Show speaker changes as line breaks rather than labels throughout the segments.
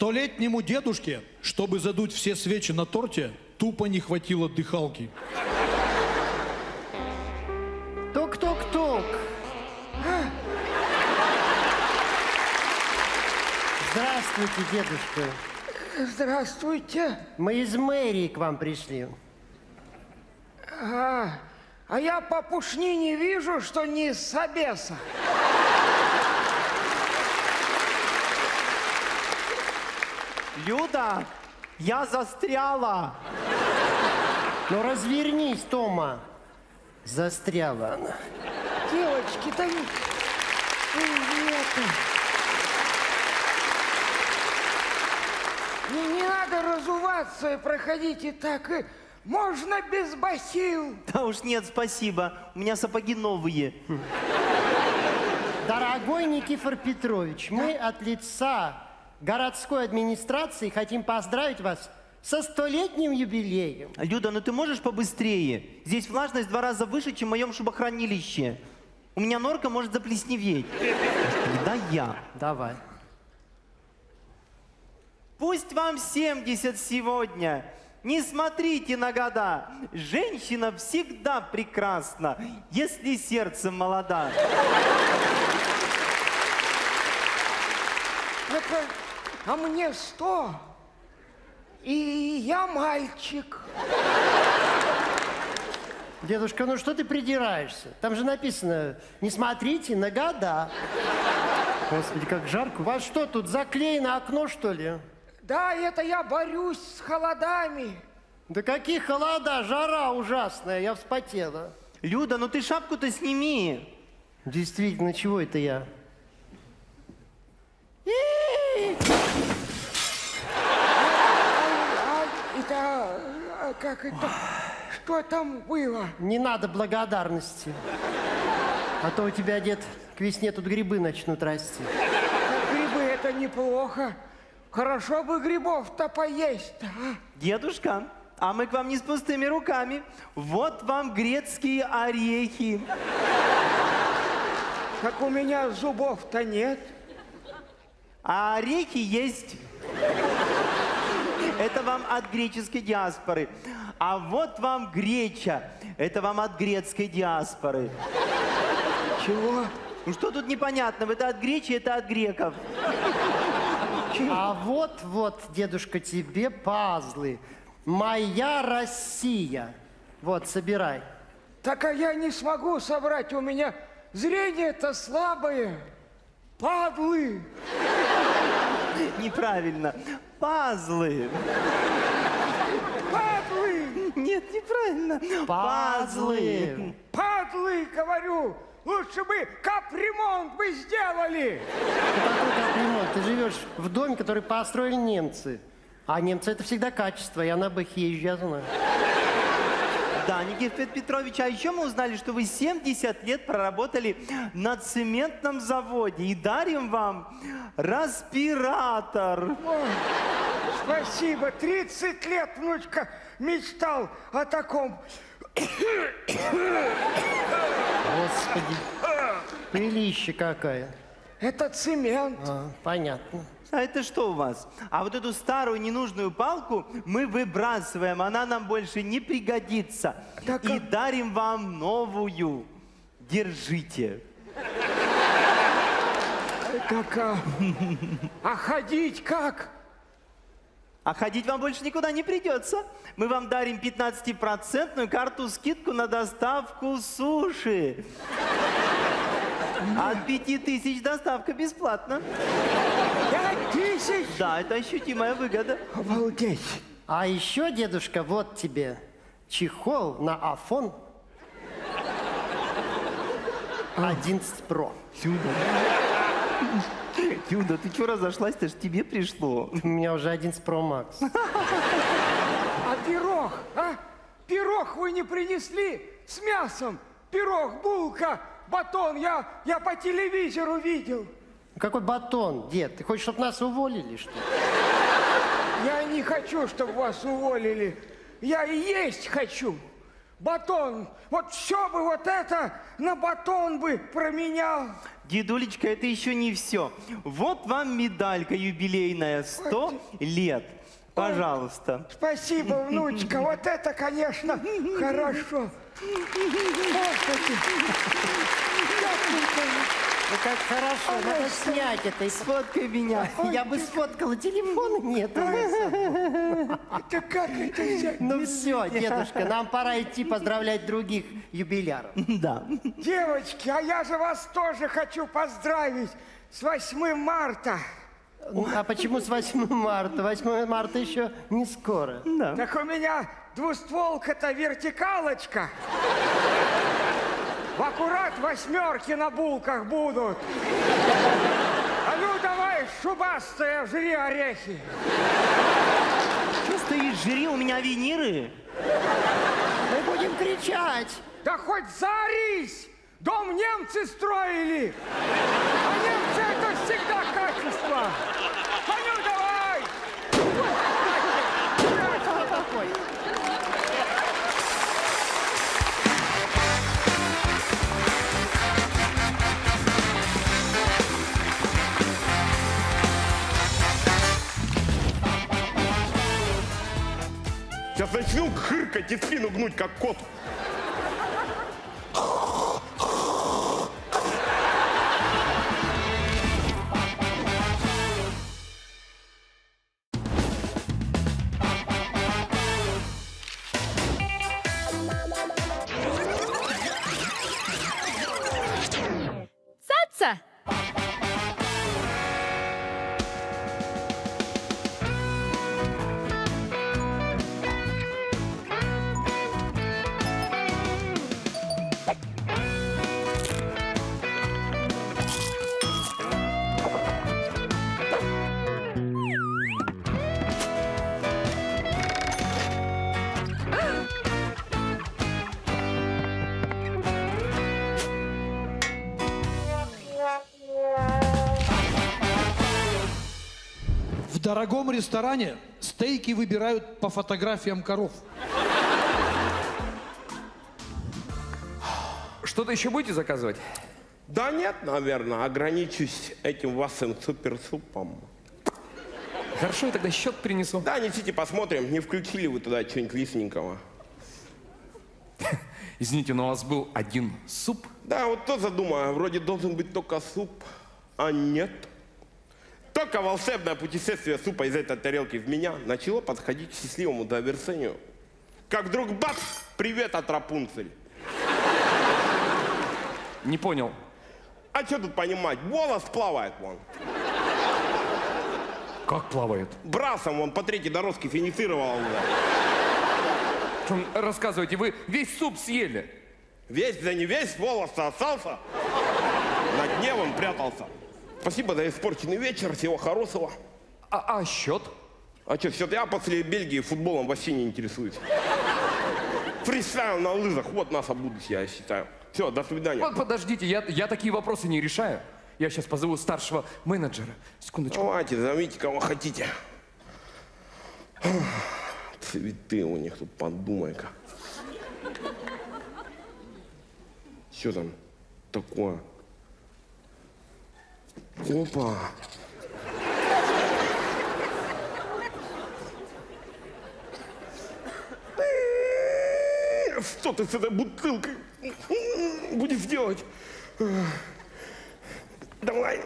Столетнему дедушке, чтобы задуть все свечи на торте, тупо не хватило дыхалки.
Тук-тук-тук. Здравствуйте, дедушка.
Здравствуйте.
Мы из мэрии к вам пришли.
А я по пушнине вижу, что не из собеса.
Люда, я застряла.
Ну развернись, Тома. Застряла она.
Девочки, да нет. Не надо разуваться и проходите так. И можно без бахил.
Да уж нет, спасибо. У меня сапоги новые.
Дорогой Никифор Петрович, мы от лица городской администрации хотим поздравить вас со 100-летним юбилеем.
Люда, ну ты можешь побыстрее? Здесь влажность в 2 раза выше, чем в моем шубохранилище. У меня норка может заплесневеть. Да я.
Давай.
Пусть вам 70 сегодня. Не смотрите на года. Женщина всегда прекрасна, если сердцем молода.
Это, а мне 100. И я мальчик.
Дедушка, ну что ты придираешься? Там же написано, не смотрите на года. Господи, как жарко. У вас что, тут заклеено окно, что ли?
Да, это я борюсь с холодами.
Да какие холода, жара ужасная, я вспотела.
Люда, ну ты шапку-то сними.
Действительно, чего это я?
Как это? Что там было?
Не надо благодарности. А то у тебя, дед, к весне тут грибы начнут расти.
Грибы это неплохо. Хорошо бы грибов-то поесть-то, а?
Дедушка, а мы к вам не с пустыми руками. Вот вам грецкие орехи.
Как у меня зубов-то нет.
А орехи есть. Это вам от греческой диаспоры. А вот вам греча. Это вам от грецкой диаспоры.
Чего?
Ну что тут непонятного? Это от гречи, это от греков.
А вот, дедушка, тебе пазлы. Моя Россия. Вот, собирай.
Так а я не смогу собрать. У меня зрение-то слабое. Падлы.
Неправильно. Пазлы.
Падлы.
Нет, неправильно.
Пазлы.
Падлы, говорю. Лучше бы капремонт бы сделали.
Какой капремонт? Ты живешь в доме, который построили немцы. А немцы это всегда качество, я на бэх езжу, я знаю.
Да, Никифор Петрович, а еще мы узнали, что вы 70 лет проработали на цементном заводе. И дарим вам респиратор.
Ой, спасибо. 30 лет, внучка, мечтал о таком.
Господи, пылища какая.
Это цемент.
Понятно.
А это что у вас? А вот эту старую ненужную палку мы выбрасываем, она нам больше не пригодится.
Так,
И дарим вам новую. Держите.
Так, а ходить как?
А ходить вам больше никуда не придется. Мы вам дарим 15% карту скидку на доставку суши. От 5000 доставка бесплатно.
5000?
Да, это ощутимая выгода.
Обалдеть.
А еще, дедушка, вот тебе чехол на Афон 11 Pro.
Люда, ты что разошлась-то? Ж тебе пришло.
У меня уже 11 Pro Max.
А пирог, а? Пирог вы не принесли с мясом? Пирог, булка, батон, я по телевизору видел.
Какой батон, дед? Ты хочешь, чтобы нас уволили, что ли?
Я не хочу, чтобы вас уволили. Я и есть хочу. батон. Вот все бы вот это на батон бы променял.
Дедулечка, это еще не все. Вот вам медалька юбилейная, 100 лет. Пожалуйста.
Спасибо, внучка. Вот это, конечно, хорошо.
Ну как хорошо, надо снять это.
Сфоткай меня.
Я бы сфоткала, телефона нет.
Это как это взять?
Ну все, дедушка, нам пора идти поздравлять других юбиляров.
Да.
Девочки, а я же вас тоже хочу поздравить с 8 марта.
А почему с 8 марта? 8 марта еще не скоро.
Да.
Так у меня двустволка-то вертикалочка. В аккурат 8 на булках будут. А ну давай, шубастая, жри орехи.
Что стоишь, жри, у меня виниры.
Мы будем кричать.
Да хоть заорись! Дом немцы строили! А немцы это всегда качество! А ну давай!
Сейчас начну хыркать и спину гнуть, как кот.
Цаца!
В дорогом ресторане стейки выбирают по фотографиям коров.
Что-то еще будете заказывать?
Да нет, наверное, ограничусь этим вашим суперсупом.
Хорошо, я тогда счет принесу.
Да, несите, посмотрим, не включили вы туда что-нибудь лисненького.
Извините, но у вас был один суп.
Да, вот тоже думаю, вроде должен быть только суп, а нет. Только волшебное путешествие супа из этой тарелки в меня начало подходить к счастливому завершению. Как вдруг бац, привет от Рапунцель.
Не понял.
А что тут понимать, волос плавает вон.
Как плавает?
Брасом вон по третьей дорожке финишировал.
Рассказывайте, вы весь суп съели.
Весь, да не весь, волос остался. На дне он прятался. Спасибо за испорченный вечер, всего хорошего.
А счет?
А что, все, я после Бельгии футболом вообще не интересуюсь. Фристайл на лыжах, вот наше будущее, я считаю. Все, до свидания.
Вот подождите, я такие вопросы не решаю. Я сейчас позову старшего менеджера. Секундочку.
Давайте, зовите кого хотите. Цветы у них тут, подумай-ка. Что там такое? Опа. Что ты с этой бутылкой будешь делать? Давай.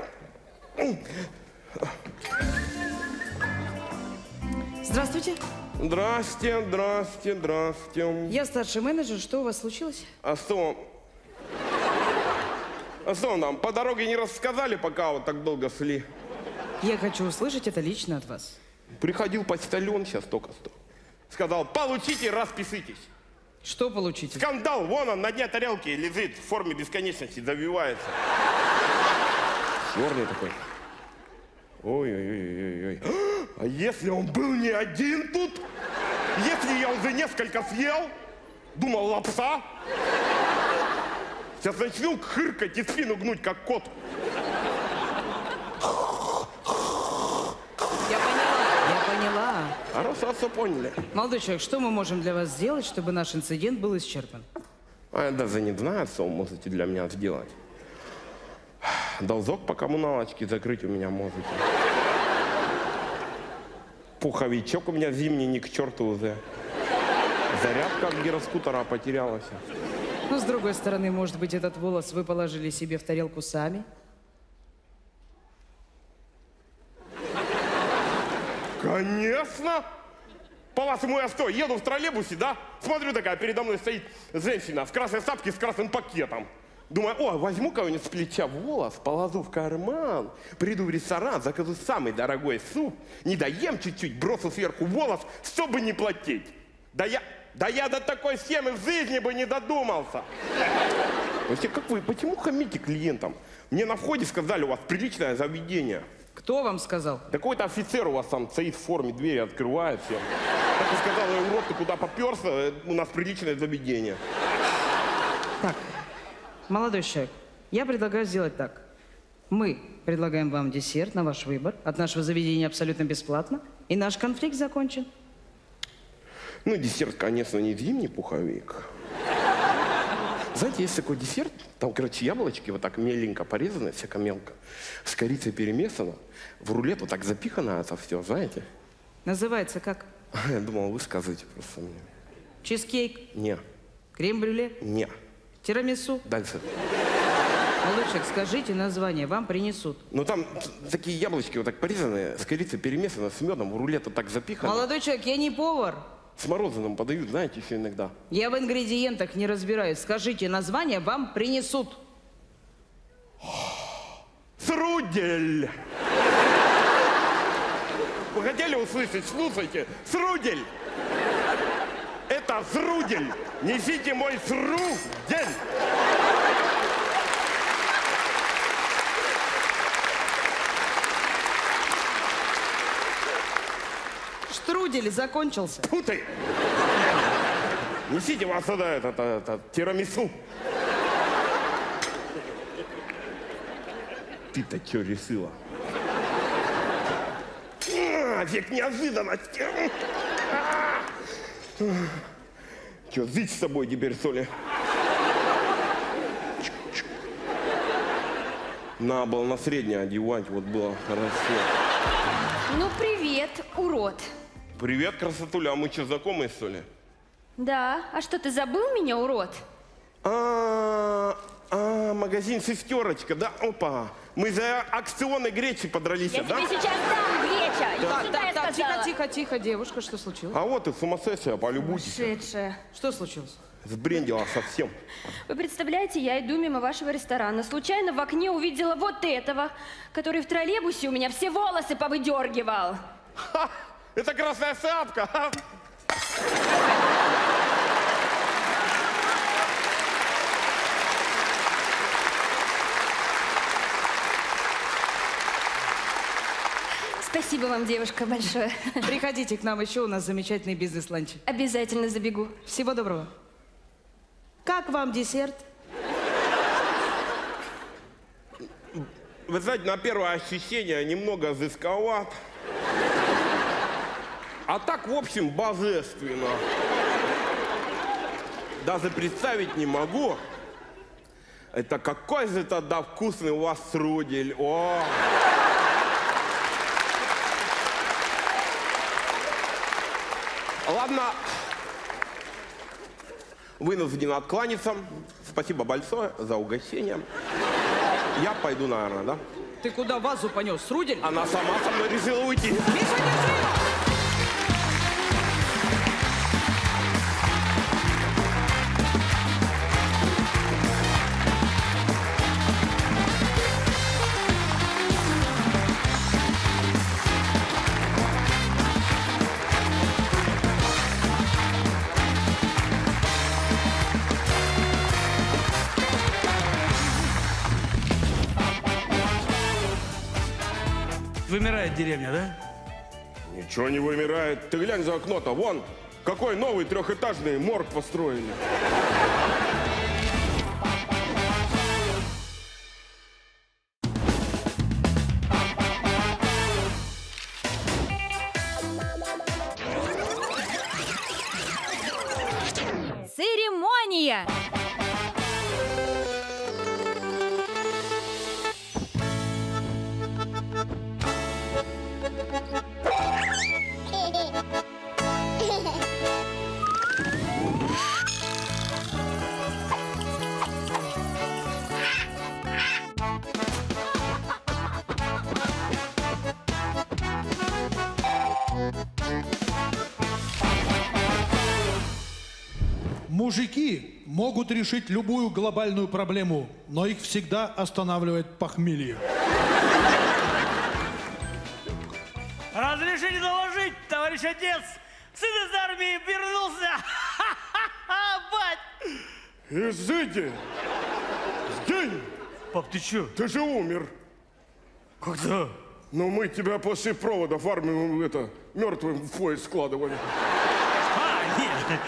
Здравствуйте.
Здрасте, здрасте, здрасте.
Я старший менеджер. Что у вас случилось?
А что нам, по дороге не рассказали, пока вот так долго шли?
Я хочу услышать это лично от вас.
Приходил почтальон сейчас только что. Сказал, получите, распишитесь.
Что получите?
Скандал, вон он на дне тарелки лежит, в форме бесконечности, завивается. Черный такой. Ой-ой-ой-ой-ой. А если он был не один тут? Если я уже несколько съел? Думал, лапша? Сейчас начну хыркать и спину гнуть, как кот.
Я поняла.
Хорошо, все поняли.
Молодой человек, что мы можем для вас сделать, чтобы наш инцидент был исчерпан?
А я даже не знаю, что вы можете для меня сделать. Должок по коммуналочке закрыть у меня можете. Пуховичок у меня зимний ни к черту уже. Зарядка от гироскутера потерялась.
Но, с другой стороны, может быть, этот волос вы положили себе в тарелку сами?
Конечно! По-вашему, я что, еду в троллейбусе, да? Смотрю, такая, передо мной стоит женщина в красной шапке с красным пакетом. Думаю, о, возьму кого-нибудь с плеча волос, положу в карман, приду в ресторан, закажу самый дорогой суп, не доем чуть-чуть, брошу сверху волос, чтобы не платить. Да я до такой схемы в жизни бы не додумался. Вообще, как вы, почему хамите клиентам? Мне на входе сказали, у вас приличное заведение.
Кто вам сказал?
Какой-то офицер у вас там стоит в форме, двери открывает всем. Так и сказал, урод, ты куда поперся, у нас приличное заведение.
Так, молодой человек, я предлагаю сделать так. Мы предлагаем вам десерт на ваш выбор. От нашего заведения абсолютно бесплатно. И наш конфликт закончен.
Ну, десерт, конечно, не зимний пуховик. Знаете, есть такой десерт, там, короче, яблочки вот так меленько порезаны, всяко мелко, с корицей перемешано, в рулет вот так запихано это все, знаете?
Называется как?
Я думал, вы скажете просто мне.
Чизкейк,
Не,
крем-брюле,
не.
тирамису.
Дальше.
Молодой человек, скажите название, вам принесут.
Ну, там такие яблочки вот так порезаны, с корицей перемешано, с медом, в рулет вот так запихано.
Молодой человек, я не повар.
С мороженым подают, знаете, еще иногда.
Я в ингредиентах не разбираюсь. Скажите название, вам принесут.
Срудель! Вы хотели услышать? Слушайте. Срудель! Это срудель! Несите мой срудель!
Штрудель закончился.
Фу ты! Несите вас сюда это тирамису. Ты-то что решила? Век неожиданности. Что, жить с собой теперь, что ли? Надо было на среднее одевать, вот было хорошо.
Ну, привет, урод.
Привет, красотуля, а мы что, знакомые, что ли?
Да, а что, ты забыл меня, урод?
Магазин «Шестерочка», да? Опа, мы за акционной гречи подрались,
Я
да?
тебе сейчас дам, Греча. Иди
Так,
сюда, я
так,
сказала.
тихо, девушка, что случилось?
А вот и сумасшедшая, полюбуйтесь.
Сумасшедшая.
Что случилось?
Сбрендила совсем.
Вы представляете, я иду мимо вашего ресторана. Случайно в окне увидела вот этого, который в троллейбусе у меня все волосы повыдергивал.
Ха! Это красная шапка! ха!
Спасибо вам, девушка, большое.
Приходите к нам еще, у нас замечательный бизнес-ланч.
Обязательно забегу.
Всего доброго. Как вам десерт?
Вы знаете, на первое ощущение немного жестковат. А так, в общем, божественно. Даже представить не могу. Это какой же тогда вкусный у вас струдель. О! Ладно, вынужден откланяться. Спасибо большое за угощение. Я пойду, наверное, да?
Ты куда вазу понес, Струдель?
Она сама со мной решила уйти.
Миша, держи его!
Вымирает деревня, да?
Ничего не вымирает. Ты глянь за окно-то. Вон, какой новый трехэтажный морг построили.
Церемония!
Мужики могут решить любую глобальную проблему, но их всегда останавливает похмелье.
Разрешите доложить, товарищ отец. Сын из армии вернулся. Бать!
Изыди! Сгинь!
Пап, ты чё?
Ты же умер.
Когда?
Но мы тебя после провода в армию мертвым в поезд складывали.
Нет.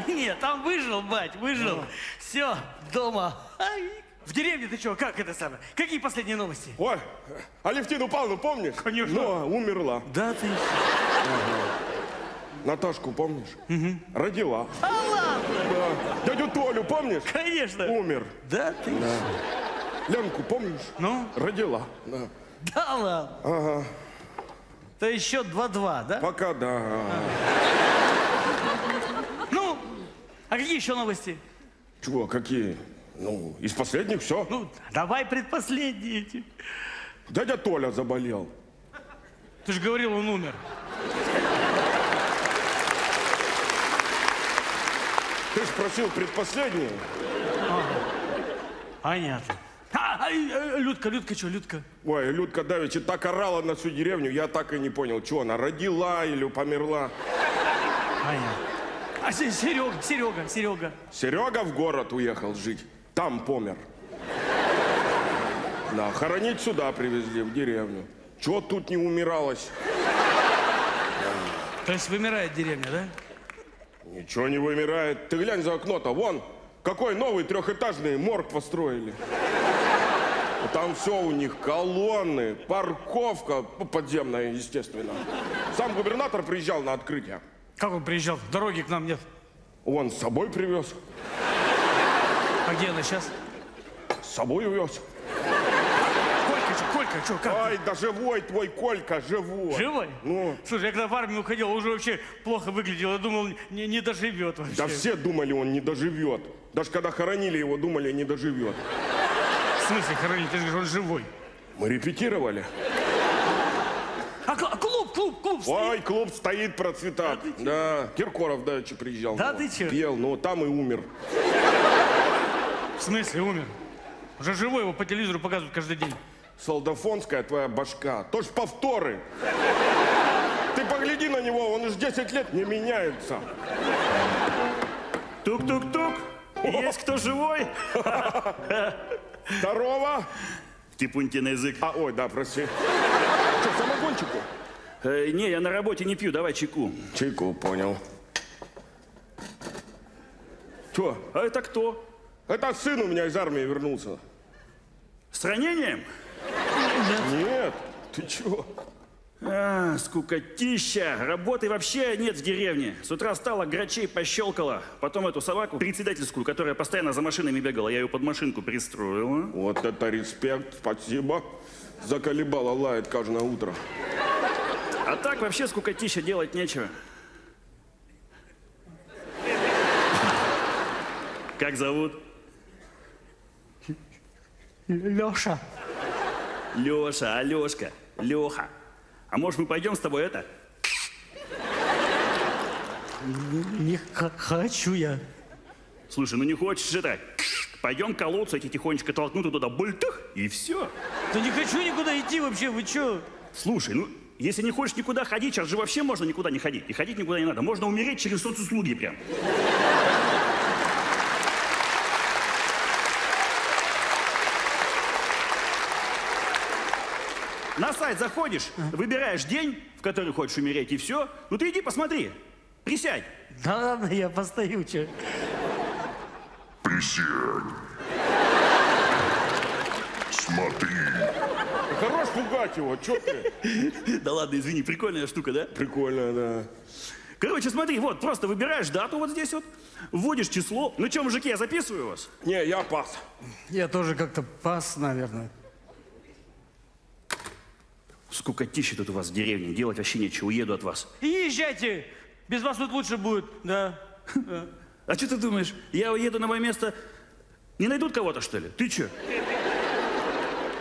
Нет, там выжил, бать, выжил. Все, дома. Ай. В деревне ты чё, как это самое? Какие последние новости?
Ой, Алевтину Павловну помнишь?
Конечно.
Но умерла.
Да ты.
Наташку помнишь? Родила.
А ладно.
Да. Дядю Толю помнишь?
Конечно.
Умер.
Да ты.
Да. Ленку помнишь?
Ну?
Родила. Да.
Да ладно.
Ага.
То еще 2-2, да?
Пока да.
Ну, а какие еще новости?
Чего, какие? Ну, из последних все.
Ну, давай предпоследние эти.
Дядя Толя заболел.
Ты же говорил, он умер.
Ты ж просил предпоследнее.
Понятно. Людка, что, Людка?
Ой, Людка давеча так орала на всю деревню, я так и не понял, что она, родила или померла.
Понятно. А Серега.
Серега в город уехал жить, там помер. Да, хоронить сюда привезли, в деревню. Чего тут не умиралось?
То есть вымирает деревня, да?
Ничего не вымирает. Ты глянь за окно-то, вон, какой новый трехэтажный морг построили. А там все у них, колонны, парковка, ну, подземная, естественно. Сам губернатор приезжал на открытие.
Как он приезжал? Дороги к нам нет.
Он с собой привез.
А где она сейчас?
С собой увез.
Колька, что, как?
Ай, да живой твой Колька, живой.
Живой?
Ну.
Слушай, я когда в армию уходил, уже вообще плохо выглядел. Я думал, не доживет вообще.
Да все думали, он не доживет. Даже когда хоронили его, думали, не доживет.
В смысле хоронить? Ты же говоришь, он живой.
Мы репетировали.
А клуб стоит?
Ой, клуб стоит, процветает. Да, Киркоров давеча приезжал.
Да ты чё?
Пел, но там и умер.
В смысле умер? Уже живой, его по телевизору показывают каждый день.
Солдафонская твоя башка. То ж повторы. Ты погляди на него, он уж 10 лет не меняется.
Тук-тук-тук. Есть кто живой?
Здорово.
Типуньте на язык.
А, ой, да, прости. Что, самогончику?
Не, я на работе не пью, давай чайку.
Чайку, понял. Че?
А это кто?
Это сын у меня из армии вернулся.
С ранением?
Нет, ты чего?
А, скукотища. Работы вообще нет в деревне. С утра встала, грачей пощелкала. Потом эту собаку, председательскую, которая постоянно за машинами бегала, я ее под машинку пристроила.
Вот это респект, спасибо. Заколебала, лает каждое утро.
А так вообще скукотища, делать нечего. Как зовут?
Леша.
Леша, Алешка, Леха. А может, мы пойдем с тобой это?
Не хочу я.
Слушай, ну не хочешь это? Пойдем к колодцу, эти тихонечко толкнут туда, бультах, и все.
Да не хочу никуда идти вообще, вы чё?
Слушай, ну, если не хочешь никуда ходить, сейчас же вообще можно никуда не ходить. И ходить никуда не надо. Можно умереть через соцуслуги прям. На сайт заходишь, выбираешь день, в который хочешь умереть, и все. Ну ты иди посмотри. Присядь.
Да ладно, я постою, чё.
Присядь. Смотри.
Хорош пугать его, чё ты?
Да ладно, извини, прикольная штука, да?
Прикольно, да.
Короче, смотри, вот, просто выбираешь дату вот здесь вот, вводишь число. Ну что, мужики, я записываю вас?
Не, я пас.
Я тоже как-то пас, наверное.
Скукотища тут у вас в деревне, делать вообще нечего, уеду от вас.
И езжайте. Без вас тут лучше будет, да.
А что ты думаешь, я уеду на мое место, не найдут кого-то, что ли? Ты что?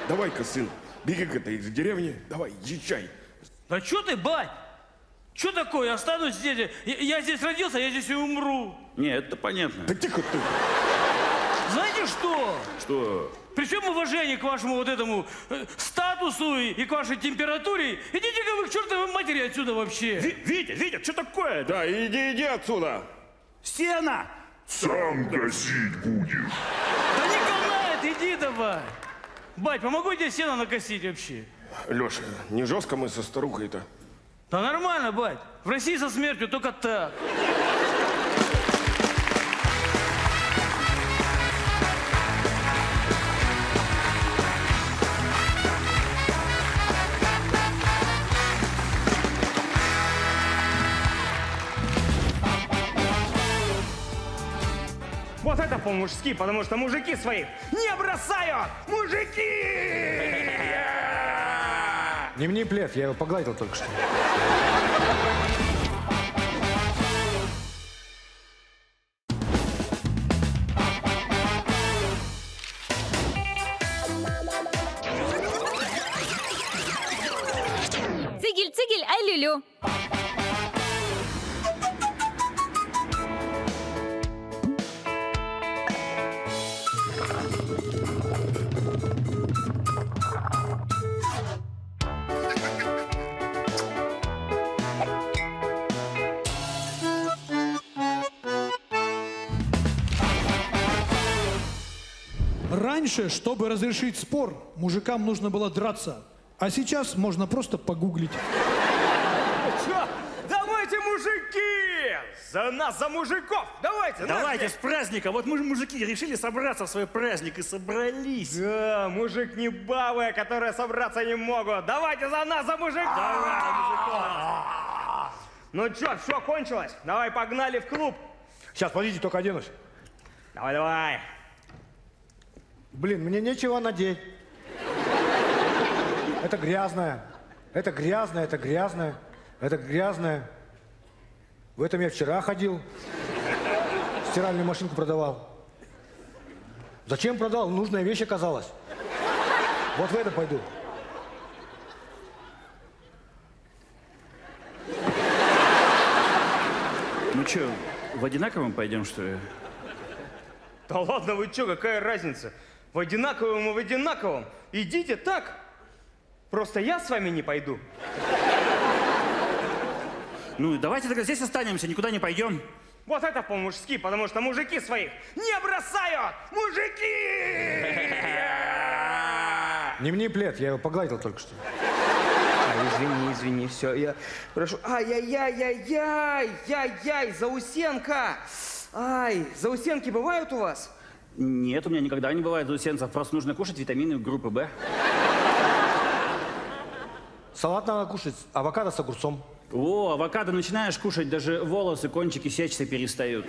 Давай-ка, сын, беги к этой из деревни, давай, езжай.
Да что ты, бать? Что такое? Я останусь здесь. Я здесь родился, я здесь и умру.
Не, это понятно.
Да тихо ты.
Знаете что?
Что?
При всем уважении к вашему вот этому статусу и к вашей температуре, идите-ка вы к чертовой матери отсюда вообще.
Витя, что такое?
Да, иди отсюда.
Стена!
Сам гасить будешь.
Да не канает, иди давай. Бать, помогу тебе сено накосить вообще.
Леша, не жестко мы со старухой-то.
Да нормально, бать. В России со смертью только так.
Вот это по-мужски, потому что мужики своих не бросают! Мужики!
Не мне плед, я его погладил только что.
Цигель, ай-лю-лю.
Раньше, чтобы разрешить спор, мужикам нужно было драться. А сейчас можно просто погуглить.
Чё? Давайте, мужики! За нас, за мужиков! Давайте!
Давайте с праздника! Вот мы же, мужики, решили собраться в свой праздник и собрались.
Да, мужик не бабы, которые собраться не могут. Давайте за нас, за мужиков!
Давай, мужиков!
Ну чё, все кончилось? Давай погнали в клуб.
Сейчас, подождите, только оденусь.
Давай.
Блин, мне нечего надеть. Это грязное. Это грязное, это грязное. Это грязное. В этом я вчера ходил. Стиральную машинку продавал. Зачем продал? Нужная вещь оказалась. Вот в это пойду.
Ну что, в одинаковом пойдем, что ли?
Да ладно, вы чё, какая разница? В одинаковом и в одинаковом. Идите так. Просто я с вами не пойду.
Ну, давайте тогда здесь останемся, никуда не пойдем.
Вот это по-мужски, потому что мужики своих не бросают! Мужики!
Не мне плед, я его погладил только что.
Извини, все, я прошу. Ай-яй-яй-яй-яй-яй, заусенка! Ай, заусенки бывают у вас?
Нет, у меня никогда не бывает заусенцев, просто нужно кушать витамины группы В.
Салат надо кушать, авокадо с огурцом.
О, авокадо начинаешь кушать, даже волосы, кончики сечься перестают.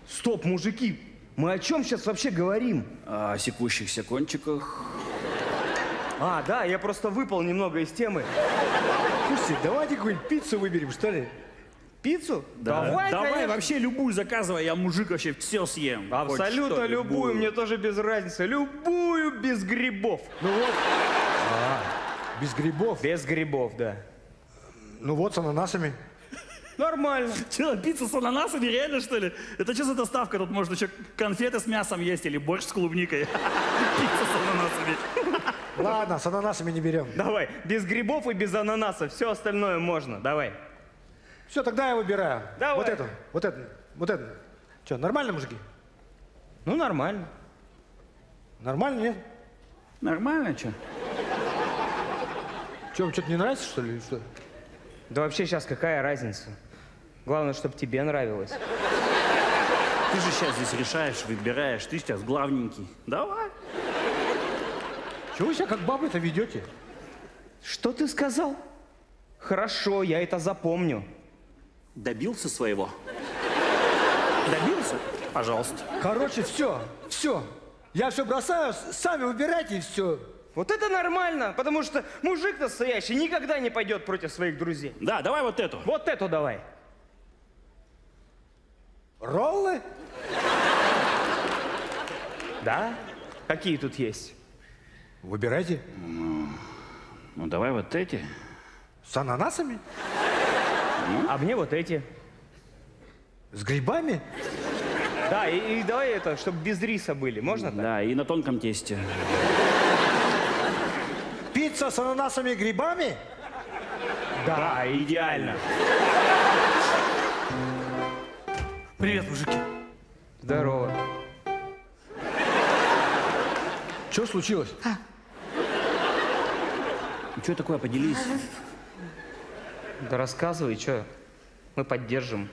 Стоп, мужики! Мы о чем сейчас вообще говорим?
О секущихся кончиках.
А, да, я просто выпал немного из темы.
Слушайте, давайте какую-нибудь пиццу выберем, что ли?
Пиццу?
Давай,
конечно.
вообще любую заказывай, я мужик вообще все съем.
Абсолютно
Хоть что,
любую, мне тоже без разницы. Любую без грибов.
Ну вот. Без грибов?
Без грибов, да.
Ну вот, с ананасами.
Нормально.
Че, пицца с ананасами, реально, что ли? Это что за доставка? Тут можно еще конфеты с мясом есть или борщ с клубникой. Пицца с ананасами.
Ладно, с ананасами не берем.
Давай, без грибов и без ананаса. Все остальное можно. Давай.
Все, тогда я выбираю.
Давай.
Вот это. Че, нормально, мужики?
Ну, нормально.
Нормально, нет?
Нормально, что?
Че, вам что-то не нравится, что ли, или что?
Да вообще сейчас какая разница? Главное, чтобы тебе нравилось.
Ты же сейчас здесь решаешь, выбираешь. Ты сейчас главненький. Давай.
Чего вы себя как бабы-то ведете?
Что ты сказал? Хорошо, я это запомню.
Добился своего? Добился? Пожалуйста.
Короче, все. Я все бросаю, сами выбирайте и все.
Вот это нормально, потому что мужик настоящий никогда не пойдет против своих друзей.
Да, давай вот эту.
Вот эту давай.
Роллы?
Да? Какие тут есть?
Выбирайте.
Ну, давай вот эти.
С ананасами?
А мне вот эти.
С грибами?
Да, и давай это, чтобы без риса были. Можно так?
Да, и на тонком тесте.
Пицца с ананасами и грибами?
Да, идеально.
Привет, мужики.
Здорово.
Что случилось?
Что такое, поделись?
Да рассказывай, что? Мы поддержим.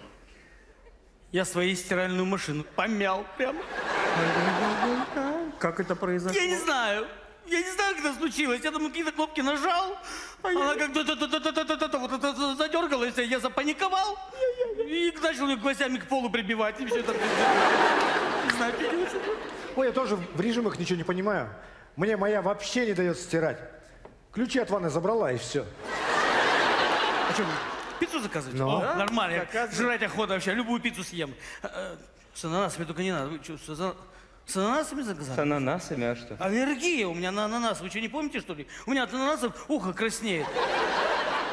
Я свою стиральную машину помял прямо.
Как это произошло?
Я не знаю. Я не знаю, как это случилось. Я там какие-то кнопки нажал, она как вот это задергалась, я запаниковал и начал ее гвоздями к полу прибивать. И все это... Не знаю, как это.
Ой, я тоже в режимах ничего не понимаю. Мне моя вообще не дает стирать. Ключи от ванны забрала, и все.
А что, пиццу заказывать?
Ну.
О,
Да,
нормально. Жрать охота вообще, любую пиццу съем. С ананасами только не надо. Вы что, с ананасами заказали?
С ананасами, а что?
Аллергия у меня на ананас. Вы что, не помните, что ли? У меня от ананасов ухо краснеет.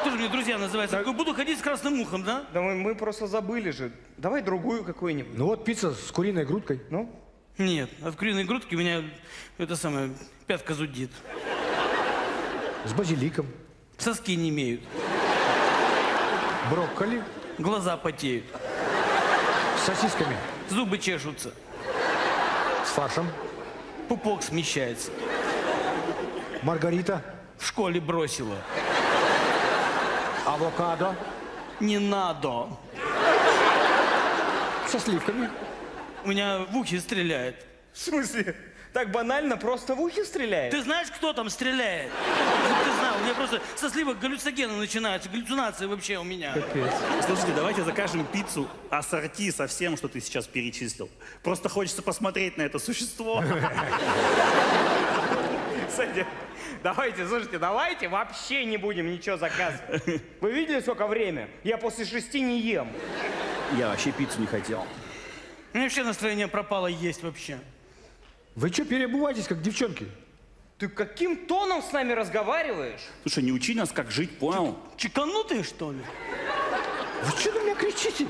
Тоже мне друзья называются. Буду ходить с красным ухом, да?
Да мы просто забыли же. Давай другую какую-нибудь.
Ну вот пицца с куриной грудкой.
Ну?
Нет, от куриной грудки у меня, это самое, пятка зудит.
С базиликом.
Соски не имеют.
Брокколи.
Глаза потеют.
С сосисками.
Зубы чешутся.
С фаршем.
Пупок смещается.
Маргарита.
В школе бросила.
Авокадо.
Не надо.
Со сливками.
У меня в ухе стреляет.
В смысле? Так банально, просто в ухе стреляет?
Ты знаешь, кто там стреляет? Ты знал, у меня просто со сливок галлюциногены начинаются, галлюцинации вообще у меня.
Слушайте, давайте закажем пиццу ассорти со всем, что ты сейчас перечислил. Просто хочется посмотреть на это существо.
Кстати, давайте вообще не будем ничего заказывать. Вы видели, сколько время? Я после 6 не ем.
Я вообще пиццу не хотел.
У меня вообще настроение пропало есть вообще.
Вы что переобуваетесь, как девчонки?
Ты каким тоном с нами разговариваешь?
Слушай, не учи нас, как жить, понял?
Чеканутые, что ли?
Вы что на меня кричите?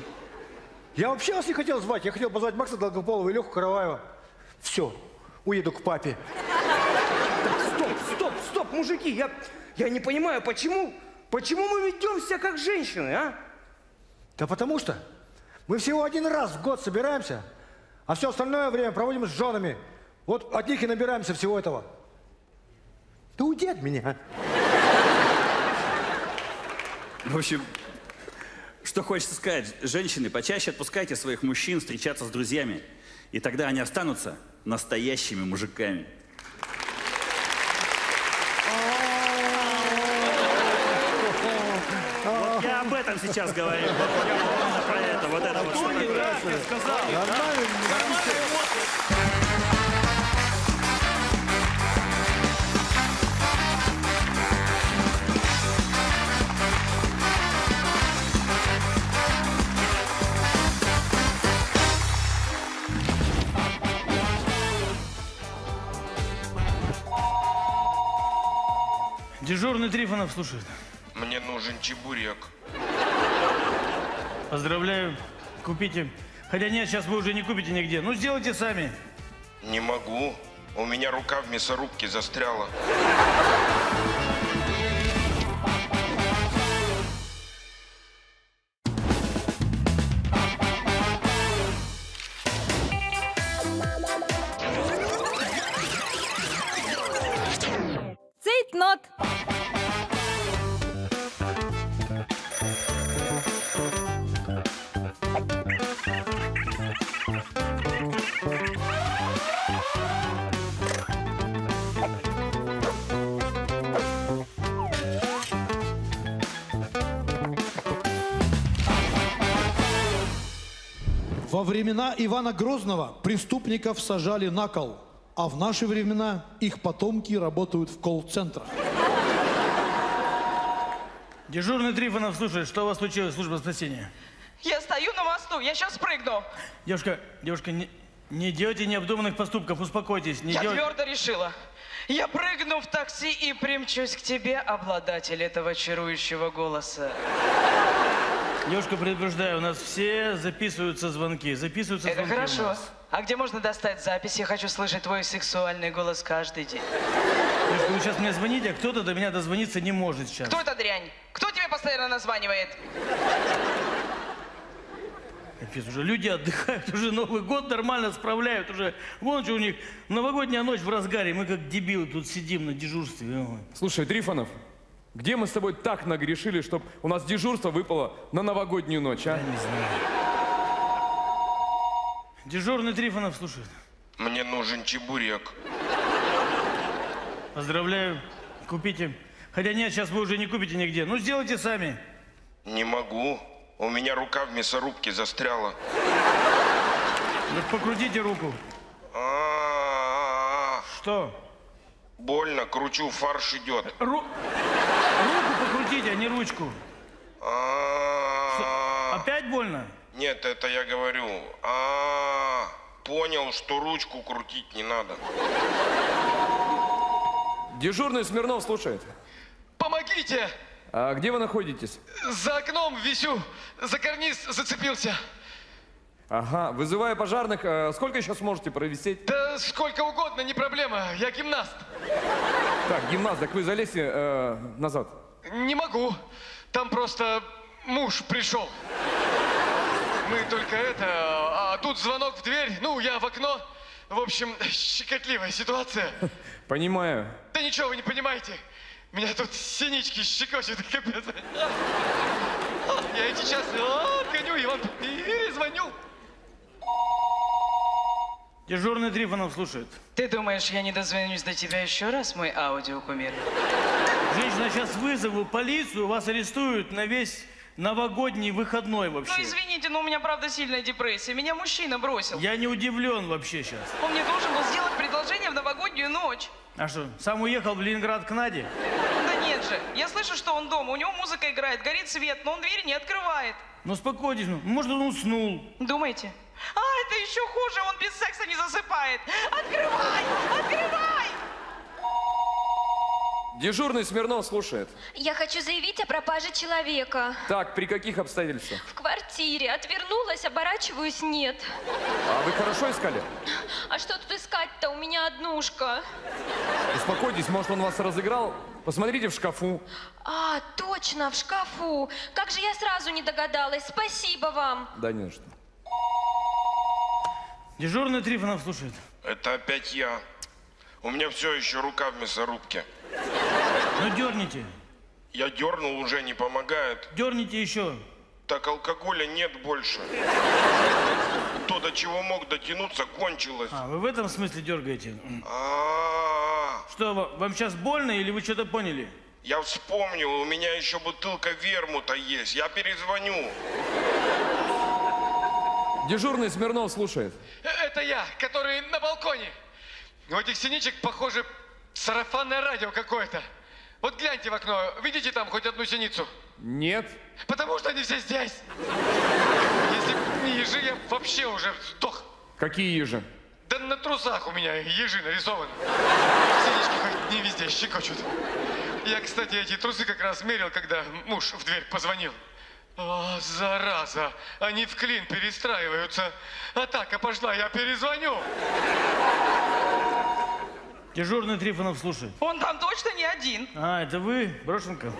Я вообще вас не хотел звать. Я хотел позвать Макса Долгополова и Леху Караваева. Все, уеду к папе.
Так, стоп, мужики, я не понимаю, почему мы ведем себя как женщины, а?
Да потому что мы всего один раз в год собираемся, а все остальное время проводим с женами. Вот от них и набираемся всего этого. Да уйди от меня.
В общем, что хочется сказать. Женщины, почаще отпускайте своих мужчин встречаться с друзьями. И тогда они останутся настоящими мужиками. Вот я об этом сейчас говорю. Про это, вот это вот. Что такое?
Сказал. Дежурный Трифонов слушает.
Мне нужен чебурек.
Поздравляю, купите. Хотя нет, сейчас вы уже не купите нигде. Ну, сделайте сами.
Не могу. У меня рука в мясорубке застряла.
Цейтнот.
Во времена Ивана Грозного преступников сажали на кол, а в наши времена их потомки работают в колл-центрах.
Дежурный Трифонов слушает, что у вас случилось, служба спасения?
Я стою на мосту, я сейчас прыгну.
Девушка, не делайте необдуманных поступков, успокойтесь.
Я твердо решила. Я прыгну в такси и примчусь к тебе, обладатель этого чарующего голоса.
Девушка, предупреждаю, у нас все записываются звонки. Записываются
Это
звонки у
хорошо.
нас.
А где можно достать запись? Я хочу слышать твой сексуальный голос каждый день.
Девушка, вы сейчас мне звоните, а кто-то до меня дозвониться не может сейчас.
Кто эта дрянь? Кто тебе постоянно названивает?
Капец, уже люди отдыхают, уже Новый год нормально справляют, уже вон что у них новогодняя ночь в разгаре, мы как дебилы тут сидим на дежурстве. Ой.
Слушай, Трифонов, где мы с тобой так нагрешили, чтобы у нас дежурство выпало на новогоднюю ночь, а?
Я не знаю. Дежурный Трифонов слушает.
Мне нужен чебурек.
Поздравляю, купите. Хотя нет, сейчас вы уже не купите нигде. Ну, сделайте сами.
Не могу. У меня рука в мясорубке застряла.
Так покрутите руку. Что?
Больно, кручу, фарш идет.
Руку покрутите, а не ручку. Опять больно?
Нет, это я говорю. Понял, что ручку крутить не надо.
Дежурный Смирнов слушает.
Помогите!
А где вы находитесь?
За окном висю, за карниз зацепился.
Ага, вызываю пожарных. Сколько сейчас можете провисеть?
Да сколько угодно, не проблема, я гимнаст.
Так, гимнаст, так вы залезьте назад.
Не могу, там просто муж пришел. Мы только а тут звонок в дверь, ну, я в окно. В общем, щекотливая ситуация.
Понимаю.
Да ничего вы не понимаете. Меня тут синички щекочут, капец. Я сейчас гоню и вам перезвоню.
Дежурный Трифонов слушает.
Ты думаешь, я не дозвонюсь до тебя еще раз, мой аудиокумир?
Женщина, сейчас вызову полицию, вас арестуют на весь новогодний выходной вообще.
Ну, извините, но у меня, правда, сильная депрессия. Меня мужчина бросил.
Я не удивлен вообще сейчас.
Он мне должен был сделать предложение в новогоднюю ночь.
А что, сам уехал в Ленинград к Наде?
Да нет же. Я слышу, что он дома, у него музыка играет, горит свет, но он двери не открывает.
Ну, успокойтесь, ну, может, он уснул.
Думаете? А, это еще хуже, он без секса не засыпает. Открывай! Открывай!
Дежурный Смирнов слушает.
Я хочу заявить о пропаже человека.
Так, при каких обстоятельствах?
В квартире. Отвернулась, оборачиваюсь, нет.
А вы хорошо искали?
А что тут искать-то? У меня однушка.
Успокойтесь, может, он вас разыграл? Посмотрите в шкафу.
А, точно, в шкафу. Как же я сразу не догадалась. Спасибо вам.
Да не за что.
Дежурный Трифонов слушает.
Это опять я. У меня все еще рука в мясорубке.
Ну, дерните.
Я дернул, уже не помогает.
Дерните еще.
Так алкоголя нет больше. То, до чего мог дотянуться, кончилось.
А, вы в этом смысле дергаете? Что, вам сейчас больно или вы что-то поняли?
Я вспомнил, у меня еще бутылка вермута есть. Я перезвоню.
Дежурный Смирнов слушает.
Это я, который на балконе. У этих синичек, похоже, сарафанное радио какое-то. Вот гляньте в окно, видите там хоть одну синицу?
Нет.
Потому что они все здесь. Если бы не ежи, я вообще уже сдох.
Какие ежи?
Да на трусах у меня ежи нарисованы. Синички хоть не везде щекочут. Я, кстати, эти трусы как раз мерил, когда муж в дверь позвонил. О, зараза, они в клин перестраиваются. Атака пошла, я перезвоню.
Дежурный Трифонов слушает.
Он там точно не один.
А, это вы, Брошенко?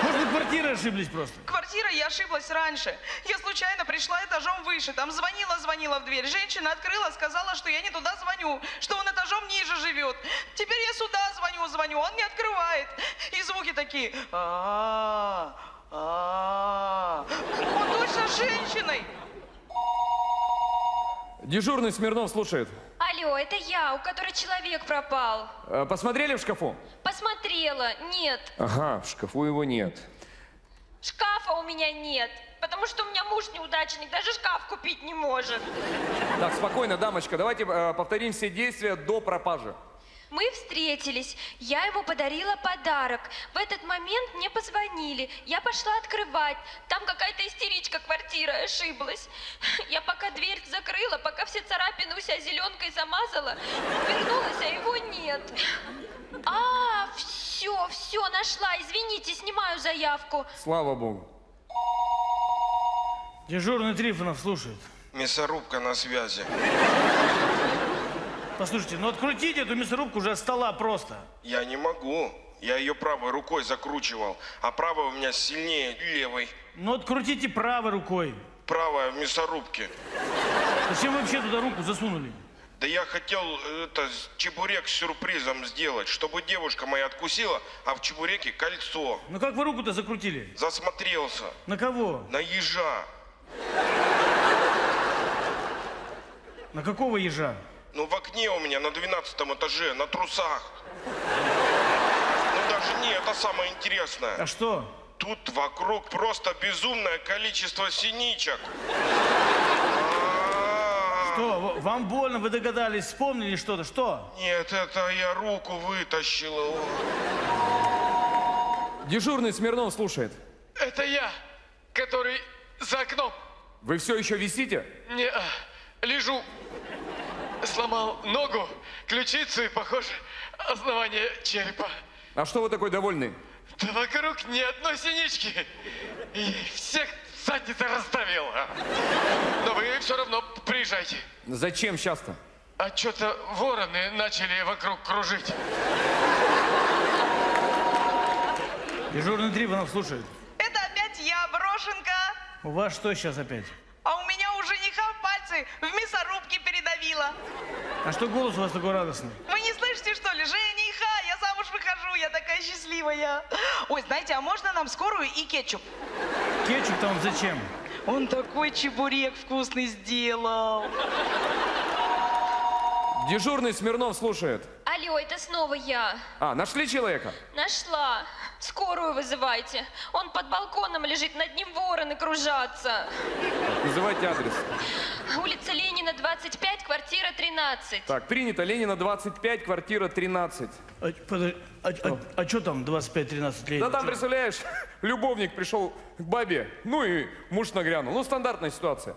Может, вы квартиры ошиблись просто?
Квартира, я ошиблась раньше. Я случайно пришла этажом выше. Там звонила в дверь. Женщина открыла, сказала, что я не туда звоню, что он этажом ниже живет. Теперь я сюда звоню, он не открывает. И звуки такие. Он точно с женщиной.
Дежурный Смирнов слушает.
Алло, это я, у которой человек пропал.
Посмотрели в шкафу?
Посмотрела. Нет.
Ага, в шкафу его нет.
Шкафа дома у меня нет. Потому что у меня муж неудачник, даже шкаф купить не может.
Так, спокойно, дамочка, давайте повторим все действия до пропажи.
Мы встретились, я ему подарила подарок. В этот момент мне позвонили, я пошла открывать. Там какая-то истеричка квартирой ошиблась. Я пока дверь закрыла, пока все царапины у себя зеленкой замазала, вернулась, а его нет. А, все, нашла, извините, снимаю заявку.
Слава богу.
Дежурный Трифонов слушает.
Мясорубка на связи.
Послушайте, ну открутите эту мясорубку уже от стола просто.
Я не могу. Я ее правой рукой закручивал, а правая у меня сильнее левой.
Ну открутите правой рукой.
Правая в мясорубке.
Зачем вы вообще туда руку засунули?
Да я хотел чебурек с сюрпризом сделать, чтобы девушка моя откусила, а в чебуреке кольцо.
Ну как вы руку-то закрутили?
Засмотрелся.
На кого?
На ежа.
На какого ежа?
Ну в окне у меня на 12 этаже, на трусах. Ну даже не, это самое интересное.
А что?
Тут вокруг просто безумное количество синичек.
Что, вам больно, вы догадались, вспомнили что-то, что?
Нет, это я руку вытащил.
Дежурный Смирнов слушает.
Это я, который за окном.
Вы все еще висите?
Не, лежу. Сломал ногу, ключицу и, похоже, основание черепа.
А что вы такой довольный?
Да вокруг ни одной синички. И всех задницы расставил. Но вы все равно приезжайте.
Зачем часто?
А что-то вороны начали вокруг кружить.
Дежурный Трифонов слушает.
Это опять я, брошенка.
У вас что сейчас опять?
А у меня у жениха пальцы в мясорубке передавило.
А что голос у вас такой радостный?
Вы не слышите, что ли? Жениха, я замуж выхожу, я такая счастливая. Ой, знаете, а можно нам скорую и кетчуп?
Кетчуп-то вам зачем?
Он такой чебурек вкусный сделал.
Дежурный Смирнов слушает.
Алло, это снова я.
А, нашли человека?
Нашла. Скорую вызывайте. Он под балконом лежит, над ним вороны кружатся.
Называйте адрес.
Улица Ленина, 25, квартира 13.
Так, принято. Ленина, 25, квартира 13.
А что там 25-13 лет?
Да там, представляешь, любовник пришел к бабе, ну и муж нагрянул. Ну, стандартная ситуация.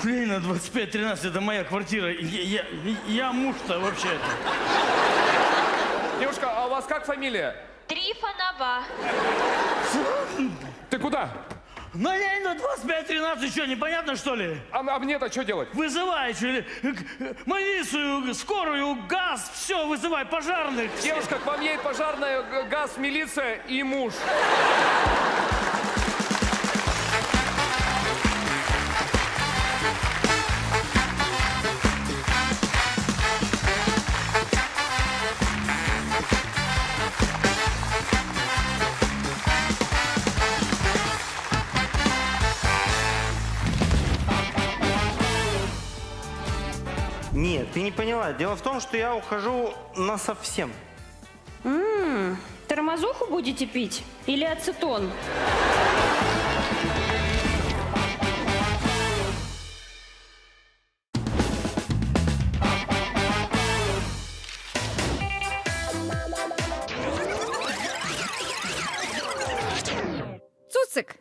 Ленина, 25-13, это моя квартира. Я муж-то вообще-то.
Девушка, а у вас как фамилия?
Трифонова.
Ты куда?
На Ленина 25-13, что, непонятно, что ли?
А мне-то что делать?
Вызывай, милицию, скорую, газ, все, вызывай, пожарных.
Девушка, к вам едет пожарная, газ, милиция и муж.
Нет, ты не поняла. Дело в том, что я ухожу насовсем.
Тормозуху будете пить? Или ацетон?
Цуцик!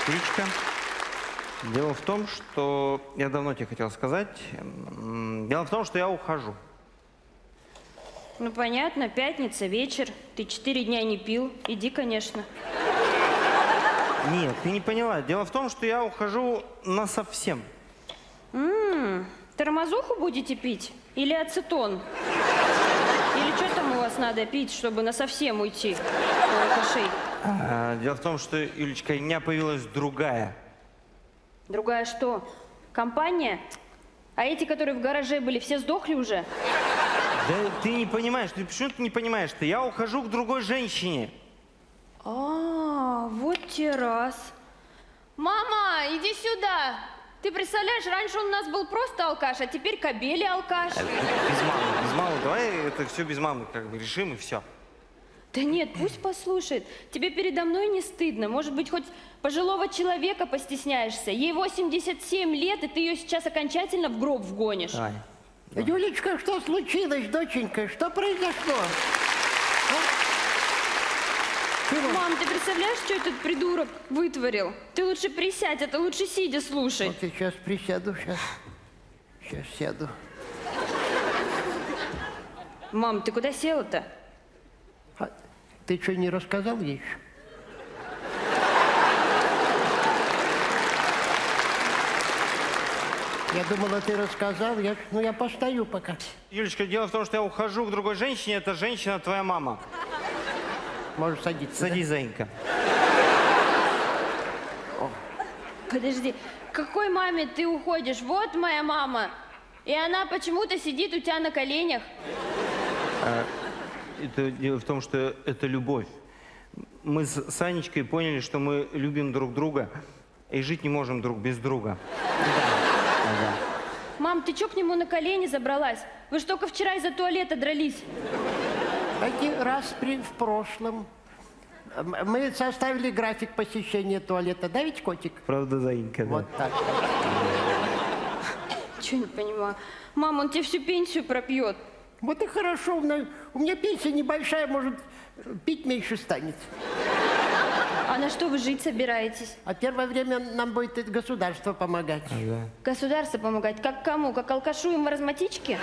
Птичка. Дело в том, что... Я давно тебе хотел сказать. Дело в том, что я ухожу.
Ну, понятно, пятница, вечер. Ты 4 дня не пил. Иди, конечно.
Нет, ты не поняла. Дело в том, что я ухожу насовсем.
Тормозуху будете пить? Или ацетон? Или что там у вас надо пить, чтобы насовсем уйти? Алкашей.
Дело в том, что, Юлечка, у меня появилась другая.
Другая что? Компания? А эти, которые в гараже были, все сдохли уже?
Да ты не понимаешь, почему ты не понимаешь-то? Я ухожу к другой женщине.
А, вот те раз. Мама, иди сюда. Ты представляешь, раньше он у нас был просто алкаш, а теперь кобели алкаш.
Без мамы, давай это все без мамы как бы решим и все.
Да нет, пусть послушает. Тебе передо мной не стыдно. Может быть, хоть пожилого человека постесняешься. Ей 87 лет, и ты ее сейчас окончательно в гроб вгонишь.
Давай.
Юлечка, что случилось, доченька? Что произошло?
Мам, ты представляешь, что этот придурок вытворил? Ты лучше присядь, это лучше сидя слушай.
Вот сейчас присяду, сейчас сяду.
Мам, ты куда села-то?
А ты что, не рассказал ей еще? Я думала, ты рассказал, я постою пока.
Юлечка, дело в том, что я ухожу к другой женщине, эта женщина твоя мама.
Можешь садиться.
Садись, Заинька.
Подожди, к какой маме ты уходишь? Вот моя мама. И она почему-то сидит у тебя на коленях.
Это дело в том, что это любовь. Мы с Санечкой поняли, что мы любим друг друга и жить не можем друг без друга.
Мам, ты чё к нему на колени забралась? Вы ж только вчера из-за туалета дрались.
Один раз в прошлом мы составили график посещения туалета. Да ведь, котик?
Правда, Заинька, да.
Вот так.
Чё не понимаю? Мам, он тебе всю пенсию пропьет.
Вот и хорошо. У меня пенсия небольшая, может, пить меньше станет.
А на что вы жить собираетесь?
А первое время нам будет это государство помогать.
Государство помогать? Как кому? Как алкашу и маразматичке?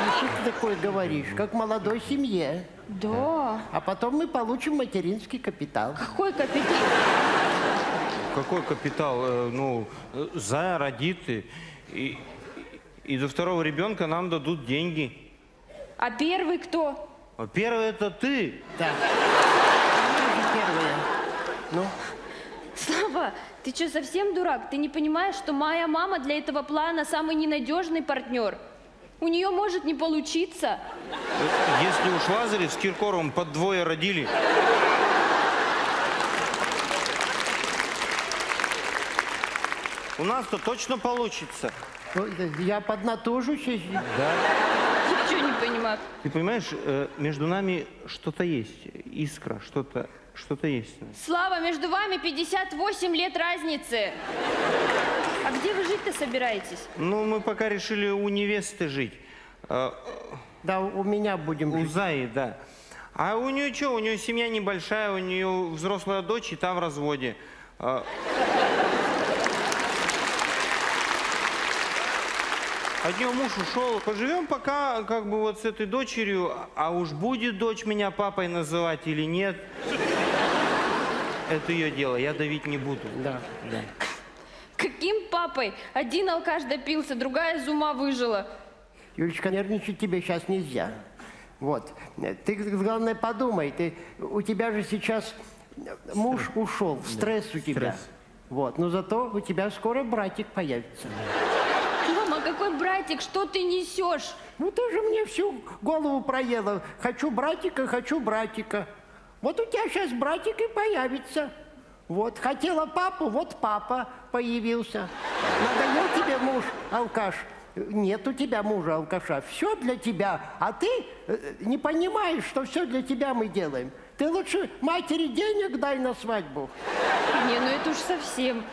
Ну, что ты такое говоришь? Как молодой семье.
Да.
А потом мы получим материнский капитал.
Какой капитал?
Какой капитал? Зая родит, и до второго ребенка нам дадут деньги.
А первый кто?
А первый это ты.
Да. Первое. Ну?
Слава, ты что, совсем дурак? Ты не понимаешь, что моя мама для этого плана самый ненадежный партнер? У нее может не получиться.
Если уж Лазарев с Киркоровым под двое родили. У нас-то точно получится.
Я поднатужусь.
Да.
Ничего не понимаю.
Ты понимаешь, между нами что-то есть, искра, что-то есть.
Слава, между вами 58 лет разницы. А где вы жить-то собираетесь?
Ну, мы пока решили у невесты жить.
Да, у меня будем жить.
У Заи, да. А у нее что? У нее семья небольшая, у нее взрослая дочь, и та в разводе. От нее муж ушел. Поживем пока как бы вот с этой дочерью, а уж будет дочь меня папой называть или нет, это ее дело, я давить не буду.
Да.
Каким папой? Один алкаш допился, другая из ума выжила.
Юлечка, нервничать тебе сейчас нельзя. Вот. Ты, главное, подумай. У тебя же сейчас муж ушел, стресс у тебя.
Стресс.
Вот. Но зато у тебя скоро братик появится.
Мама, какой братик? Что ты несешь?
Ну ты же мне всю голову проела. Хочу братика, хочу братика. Вот у тебя сейчас братик и появится. Вот. Хотела папу, вот папа появился. Надоел тебе муж алкаш? Нет у тебя мужа алкаша. Все для тебя. А ты не понимаешь, что все для тебя мы делаем. Ты лучше матери денег дай на свадьбу.
Не, ну это уж совсем.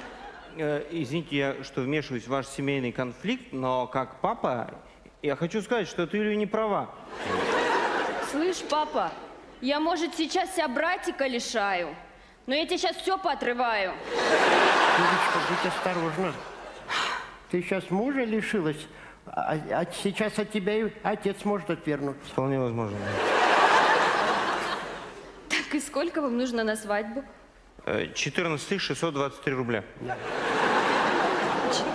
Извините, что вмешиваюсь в ваш семейный конфликт, но как папа, я хочу сказать, что ты, Юлия, не права.
Слышь, папа, я, может, сейчас себя братика лишаю, но я тебе сейчас все поотрываю.
Юлечка, будь осторожна. Ты сейчас мужа лишилась, а сейчас от тебя и отец может отвергнуть.
Вполне возможно.
Так и сколько вам нужно на свадьбу?
14 623 рубля.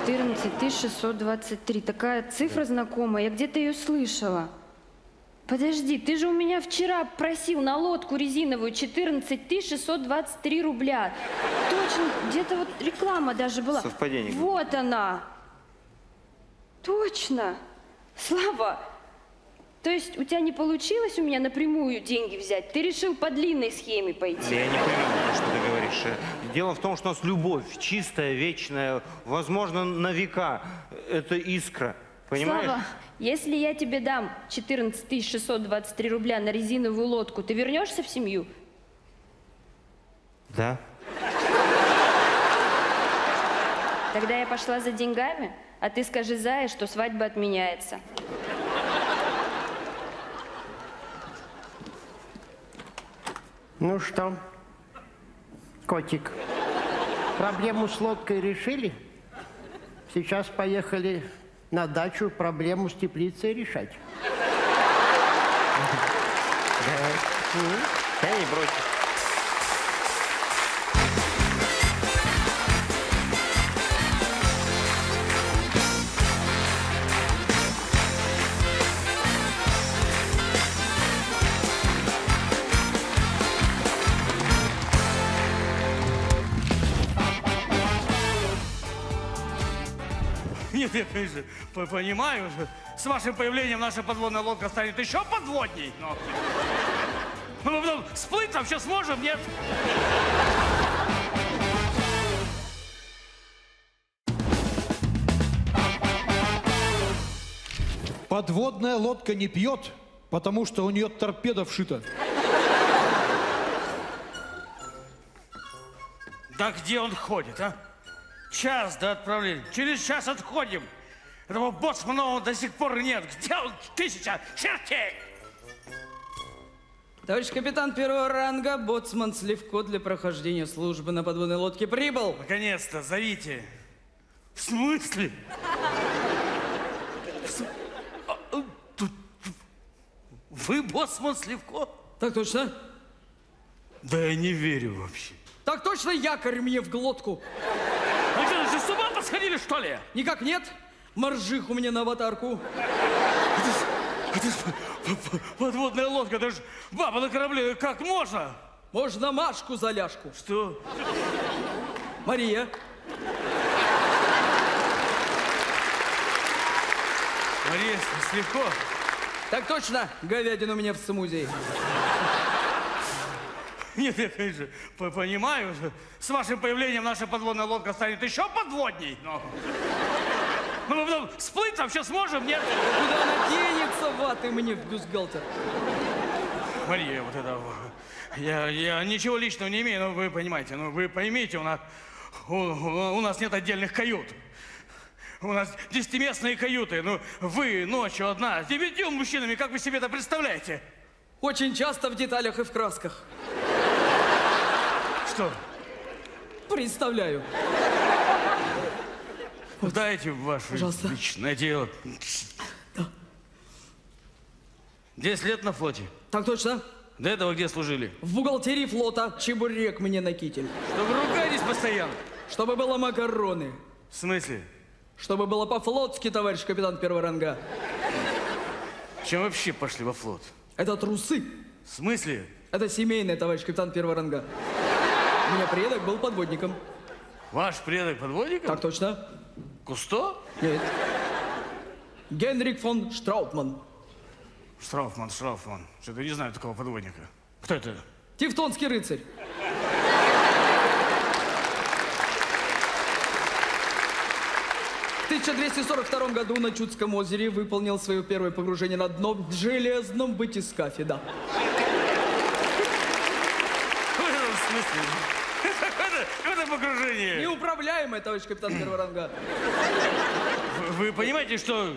14 623. Такая цифра знакомая. Я где-то ее слышала. Подожди, ты же у меня вчера просил на лодку резиновую 14 623 рубля. Точно, где-то вот реклама даже была.
Совпадение.
Вот она. Точно. Слава, то есть у тебя не получилось у меня напрямую деньги взять? Ты решил по длинной схеме пойти?
Я не понимаю, что ты говоришь. Дело в том, что у нас любовь чистая, вечная, возможно, на века. Это искра. Понимаешь?
Слава, если я тебе дам 14 623 рубля на резиновую лодку, ты вернешься в семью?
Да.
Тогда я пошла за деньгами, а ты скажи Зае, что свадьба отменяется.
Ну что, котик, проблему с лодкой решили? Сейчас поехали на дачу проблему с теплицей решать.
Я не против.
Нет, я, конечно, понимаю, что с вашим появлением наша подводная лодка станет еще подводней. Но мы потом всплыть вообще сможем, нет?
Подводная лодка не пьет, потому что у нее торпеда вшита.
Да где он ходит, а? Час до отправления. Через час отходим. Этого боцмана до сих пор нет. Где он? 1000 чертей!
Товарищ капитан первого ранга, боцман Сливко для прохождения службы на подводной лодке прибыл.
Наконец-то, зовите. В смысле? Вы боцман Сливко?
Так точно.
Да я не верю вообще.
Так точно, якорь мне в глотку.
Вы что, с ума посходили, что ли?
Никак нет. Моржих у меня на аватарку.
Это ж подводная лодка, это ж баба на корабле. Как можно?
Можно Машку за ляжку.
Что?
Мария.
Мария Сливко?
Так точно, говядина у меня в смузи.
Нет, я, конечно, понимаю, что с вашим появлением наша подводная лодка станет еще подводней. Но мы потом всплыть вообще сможем, нет?
Куда она денется, ваты мне в бюстгальтер?
Мария, вот это... Я ничего личного не имею, но вы понимаете, вы поймите, у нас нет отдельных кают. У нас 10-местные каюты. Ну, вы ночью одна, с 9 мужчинами, как вы себе это представляете?
Очень часто в деталях и в красках.
Что?
Представляю.
Дайте ваше
Пожалуйста.
личное дело.
Да.
10 лет на флоте.
Так точно.
До этого где служили?
В бухгалтерии флота чебурек мне на китель.
Чтобы ругались постоянно.
Чтобы было макароны.
В смысле?
Чтобы было по-флотски, товарищ капитан первого ранга.
Чем вообще пошли во флот?
Это трусы.
В смысле?
Это семейное, товарищ капитан первого ранга. У меня предок был подводником.
Ваш предок подводником?
Так точно.
Кусто?
Нет. Генрих фон Штраутман.
Штрафман. Что-то не знаю такого подводника. Кто это?
Тевтонский рыцарь. В 1242 году на Чудском озере выполнил свое первое погружение на дно в железном батискафе, да.
В смысле? Какое-то погружение.
Неуправляемое, товарищ капитан первого ранга.
Вы понимаете, что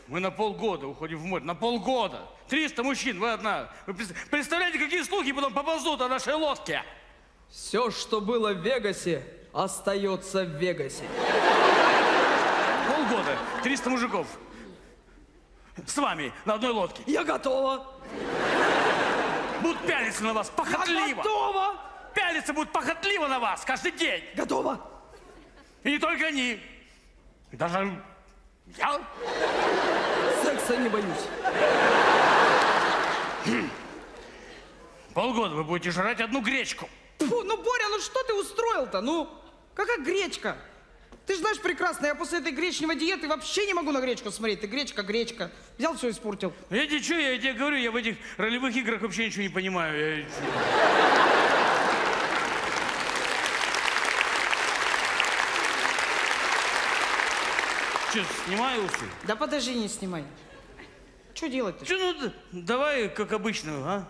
мы на полгода уходим в море? На полгода. 300 мужчин, вы одна. Вы представляете, какие слухи потом поползут о нашей лодке?
Все, что было в Вегасе, остается в Вегасе.
Полгода, 300 мужиков. С вами на одной лодке.
Я готова.
Будут пялиться на вас похотливо.
Я готова.
Пялиться будут похотливо на вас каждый день.
Готова.
И не только они. Даже я.
Секса не боюсь.
Полгода вы будете жрать одну гречку.
Фу, ну, Боря, ну что ты устроил-то? Ну, какая гречка? Ты же знаешь прекрасно, я после этой гречневой диеты вообще не могу на гречку смотреть. Ты гречка. Взял, все испортил.
Я тебе говорю, я в этих ролевых играх вообще ничего не понимаю. Че, снимаю усы?
Да подожди, не снимай. Что делать-то?
Че, ну, давай, как обычно, а?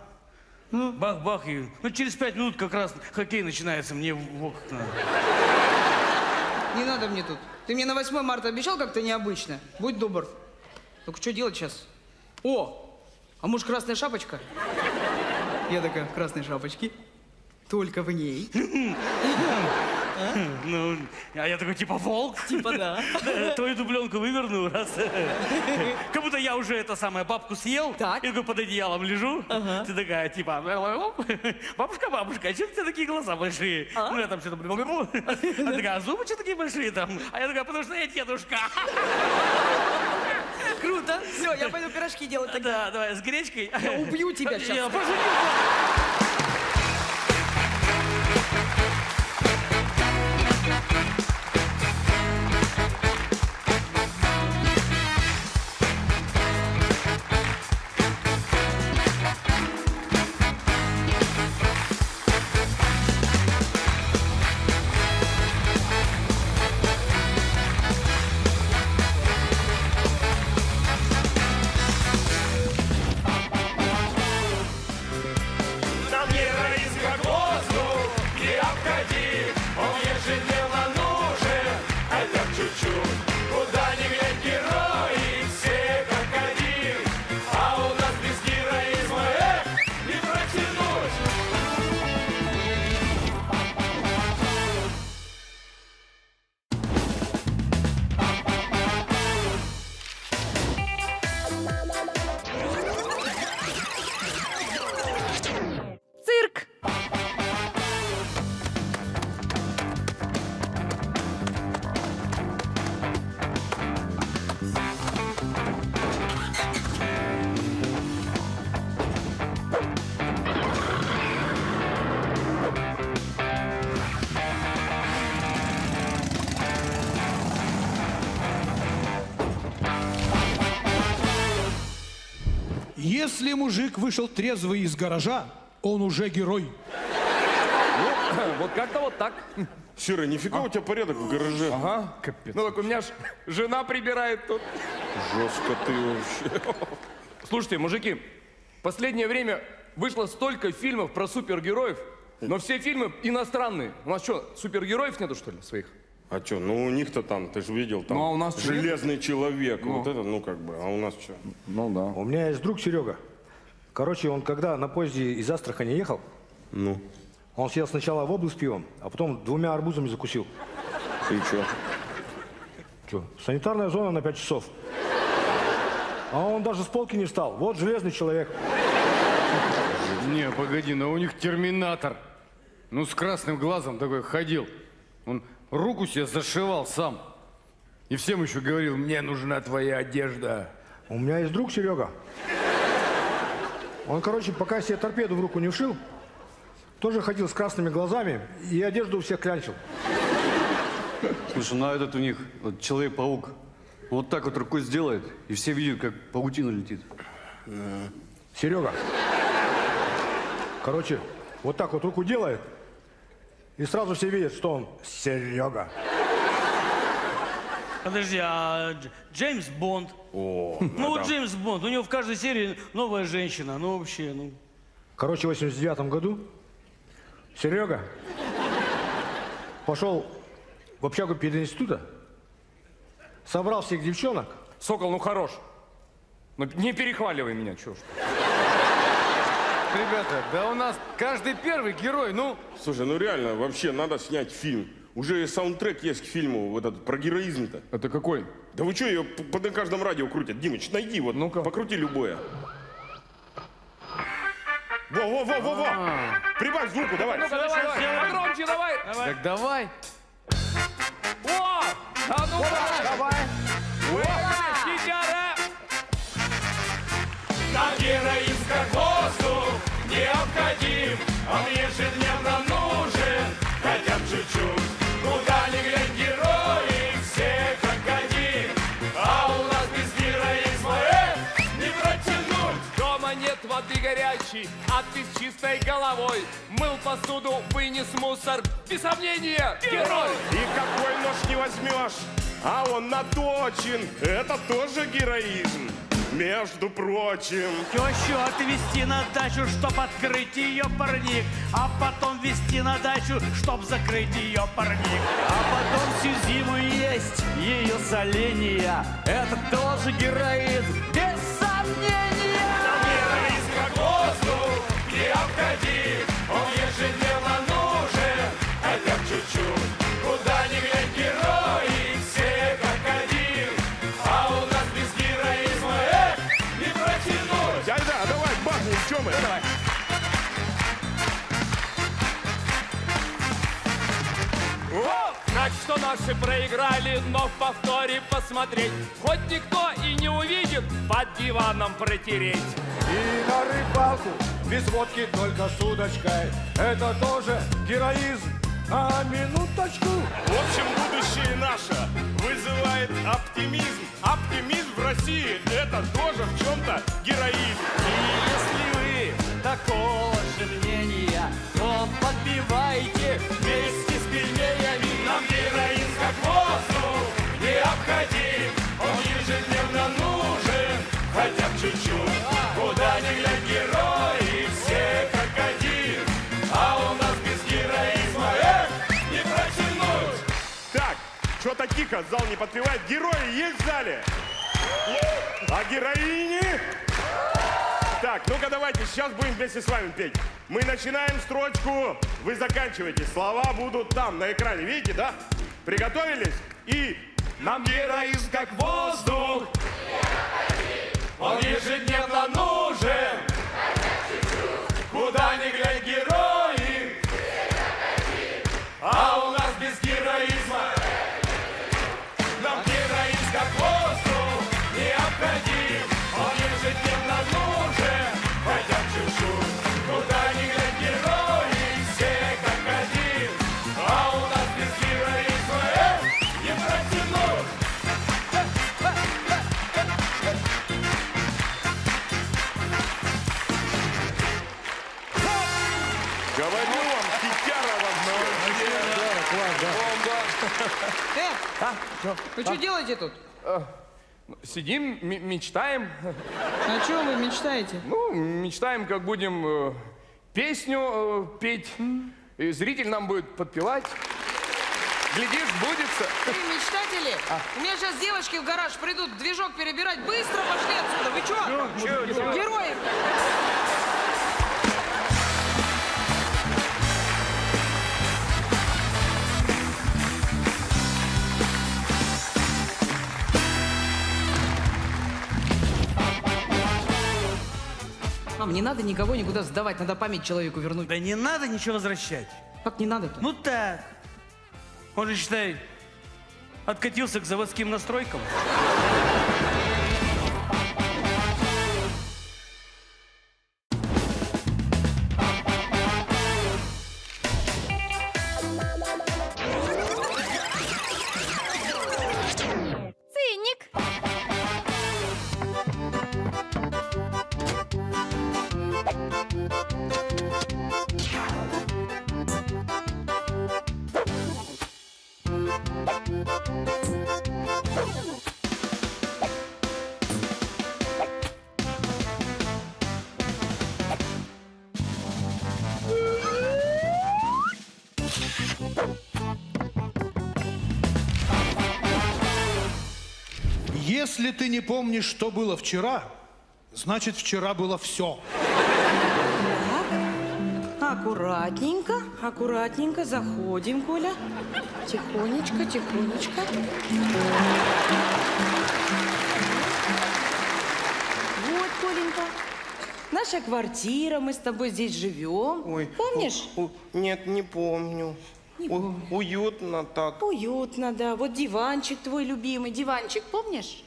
Ну? Бах-бах, и... Ну, через 5 минут как раз хоккей начинается, мне в окна.
Не надо мне тут. Ты мне на 8 марта обещал как-то необычно. Будь добр. Только что делать сейчас? О, а может, красная шапочка? Я такая, в красной шапочке. Только в ней.
Ну, а я такой, типа, волк.
Типа, да.
Твою дубленку выверну, раз. Как будто я уже это самое бабку съел.
Так.
И такой под одеялом лежу.
Ага.
Ты такая, типа, бабушка, а чем у тебя такие глаза большие?
А?
Ну, я там что-то... Она такая, а зубы что такие большие там? А я такая, потому что я дедушка.
Круто. Все, я пойду пирожки делать тогда.
Да, давай, с гречкой.
Я убью тебя сейчас.
Я пошутил.
Нам героизм как воздух необходим, он ежедневно нужен, хотя б чуть-чуть. Куда ни глянь, герои, все как один, а у нас без героизма, не протянуть.
Цирк.
Если мужик вышел трезвый из гаража, он уже герой.
Вот как-то вот так.
Серый, нифига у тебя порядок в гараже.
Ага, капец. Ну так у меня ж жена прибирает тут.
Жестко ты вообще.
Слушайте, мужики, в последнее время вышло столько фильмов про супергероев, но все фильмы иностранные. У нас что, супергероев нету, что ли, своих?
А что, ну у них-то там, ты же видел, там
Ну, а у нас что, нет?
Железный человек, вот это, ну как бы, а у нас что?
Ну да.
У меня есть друг Серега. Короче, он когда на поезде из Астрахани ехал,
Ну,
он съел сначала воблу с пивом, а потом 2 арбузами закусил.
и что?
Че? Санитарная зона на 5 часов. А он даже с полки не встал. Вот железный человек.
Не, погоди, но у них терминатор. Ну, с красным глазом такой ходил. Он руку себе зашивал сам. И всем еще говорил, мне нужна твоя одежда.
У меня есть друг Серега. Он, короче, пока себе торпеду в руку не вшил, тоже ходил с красными глазами и одежду у всех клянчил.
Слушай, ну а этот у них вот Человек-паук. Вот так вот рукой сделает, и все видят, как паутина летит.
Серега. Короче, вот так вот руку делает, и сразу все видят, что он Серега.
Подожди, а Джеймс Бонд?
О,
Ну вот Джеймс Бонд, у него в каждой серии новая женщина, ну вообще, ну...
Короче, в 89 году Серега пошел в общагу пединститута, собрал всех девчонок.
Сокол, ну хорош. Ну не перехваливай меня, чё ж.
Ребята, да у нас каждый первый герой, ну...
Слушай, ну реально, вообще надо снять фильм. Уже саундтрек есть к фильму, вот этот, про героизм-то.
Это какой?
Да вы что, ее на каждом радио крутят? Димыч, найди вот,
Ну-ка.
покрути любое. Во! Прибавь звуку, давай.
Ну-ка, давай, погромче, давай.
Так давай.
О! А ну-ка!
Давай!
О, гитара!
Нам героизм как воздух он ежедневно нужен, хотя бы чуть-чуть. Куда ни глянь, герои, все как один, а у нас без героизма не протянуть.
Дома нет воды горячей, а ты с чистой головой мыл посуду, вынес мусор, без сомнения, герой!
И какой нож не возьмешь, а он наточен. Это тоже героизм, между прочим.
Тещу отвезти на дачу, чтоб открыть ее парник, а потом везти на дачу, чтоб закрыть ее парник, а потом всю зиму есть ее соленья. Это тоже героизм, без сомнения.
Героизм как воздух, необходим, он ежедневно нужен, хотя бы чуть-чуть. Куда ни глянь, герои, все как один, а у нас без героизма не протянуть.
Айда, давай, бахнем, в чем мы? Давай.
Значит, что наши проиграли, но в повторе посмотреть. Хоть никто и не увидит, под диваном протереть.
И на рыбалку без водки, только с удочкой. Это тоже героизм. А минуточку.
В общем, будущее наше вызывает оптимизм. Оптимизм в России – это тоже в чем-то героизм.
И если вы такого же мнения, то подбивайте вместе с пельменями.
Нам героизм как воздух необходим, он ежедневно нужен, хотя бы чуть-чуть. Куда ни глянь, герои, все как один, а у нас без героизма не протянуть.
Так, что-то тихо, зал не подпевает. Герои есть в зале? А героини? Так, ну-ка давайте, сейчас будем вместе с вами петь. Мы начинаем строчку, вы заканчиваете. Слова будут там, на экране, видите, да? Приготовились? И
нам героизм как воздух, он ежедневно нужен, куда ни глянь, герои, а у нас без героизма. Нам героизм как воздух необходим, он ежедневно нужен, хотя бы чуть-чуть. Куда ни глянь, герои, все как один, а у нас без героизма не протянуть.
говорю вам, хитяра
Вы что делаете тут?
Сидим, мечтаем.
О чем вы мечтаете?
Ну, мечтаем, как будем песню петь. И зритель нам будет подпевать. Глядишь, сбудется.
Вы мечтатели? У меня сейчас девочки в гараж придут движок перебирать. Быстро пошли отсюда. Вы что? Герои! Мам, не надо никого никуда сдавать, надо память человеку вернуть.
Да не надо ничего возвращать.
Как не надо-то?
Ну так. Он же, считай, откатился к заводским настройкам.
Циник.
Если ты не помнишь, что было вчера, значит, вчера было все.
Аккуратненько, аккуратненько заходим, Коля. Тихонечко, тихонечко. Вот, Коленька, наша квартира, мы с тобой здесь живем. Помнишь?
Нет, не помню.
Не помню.
Уютно так.
Уютно, да. Вот диванчик твой любимый, диванчик, помнишь?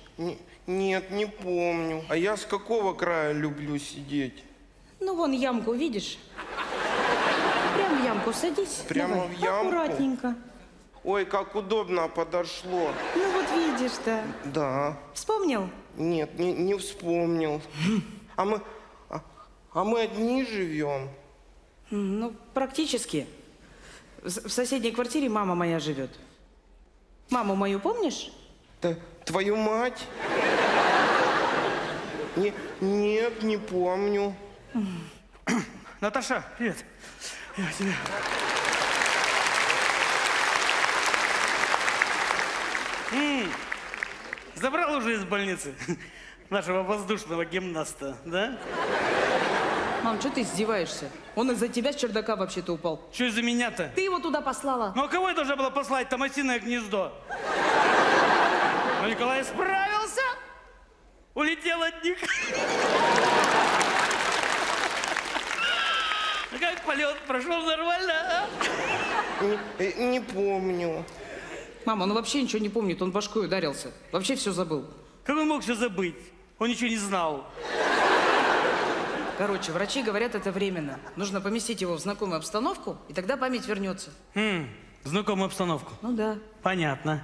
Нет, не помню. А я с какого края люблю сидеть?
Ну, вон ямку видишь? ямку садись.
Прямо
Давай,
в ямку?
аккуратненько.
Ой, как удобно подошло.
Ну вот видишь-то.
Да.
Вспомнил?
Нет, не вспомнил. А мы одни живем?
Ну, практически. В соседней квартире мама моя живет. Маму мою помнишь?
Твою мать? Нет, не помню.
Наташа, привет. Я тебя... Забрал уже из больницы нашего воздушного гимнаста, да?
Мам, что ты издеваешься? Он из-за тебя с чердака вообще-то упал.
Что из-за меня-то?
Ты его туда послала.
Ну а кого я должна была послать? Там осиное гнездо. Но Николай справился. Улетел от них. Ну как полет? Прошел нормально, а?
Не помню.
Мама, он вообще ничего не помнит, он башкой ударился. Вообще все забыл.
Как он мог все забыть? Он ничего не знал.
Короче, врачи говорят, это временно. Нужно поместить его в знакомую обстановку, и тогда память вернется.
Знакомую обстановку.
Ну да.
Понятно.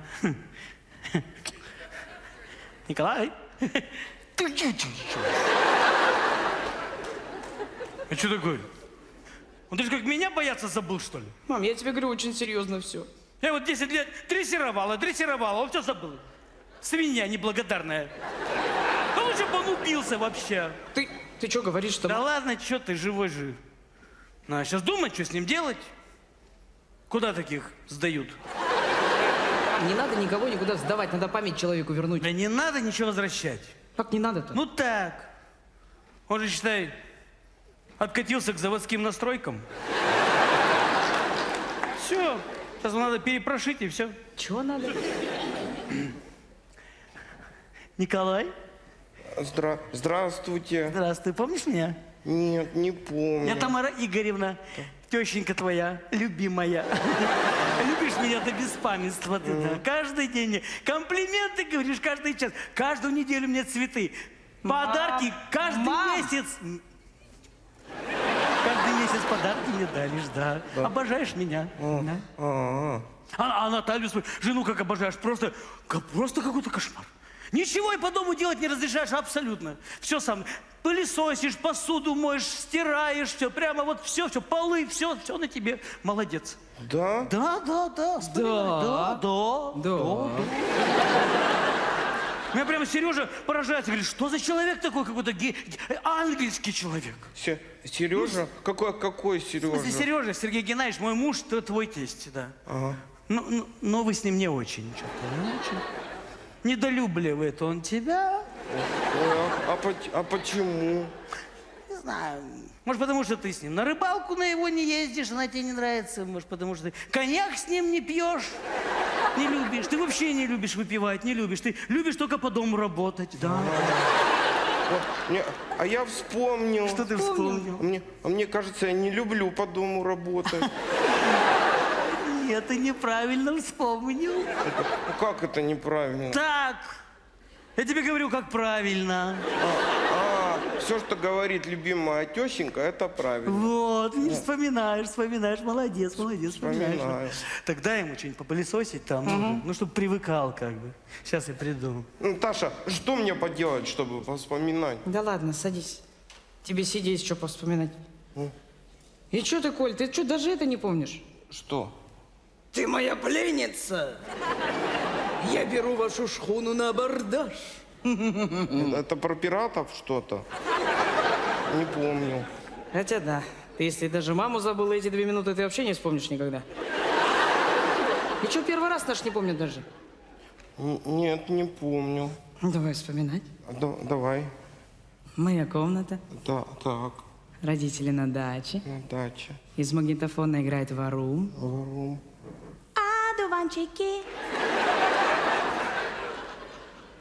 Николай? А что такое? Он ты же как меня бояться забыл, что ли?
Мам, я тебе говорю очень серьезно все.
Я вот 10 лет дрессировала, он все забыл. Свинья неблагодарная. Да лучше бы он убился вообще.
Ты что говоришь, что...
Да ладно, что ты, живой жив. Надо сейчас думать, что с ним делать. Куда таких сдают?
Не надо никого никуда сдавать, надо память человеку вернуть.
Да не надо ничего возвращать.
Как не надо-то?
Ну так. Он же, считай, откатился к заводским настройкам. Все. Сейчас надо перепрошить, и все.
Чего надо?
Николай?
Здравствуйте.
Здравствуй. Помнишь меня?
Нет, не помню.
Я Тамара Игоревна, тещенька твоя, любимая. Любишь меня до беспамятства ты, да? Каждый день мне комплименты говоришь, каждый час. Каждую неделю мне цветы. Подарки каждый месяц. Каждый месяц подарки мне даришь, да. Обожаешь меня. Да? А Наталью свою жену как обожаешь. Просто какой-то кошмар. Ничего и по дому делать не разрешаешь абсолютно. Все сам. Пылесосишь, посуду моешь, стираешь, все. Прямо вот все, полы, все на тебе. Молодец.
Да?
Да. Меня прямо Сережа поражается, говорит, что за человек такой, какой-то ангельский человек.
Сережа? Какой Сережа?
В смысле, Сережа, Сергей Геннадьевич, мой муж, твой тесть, да.
Ага.
Но вы с ним не очень, что-то, не очень. Недолюбливает он тебя.
Ой, а почему?
Не знаю. Может, потому что ты с ним на рыбалку на его не ездишь, она тебе не нравится. Может, потому что ты коньяк с ним не пьешь, не любишь. Ты вообще не любишь выпивать, не любишь. Ты любишь только по дому работать, да.
А я вспомнил.
Что ты вспомнил?
Мне кажется, я не люблю по дому работать.
Нет, ты неправильно вспомнил.
Как это неправильно?
Так. Я тебе говорю, как правильно.
Все, что говорит любимая тещенька, это правильно.
Вот, не вспоминаешь. Молодец, вспоминаешь.
Вспоминаю.
Тогда ему что-нибудь попылесосить там, ну, чтобы привыкал как бы. Сейчас я приду.
Таша, что мне поделать, чтобы вспоминать?
Да ладно, садись. Тебе сидеть, что повспоминать. И что ты, Коль, ты что, даже это не помнишь?
Что?
Ты моя пленница. Я беру вашу шхуну на абордаж.
Это про пиратов что-то? Не помню.
Хотя да. Ты если даже маму забыла эти 2 минуты, ты вообще не вспомнишь никогда. И что, первый раз наш не помнит даже?
Нет, не помню.
Давай вспоминать.
Давай.
Моя комната.
Да, так.
Родители на даче.
На даче.
Из магнитофона играет варум.
Варум.
Одуванчики,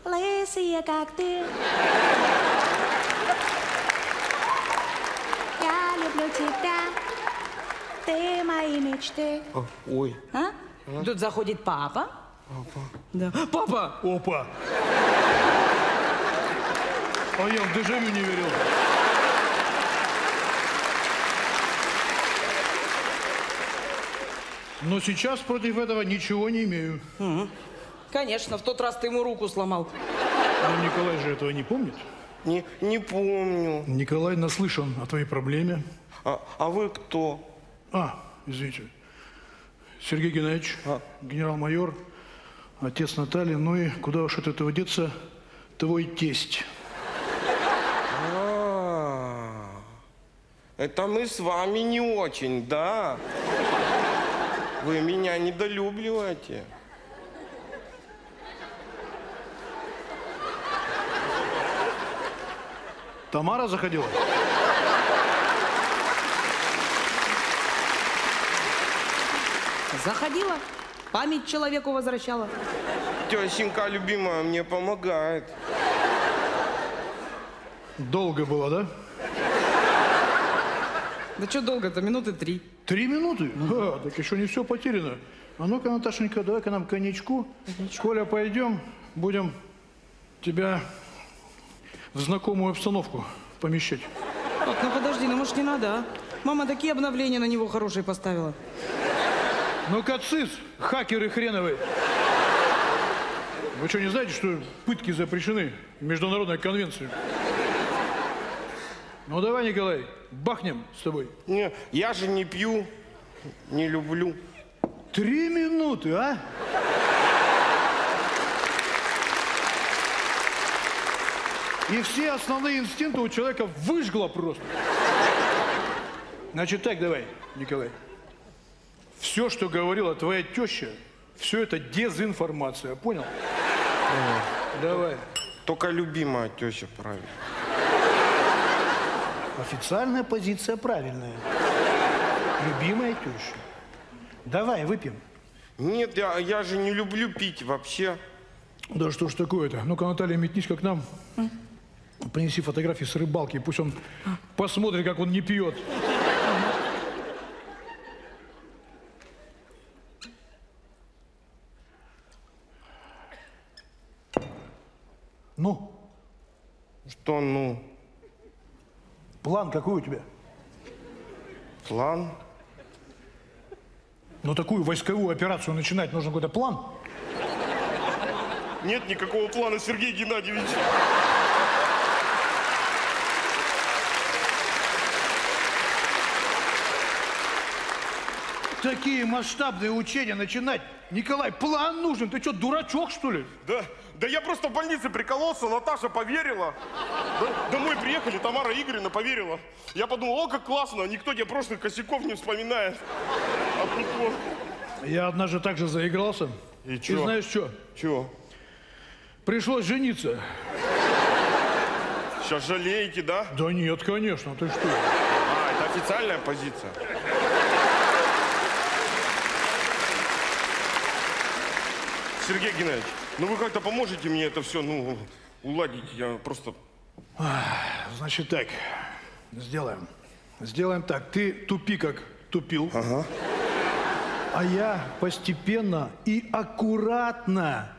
лысые как ты. Я люблю тебя, ты мои мечты.
Ой.
А? Тут заходит папа.
Папа.
Да. Папа!
Опа! А я в дежавю не верил.
Но сейчас против этого ничего не имею.
Конечно, в тот раз ты ему руку сломал.
Но Николай же этого не помнит.
Не помню.
Николай наслышан о твоей проблеме.
А вы кто?
Извините. Сергей Геннадьевич, генерал-майор, отец Натальи, ну и куда уж от этого деться, твой тесть.
Это мы с вами не очень, да? Вы меня недолюбливаете.
Тамара заходила?
Заходила, память человеку возвращала.
Тещенька любимая мне помогает.
Долго было, да?
Да что долго-то, минуты 3.
3 минуты? Так еще не все потеряно. А ну-ка, Наташенька, давай-ка нам коньячку. Коля, пойдем, будем тебя в знакомую обстановку помещать.
Так, ну подожди, ну может не надо, а? Мама такие обновления на него хорошие поставила.
Ну-ка, цыц, хакеры хреновые. Вы что, не знаете, что пытки запрещены международной конвенцией? Ну давай, Николай, бахнем с тобой.
Не, я же не пью, не люблю.
3 минуты, а? И все основные инстинкты у человека выжгло просто. Значит так, давай, Николай. Все, что говорила твоя теща, все это дезинформация, понял? Давай.
Только любимая теща правильно.
Официальная позиция правильная. Любимая теща. Давай, выпьем.
Нет, я же не люблю пить вообще.
Да что ж такое-то? Ну-ка, Наталья, метнись-ка к нам. Принеси фотографии с рыбалки, пусть он посмотрит, как он не пьет. Ну?
Что ну?
План какой у тебя?
План?
Ну, такую войсковую операцию начинать нужен какой-то план.
Нет никакого плана, Сергей Геннадьевич.
Такие масштабные учения начинать. Николай, план нужен. Ты что, дурачок, что ли?
Да я просто в больнице прикололся, Наташа поверила. Домой приехали, Тамара Игоревна поверила. Я подумал, о, как классно, никто тебе прошлых косяков не вспоминает. А тут вот.
Я однажды так же заигрался.
И чё?
И знаешь что?
Чё?
Пришлось жениться.
Сейчас жалеете, да?
Да нет, конечно, ты что?
Это официальная позиция. Сергей Геннадьевич, ну вы как-то поможете мне это все, уладить? Я просто...
Значит так, сделаем. Сделаем так. Ты тупи, как тупил.
Ага.
А я постепенно и аккуратно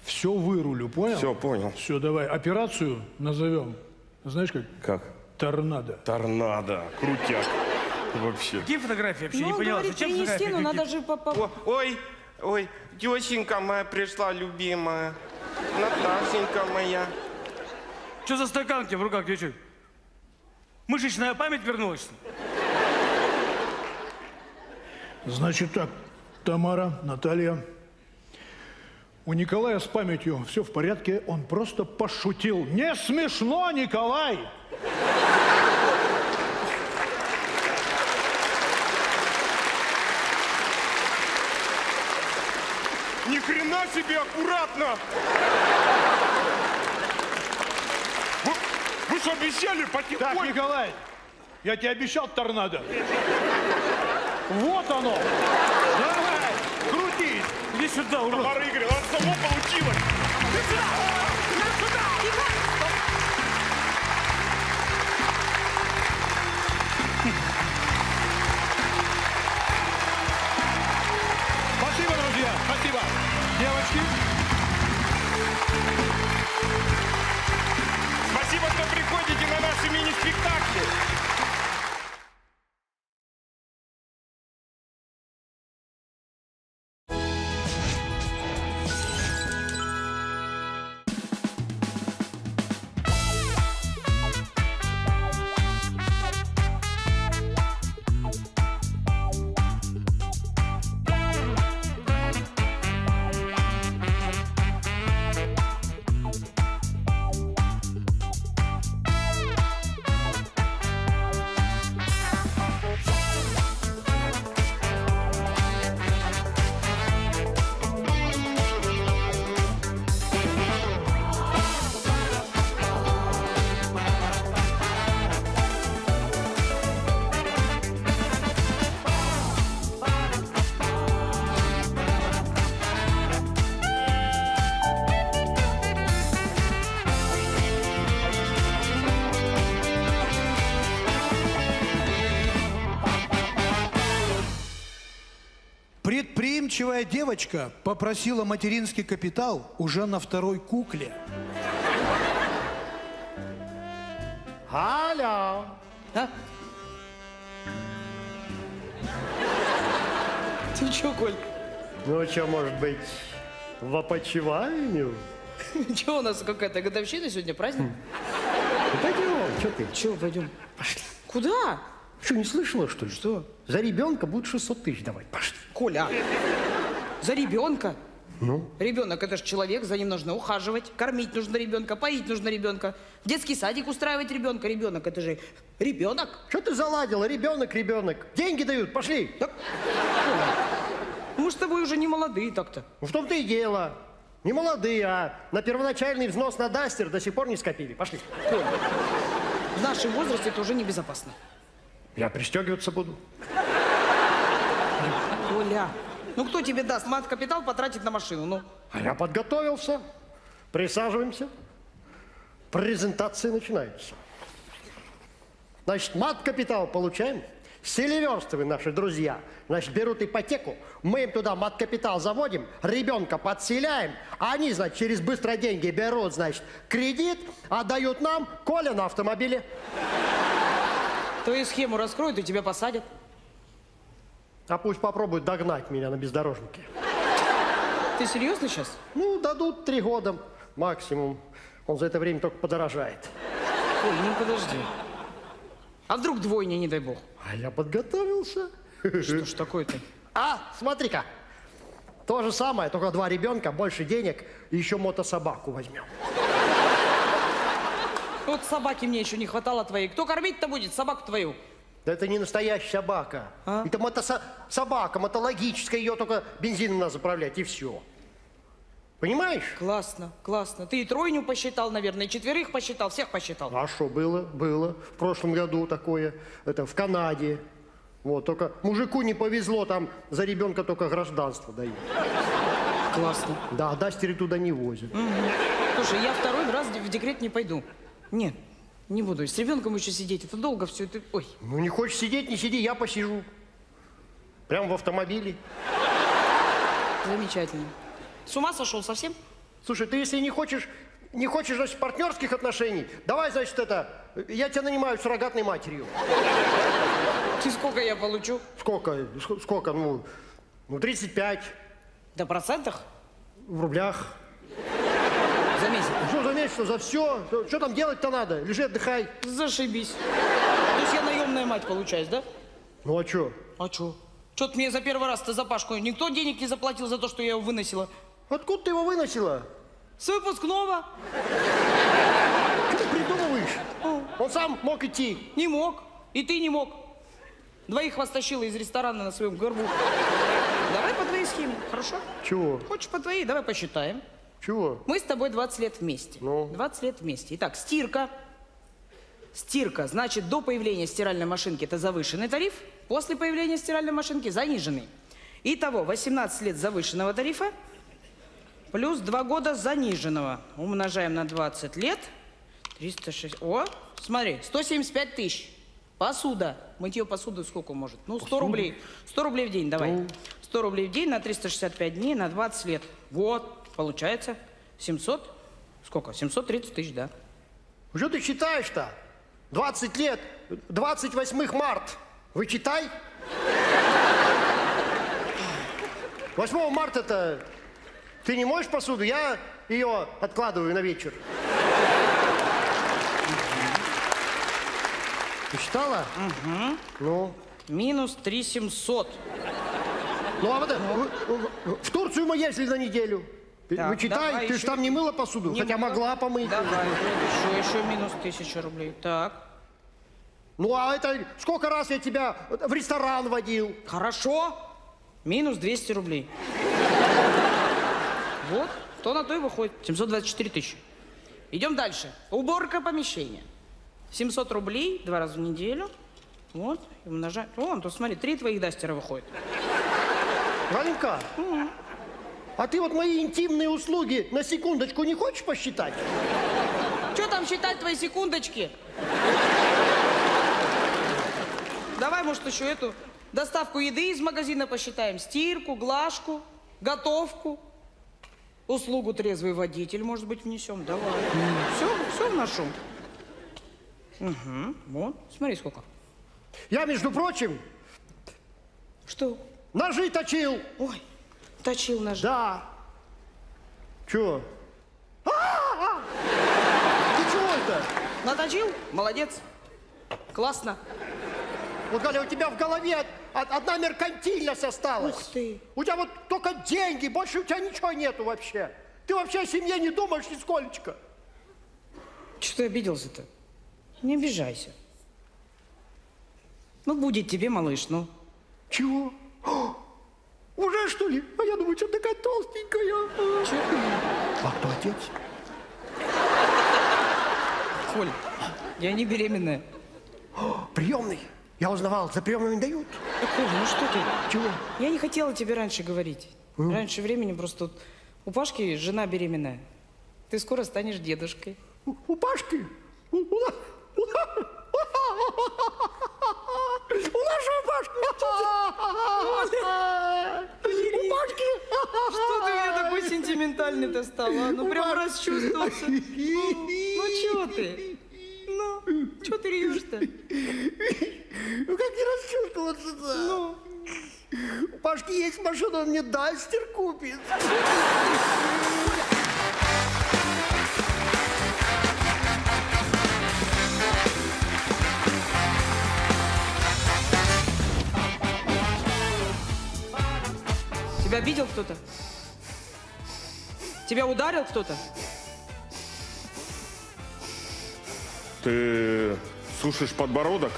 все вырулю, понял?
Все, понял.
Все, давай. Операцию назовем. Знаешь как?
Как?
Торнадо.
Торнадо. Крутяк. Вообще.
Какие фотографии? Вообще
Ну,
не
он
поняла,
говорит,
зачем
принести,
фотографии?
но
Какие?
надо же
Ой, тещенька моя пришла, любимая. Наташенька моя.
Что за стакан у тебя в руках, тебе что? Мышечная память вернулась?
Значит так, Тамара, Наталья. У Николая с памятью все в порядке, он просто пошутил. Не смешно, Николай!
Ни хрена себе, аккуратно! Вы же обещали потихоньку.
Так, Николай, я тебе обещал торнадо. Вот оно! Давай, крутись!
Иди сюда, урод!
Тамара Игоревна, у нас само получилось!
Иди сюда!
Спасибо, друзья, спасибо. Девочки.
Спасибо, что приходите на наши мини-спектакли.
твоя девочка попросила материнский капитал уже на второй кукле.
Алло.
А? Ты чё, Коль?
Ну, что, может быть, в опочивальню?
Чё, у нас какая-то годовщина сегодня, праздник?
Пойдем, что ты?
Чё, пойдем? Пошли. Куда?
Что, не слышала, что ли?
Что?
За ребенка будет 600 тысяч давать. Пошли.
Коля, за ребенка?
Ну?
Ребенок это же человек, за ним нужно ухаживать, кормить нужно ребенка, поить нужно ребенка, в детский садик устраивать ребенка. Ребенок это же ребенок.
Что ты заладила? Ребенок, ребенок. Деньги дают, пошли.
Так, Коля, мы с тобой уже не молодые так-то.
В том-то и дело. Не молодые, а на первоначальный взнос на Дастер до сих пор не скопили. Пошли.
Коля, в нашем возрасте это уже небезопасно.
Я пристегиваться буду.
Коля, ну кто тебе даст мат-капитал потратить на машину, ну?
А я подготовился. Присаживаемся. Презентация начинается. Значит, мат-капитал получаем. Селиверстовые наши друзья, значит, берут ипотеку, мы им туда мат-капитал заводим, ребенка подселяем, а они, значит, через быстро деньги берут, значит, кредит, отдают нам, Коля на автомобиле.
Твою схему раскроют и тебя посадят.
А пусть попробуют догнать меня на бездорожнике.
Ты серьезно сейчас?
Ну, дадут 3 года максимум. Он за это время только подорожает.
Ой, ну подожди. А вдруг двойня, не дай бог?
А я подготовился.
Что ж такое-то?
А, смотри-ка. То же самое, только 2 ребенка, больше денег, и еще мотособаку возьмем.
Вот собаки мне еще не хватало твоей. Кто кормить-то будет собаку твою?
Да это не настоящая собака.
А?
Это собака, мотологическая, ее только бензином надо заправлять, и все. Понимаешь?
Классно, классно. Ты и тройню посчитал, наверное, и 4 посчитал, всех посчитал.
А что, было? Было. В прошлом году такое. Это в Канаде. Вот, только мужику не повезло, там за ребенка только гражданство дают.
Классно.
Да, дастеры туда не возят.
Слушай, я второй раз в декрет не пойду. Нет, не буду. С ребенком еще сидеть, это долго все. Это... Ой.
Ну, не хочешь сидеть, не сиди, я посижу. Прямо в автомобиле.
Замечательно. С ума сошел совсем?
Слушай, ты если не хочешь, значит, партнерских отношений, давай, значит, я тебя нанимаю суррогатной матерью.
Ты сколько я получу?
Сколько? Сколько? Ну, 35.
Да процентах?
В рублях.
За месяц.
Что за месяц, за все? Что там делать-то надо? Лежи, отдыхай.
Зашибись. То есть я наемная мать получаюсь, да?
Ну а что?
А что? Что-то мне за первый раз-то за Пашку никто денег не заплатил за то, что я его выносила.
Откуда ты его выносила?
С выпускного.
Что ты придумываешь? Он сам мог идти.
Не мог. И ты не мог. 2 вас тащила из ресторана на своем горбу. Давай по твоей схеме, хорошо?
Чего?
Хочешь по твоей? Давай посчитаем.
Чего?
Мы с тобой 20 лет вместе.
Ну?
20 лет вместе. Итак, стирка. Стирка, значит, до появления стиральной машинки это завышенный тариф, после появления стиральной машинки заниженный. Итого 18 лет завышенного тарифа плюс 2 года заниженного. Умножаем на 20 лет. 306. О, смотри, 175 тысяч. Посуда. Мытье посуды сколько может? Ну, 100 рублей. 100 рублей в день, давай. 100 рублей в день на 365 дней на 20 лет. Вот, получается 700. Сколько? 730 тысяч, да.
Что ты считаешь-то? 20 лет, 28 март. Вычитай. 8 марта-то ты не моешь посуду, я ее откладываю на вечер. Ты считала?
Угу.
Ну?
Минус 3700.
Ну, а вот в Турцию мы ездили на неделю.
Так,
Вычитай,
давай
ты
еще.
же там не мыла посуду,
Не
хотя
мыла.
могла помыть.
Давай, еще минус 1000 рублей. Так.
Ну, а это сколько раз я тебя в ресторан водил?
Хорошо. Минус 200 рублей. Вот, то на то и выходит. 724 тысячи. Идем дальше. Уборка помещения. 700 рублей 2 раза в неделю. Вот, и умножаем. Вон, тут смотри, 3 твоих дастера выходит.
Галенька, а ты вот мои интимные услуги на секундочку не хочешь посчитать?
Что там считать твои секундочки? Давай, может, еще эту доставку еды из магазина посчитаем. Стирку, глажку. готовку, услугу трезвый водитель, может быть, внесем. Давай. Все вношу. Угу. Вот, смотри, сколько.
Я, между прочим,
Что?
ножи точил.
Ой, точил ножи.
Да. Чё? Ты чего это?
Наточил? Молодец. Классно.
Вот, Галя, у тебя в голове одна меркантильность осталась.
Ух ты.
У тебя вот только деньги, больше у тебя ничего нету вообще. Ты вообще о семье не думаешь нисколечко.
Что ты обиделся-то? Не обижайся. Ну, будет тебе, малыш, ну.
Чего? О, уже, что ли? А я думаю, что такая толстенькая. А кто отец?
Коль, я не беременная.
Приемный. Я узнавал, за приемными дают.
Да, Коля, ну что ты?
Чего?
Я не хотела тебе раньше говорить. Раньше времени просто вот у Пашки жена беременная. Ты скоро станешь дедушкой.
У Пашки? У нашего Пашки? У Пашки?
Что ты меня такой сентиментальный-то стал, а? Ну, прям расчувствовался. Ну, чего ты? Ну, чего ты ревешь-то?
Ну, как не расчувствоваться-то? Ну? У Пашки есть машина, он мне Дастер купит.
Тебя обидел кто-то? Тебя ударил кто-то?
Ты сушишь подбородок?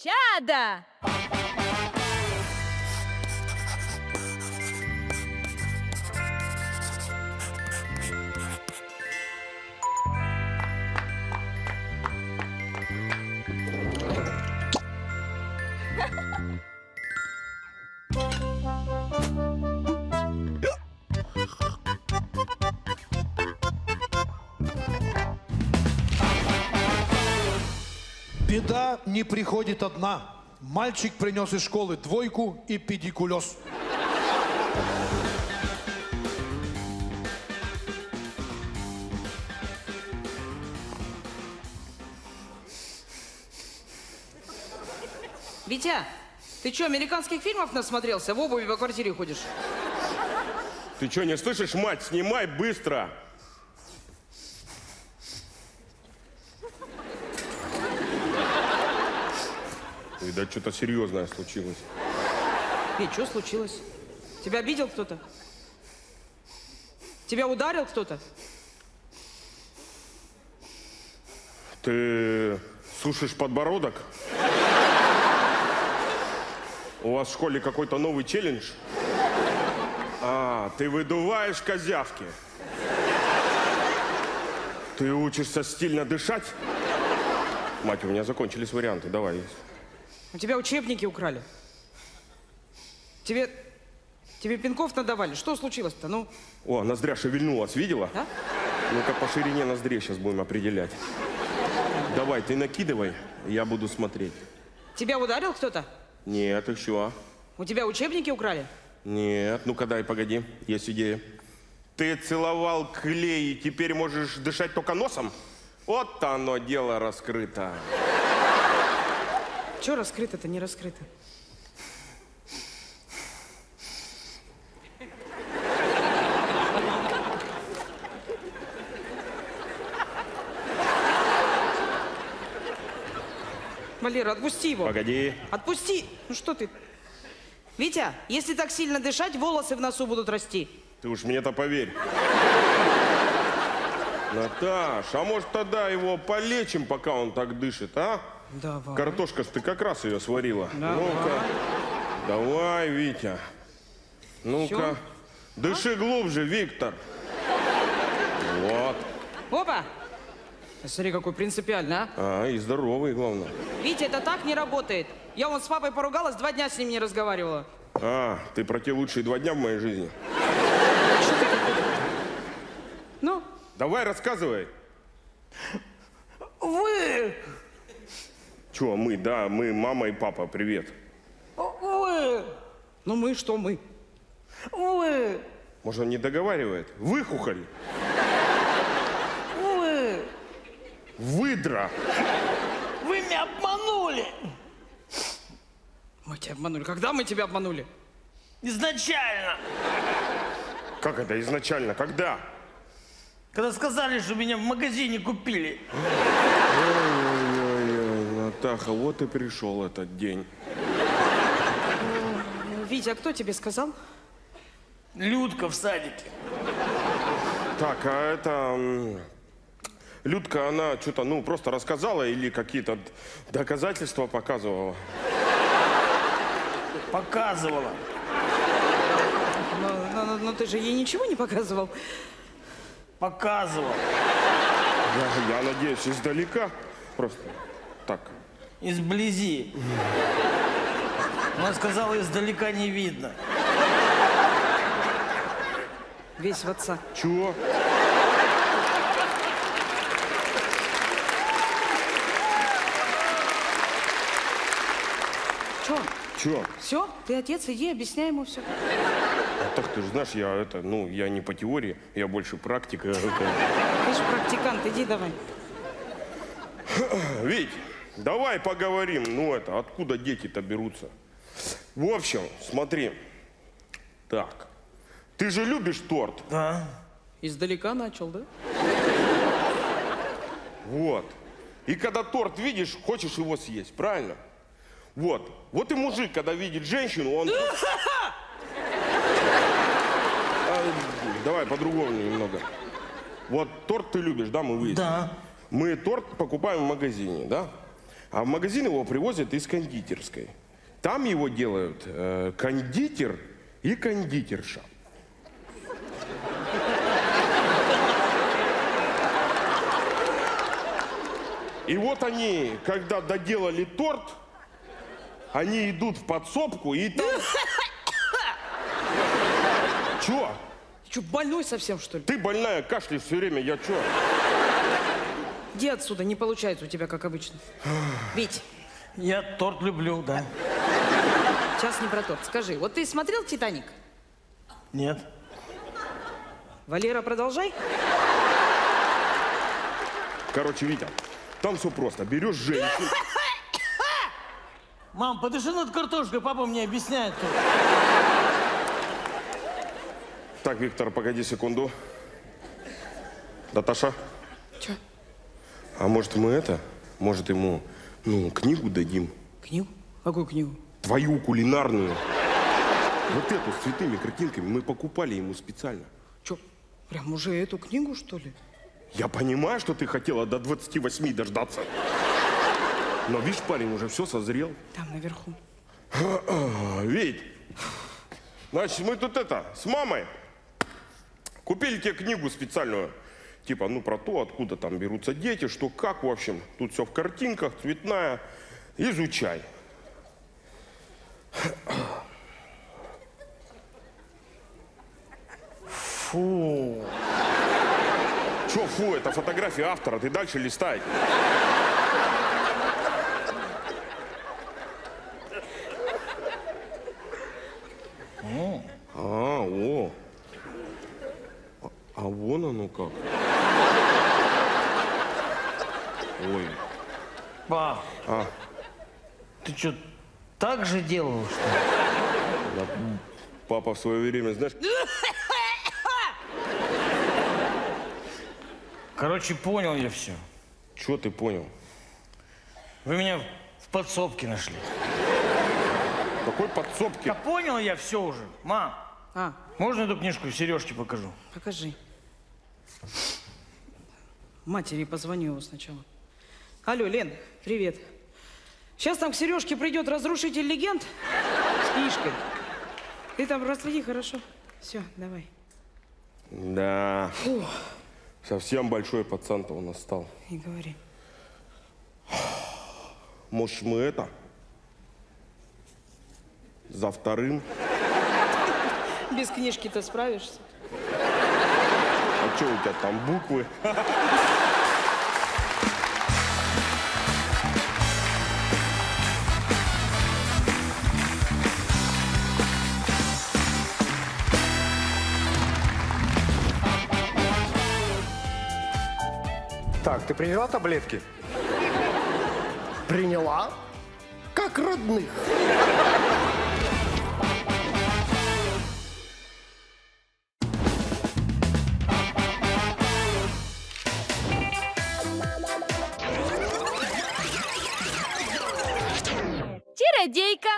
Чада!
Беда не приходит одна. Мальчик принес из школы 2 и педикулез.
Витя, ты что, американских фильмов насмотрелся? В обуви по квартире ходишь?
Ты что, не слышишь, мать? Снимай быстро! Видать, что-то серьезное случилось.
Вить, что случилось? Тебя обидел кто-то? Тебя ударил кто-то?
Ты сушишь подбородок? У вас в школе какой-то новый челлендж? А, ты выдуваешь козявки. Ты учишься стильно дышать? Мать, у меня закончились варианты, давай.
У тебя учебники украли. Тебе пинков надавали. Что случилось-то, ну?
О, ноздря шевельнулась, видела?
Да?
Ну-ка, по ширине ноздрей сейчас будем определять. Давай, ты накидывай, я буду смотреть.
Тебя ударил кто-то?
Нет, еще.
У тебя учебники украли?
Нет, ну-ка дай, погоди, есть идея. Ты целовал клей, и теперь можешь дышать только носом? Вот оно, дело раскрыто.
Че раскрыто-то, не раскрыто? Валера, отпусти его.
Погоди.
Отпусти. Ну что ты? Витя, если так сильно дышать, волосы в носу будут расти.
Ты уж мне-то поверь. Наташ, а может тогда его полечим, пока он так дышит, а?
Давай.
Картошка ж ты как раз ее сварила.
Давай.
Ну-ка. Давай, Витя. Ну-ка.
Всё?
Дыши глубже, Виктор. Вот.
Опа! Смотри, какой принципиальный, а?
А, и здоровый, главное.
Витя, это так не работает. Я вон с папой поругалась, 2 дня с ним не разговаривала.
А, ты про те лучшие 2 дня в моей жизни. Давай, рассказывай.
Вы!
Чего мы? Да, мы, мама и папа, привет.
Вы!
Ну мы что мы?
Вы!
Может, он не договаривает? Выхухоль.
Вы!
Выдра.
Вы меня обманули!
Мы тебя обманули. Когда мы тебя обманули?
Изначально!
Как это изначально? Когда?
Когда сказали, что меня в магазине купили.
Ой-ой-ой, Натаха, вот и пришел этот день.
Витя, а кто тебе сказал?
Людка в садике.
Так, а это... Людка, она что-то, ну, просто рассказала или какие-то доказательства показывала?
Показывала.
Но ты же ей ничего не показывал.
Показывала.
Я надеюсь, издалека. Просто так.
Изблизи. Она сказала, издалека не видно.
Весь в отца.
Чего?
Че?
Чего?
Все? Ты отец, иди, объясняй ему все.
Так ты же знаешь, я не по теории, я больше практика.
Ты же практикант, иди давай.
Вить, давай поговорим, откуда дети-то берутся? В общем, смотри. Так, ты же любишь торт?
Да.
Издалека начал, да?
Вот. И когда торт видишь, хочешь его съесть, правильно? Вот. Вот и мужик, когда видит женщину, он... Давай по-другому немного. Вот торт ты любишь, да, мы выяснили?
Да.
Мы торт покупаем в магазине, да? А в магазин его привозят из кондитерской. Там его делают кондитер и кондитерша. И вот они, когда доделали торт, они идут в подсобку и там... Чё?
Ты что, больной совсем, что ли?
Ты больная, кашляешь все время, я чё?
Иди отсюда, не получается у тебя, как обычно. Вить,
Я торт люблю, да.
сейчас не про торт. Скажи, вот ты смотрел «Титаник»?
Нет.
Валера, продолжай.
Короче, Витя, там все просто. Берешь женщину...
Мам, подыши над картошкой, папа мне объясняет тут.
Так, Виктор, погоди секунду. Наташа?
Чё?
А может может ему, книгу дадим?
Книгу? Какую книгу?
Твою кулинарную. Вот эту с цветными картинками мы покупали ему специально.
Чё, прям уже эту книгу, что ли?
Я понимаю, что ты хотела до 28 дождаться. Но, видишь, парень уже все созрел.
Там, наверху.
Вить, значит, мы тут с мамой купили тебе книгу специальную. Типа, про то, откуда там берутся дети, что как, в общем. Тут все в картинках, цветная. Изучай.
Фу.
Че фу, это фотография автора, ты дальше листай. А вон оно как. Ой.
Пап, ты что, так же делал, что ли?
Да, папа в свое время, знаешь...
Короче, понял я все.
Че ты понял?
Вы меня в подсобке нашли.
Какой подсобки?
Да понял я все уже. Мам, можно эту книжку Сережке покажу?
Покажи. Матери позвоню его сначала. Алло, Лен, привет. Сейчас там к Сережке придет разрушитель легенд с книжкой. Ты там расследи, хорошо? Все, давай.
Да. Совсем большой пацан-то у нас стал.
Не говори.
Может, мы за вторым?
Без книжки-то справишься?
А что у тебя там, буквы?
Так, ты приняла таблетки?
Приняла, как родных.
Чародейка.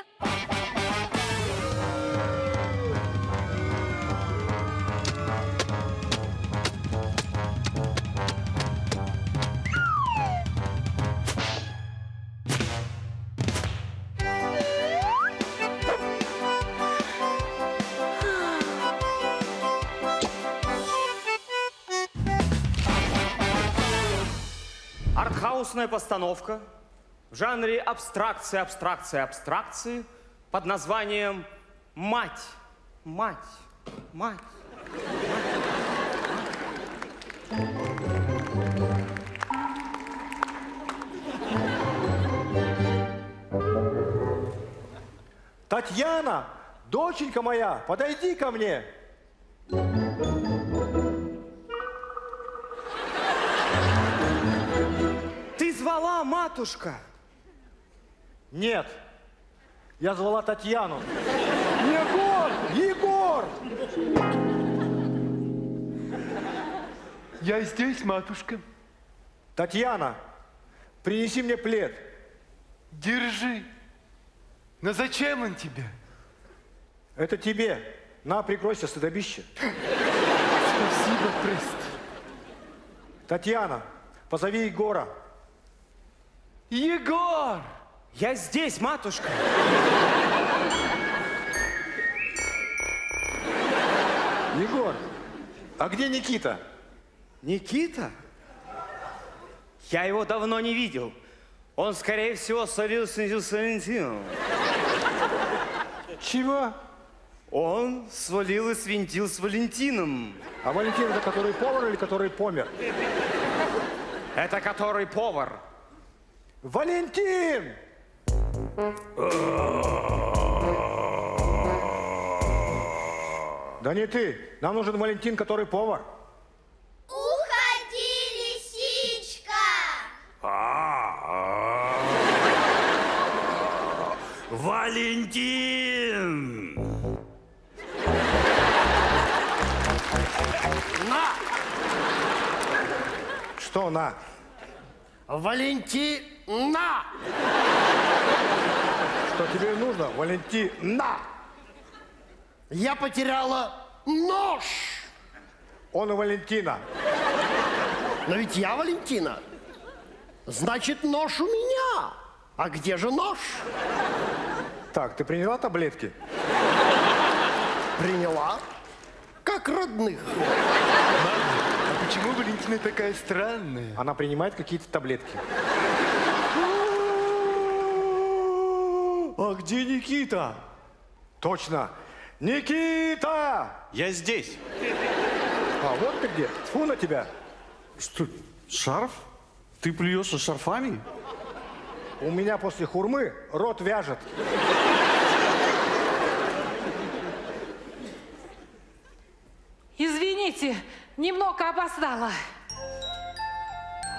Артхаусная постановка в жанре абстракции, абстракции, абстракции под названием «Мать, мать, мать».
Татьяна, доченька моя, подойди ко мне.
Ты звала, матушка?
Нет, я звала Татьяну. Егор! Егор!
Я здесь, матушка.
Татьяна, принеси мне плед.
Держи. Но зачем он тебе?
Это тебе. На, прикройся, стыдобище.
Спасибо, прости.
Татьяна, позови Егора.
Егор!
Я здесь, матушка.
Егор, а где Никита?
Никита? Я его давно не видел. Он, скорее всего, свалился с Валентином.
Чего?
Он свалил и свинтил с Валентином.
А Валентин это который повар или который помер?
Это который повар.
Валентин! Да не ты. Нам нужен Валентин, который повар.
Уходи, лисичка.
Валентин!
На!
Что на?
Валентина!
Что тебе нужно, Валентина?
Я потеряла нож.
Он у Валентина.
Но ведь я Валентина. Значит, нож у меня. А где же нож?
Так, ты приняла таблетки?
Приняла, как родных.
А почему Валентина такая странная?
Она принимает какие-то таблетки. А где Никита? Точно. Никита!
Я здесь.
А вот ты где. Тьфу на тебя.
Что, шарф? Ты плюешься шарфами?
У меня после хурмы рот вяжет.
Извините, немного опоздала.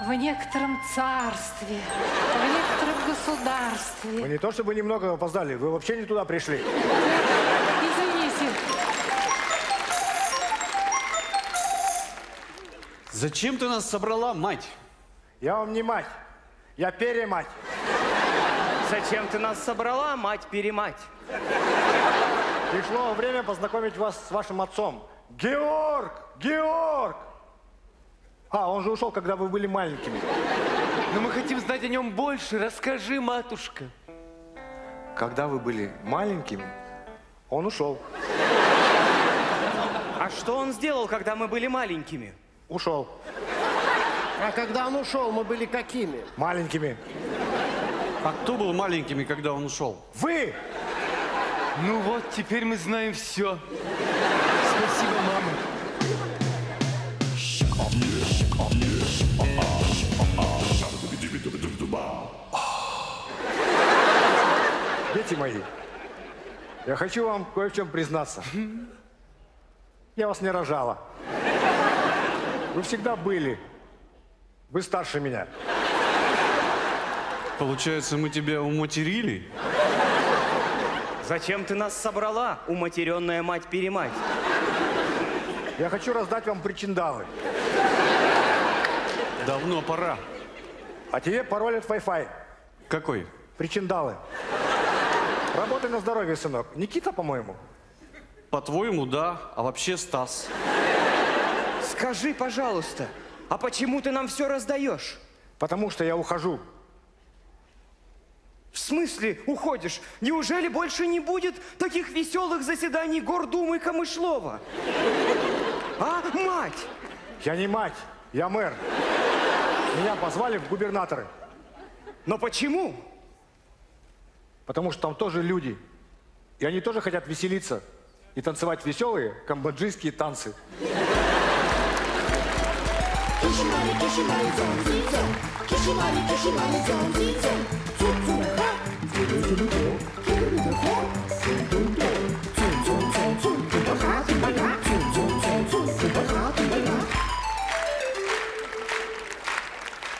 В некотором царстве, в некотором государстве.
Вы не то чтобы немного опоздали, вы вообще не туда пришли.
Извините.
Зачем ты нас собрала, мать?
Я вам не мать, я перемать.
Зачем ты нас собрала, мать-перемать?
Пришло время познакомить вас с вашим отцом. Георг! Георг! А, он же ушел, когда вы были маленькими.
Но мы хотим знать о нем больше. Расскажи, матушка.
Когда вы были маленькими, он ушел.
А что он сделал, когда мы были маленькими?
Ушел.
А когда он ушел, мы были какими?
Маленькими.
А кто был маленькими, когда он ушел?
Вы!
Ну вот, теперь мы знаем все. Спасибо, мама.
Дети мои, я хочу вам кое в чем признаться. Я вас не рожала. Вы всегда были. Вы старше меня.
Получается, мы тебя уматерили?
Зачем ты нас собрала, уматеренная мать-перемать?
Я хочу раздать вам причиндалы.
Давно пора.
А тебе пароль от Wi-Fi.
Какой?
Причиндалы. Работай на здоровье, сынок. Никита, по-моему.
По-твоему, да. А вообще Стас.
Скажи, пожалуйста, а почему ты нам все раздаешь?
Потому что я ухожу.
В смысле уходишь? Неужели больше не будет таких веселых заседаний Гордумы Камышлова? А, мать?
Я не мать, я мэр. Меня позвали в губернаторы.
Но почему?
Потому что там тоже люди. И они тоже хотят веселиться и танцевать веселые камбоджийские танцы.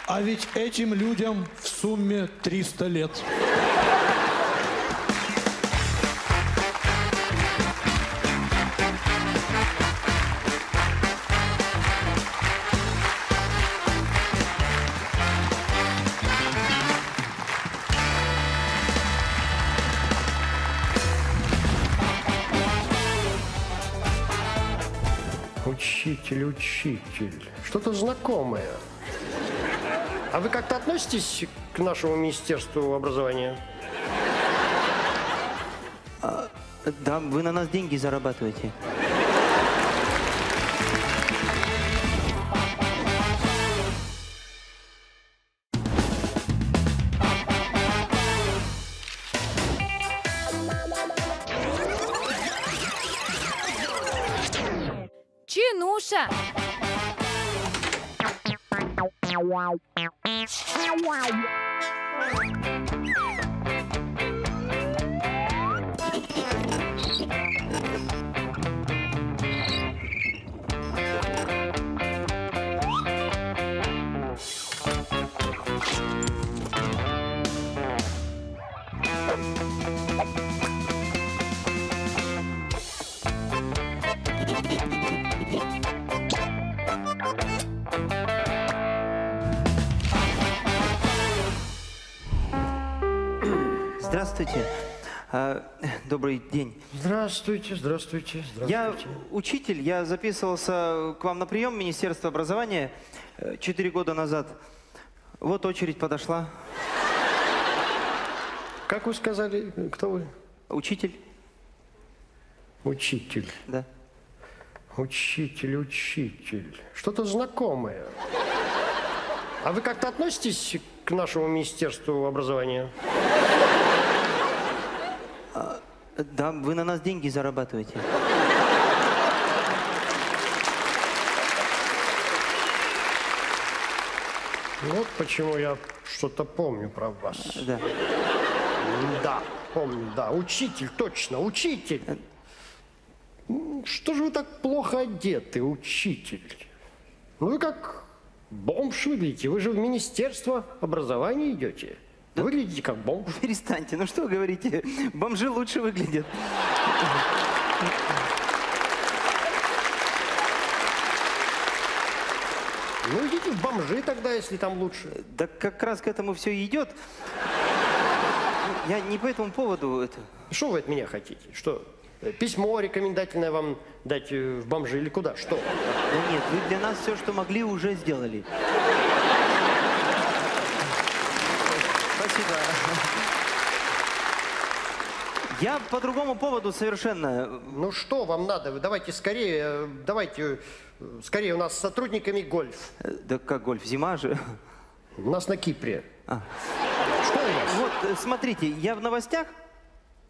А ведь этим людям в сумме 300 лет.
Учитель, учитель. Что-то знакомое. А вы как-то относитесь к нашему Министерству образования?
Да, вы на нас деньги зарабатываете.
Чинуша!
Здравствуйте. Добрый день.
Здравствуйте, здравствуйте, здравствуйте.
Я учитель, я записывался к вам на прием в Министерство образования 4 года назад. Вот очередь подошла.
Как вы сказали, кто вы?
Учитель.
Учитель.
Да.
Учитель, учитель. Что-то знакомое. А вы как-то относитесь к нашему Министерству образования?
Да, вы на нас деньги зарабатываете.
Вот почему я что-то помню про вас.
Да.
Да, помню, да. Учитель, точно, учитель. Что же вы так плохо одеты, учитель? Ну вы как бомж выглядите. Вы же в Министерство образования идете. Выглядите как бомж.
Перестаньте, ну что вы говорите? Бомжи лучше выглядят.
Ну идите в бомжи тогда, если там лучше.
Да как раз к этому все и идет. Я не по этому поводу это.
Что вы от меня хотите? Что? Письмо рекомендательное вам дать в бомжи или куда? Что?
Да нет, вы для нас все, что могли, уже сделали. Спасибо. Я по другому поводу совершенно.
Ну что вам надо? Вы давайте скорее, скорее у нас с сотрудниками гольф.
Да как гольф? Зима же.
У нас на Кипре.
Что у вас? Вот, смотрите, я в новостях,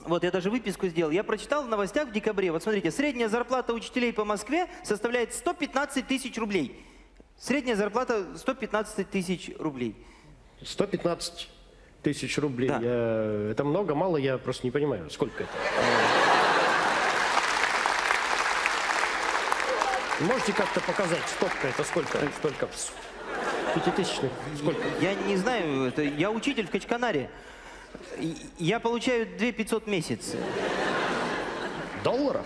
вот я даже выписку сделал, я прочитал в новостях в декабре, вот смотрите, средняя зарплата учителей по Москве составляет 115 тысяч рублей. Средняя зарплата 115 тысяч рублей.
115 тысяч рублей.
Да.
Это много, мало, я просто не понимаю, сколько это. Можете как-то показать, стопка это сколько? Столько. Пятитысячных. Сколько?
Я не знаю, это я учитель в Качканаре. Я получаю 2500 в месяц.
Долларов?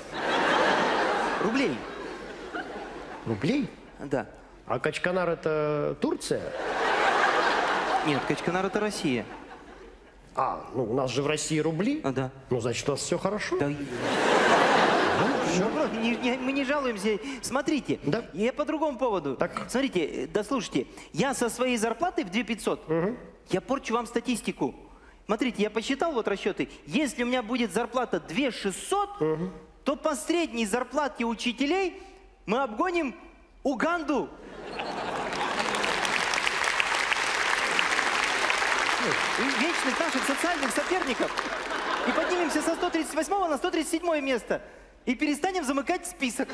Рублей.
Рублей?
Да.
А Качканар это Турция?
Нет, Качканар это Россия.
А, ну у нас же в России рубли.
А, да.
Ну, значит, у нас все хорошо.
Да.
Всё.
Мы не жалуемся. Смотрите,
Да.
я по другому поводу.
Так.
Смотрите, да слушайте, я со своей зарплатой в 2500, я порчу вам статистику. Смотрите, я посчитал вот расчеты. Если у меня будет зарплата 2600, то по средней зарплате учителей мы обгоним Уганду. Вечность наших социальных соперников. И поднимемся со 138 на 137 место. И перестанем замыкать список.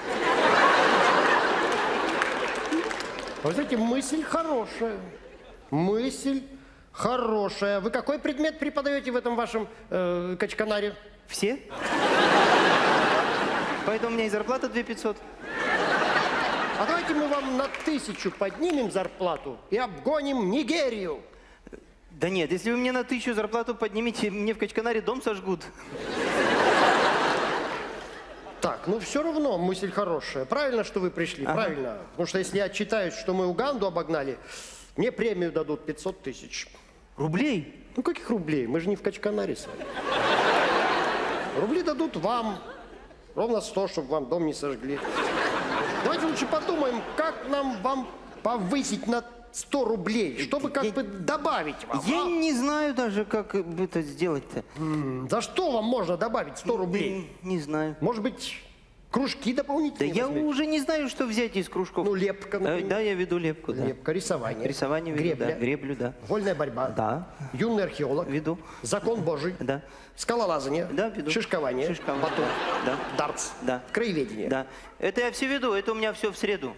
Вы знаете, мысль хорошая. Мысль хорошая. Вы какой предмет преподаете в этом вашем Качканаре?
Все. Поэтому у меня и зарплата 2500.
А давайте мы вам на 1000 поднимем зарплату и обгоним Нигерию.
Да нет, если вы мне на 1000 зарплату поднимете, мне в Качканаре дом сожгут.
Так, ну все равно мысль хорошая. Правильно, что вы пришли, правильно. Потому что если я отчитаюсь, что мы Уганду обогнали, мне премию дадут 500 тысяч.
Рублей?
Ну каких рублей? Мы же не в Качканаре с вами. Рубли дадут вам. Ровно 100, чтобы вам дом не сожгли. Давайте лучше подумаем, как нам вам повысить на 100 рублей, чтобы как бы добавить вам.
Я не знаю даже, как это сделать-то.
За что вам можно добавить 100 рублей?
Не знаю.
Может быть, кружки
Да
дополнительные?
я
возьмете?
уже не знаю, что взять из кружков.
Ну, лепка, например.
Да, я веду лепку, да.
Лепка, рисование.
Рисование веду,
гребля,
да. Греблю, да.
вольная борьба.
Да.
Юный археолог.
Веду.
Закон Божий.
Да.
Скалолазание.
Да, веду.
Шишкование.
Шишкование.
Батут.
Да.
Дартс.
Да.
Краеведение.
Да. Это я все веду, это у меня все в среду.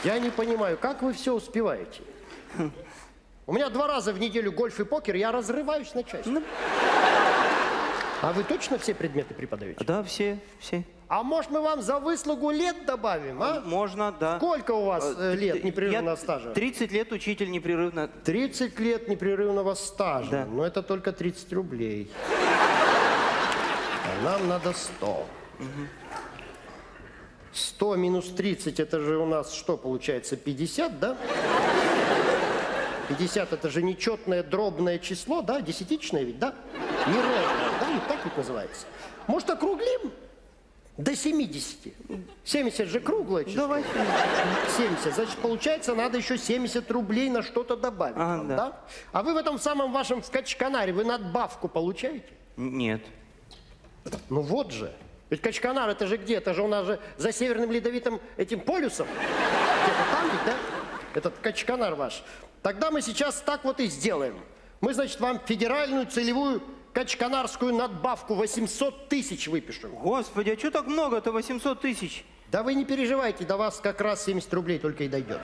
Я не понимаю, как вы все успеваете? У меня 2 раза в неделю гольф и покер, я разрываюсь на части. А вы точно все предметы преподаете?
Да, все.
А может, мы вам за выслугу лет добавим, а?
Можно, да.
Сколько у вас лет непрерывного стажа?
30 лет учитель непрерывно.
30 лет непрерывного стажа.
Да.
Но это только 30 рублей. А нам надо 100. 100 минус 30, это же у нас что получается, 50, да? 50 это же нечетное дробное число, да? Десятичное ведь, да? Неровное, да? Вот так ведь называется. Может, округлим до 70? 70 же круглое число.
Давай.
70. Значит, получается, надо еще 70 рублей на что-то добавить. Вам,
да.
да? А вы в этом самом вашем Качканаре, вы надбавку получаете?
Нет.
Ну вот же. Ведь Качканар, это же где? Это же у нас же за Северным Ледовитым этим полюсом. Где-то там ведь, да? Этот Качканар ваш. Тогда мы сейчас так вот и сделаем. Мы, значит, вам федеральную целевую качканарскую надбавку 800 тысяч выпишем.
Господи, а что так много-то, 800 тысяч?
Да вы не переживайте, до вас как раз 70 рублей только и дойдет.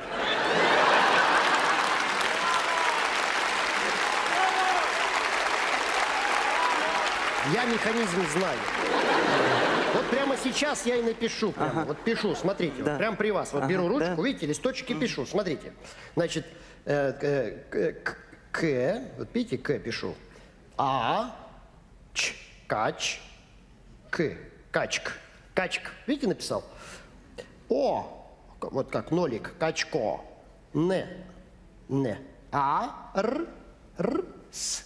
Я механизм знаю. Вот прямо сейчас я и напишу. Прямо. Вот пишу, смотрите, вот прямо при вас. Вот беру ручку, видите, листочек и пишу. Смотрите. Значит, К, вот видите, К пишу. А, Ч, Кач, К, Качк. Качк, видите, написал? О, вот как нолик, Качко. Н, А, Р, С,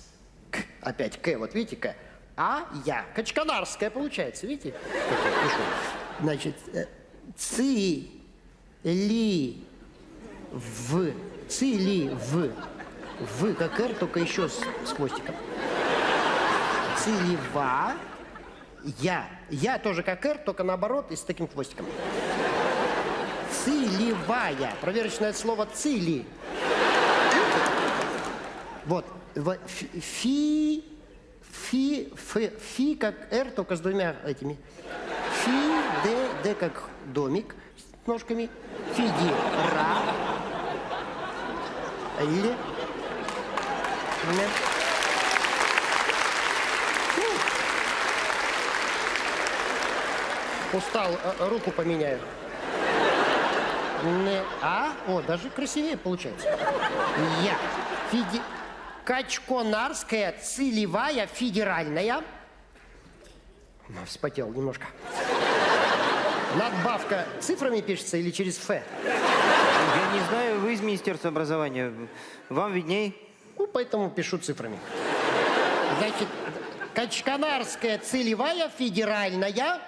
К. Опять К, вот видите, К. А, я. Качканарская получается, видите? Как я пишу. Значит, Ци, Ли, В. Ци, Ли, В. В, как Р, только еще с хвостиком. Целева. Я. Я тоже как Р, только наоборот и с таким хвостиком. Целевая. Проверочное слово цили. Вот. Фи как Р, только с двумя этими. Д как домик с ножками. Фидера. Л. Устал, руку поменяю. О, даже красивее получается. Я. Качконарская целевая федеральная. Вспотел немножко. Надбавка цифрами пишется или через Ф?
Я не знаю, вы из Министерства образования. Вам видней.
Ну, поэтому пишу цифрами. Значит, Качканарская целевая федеральная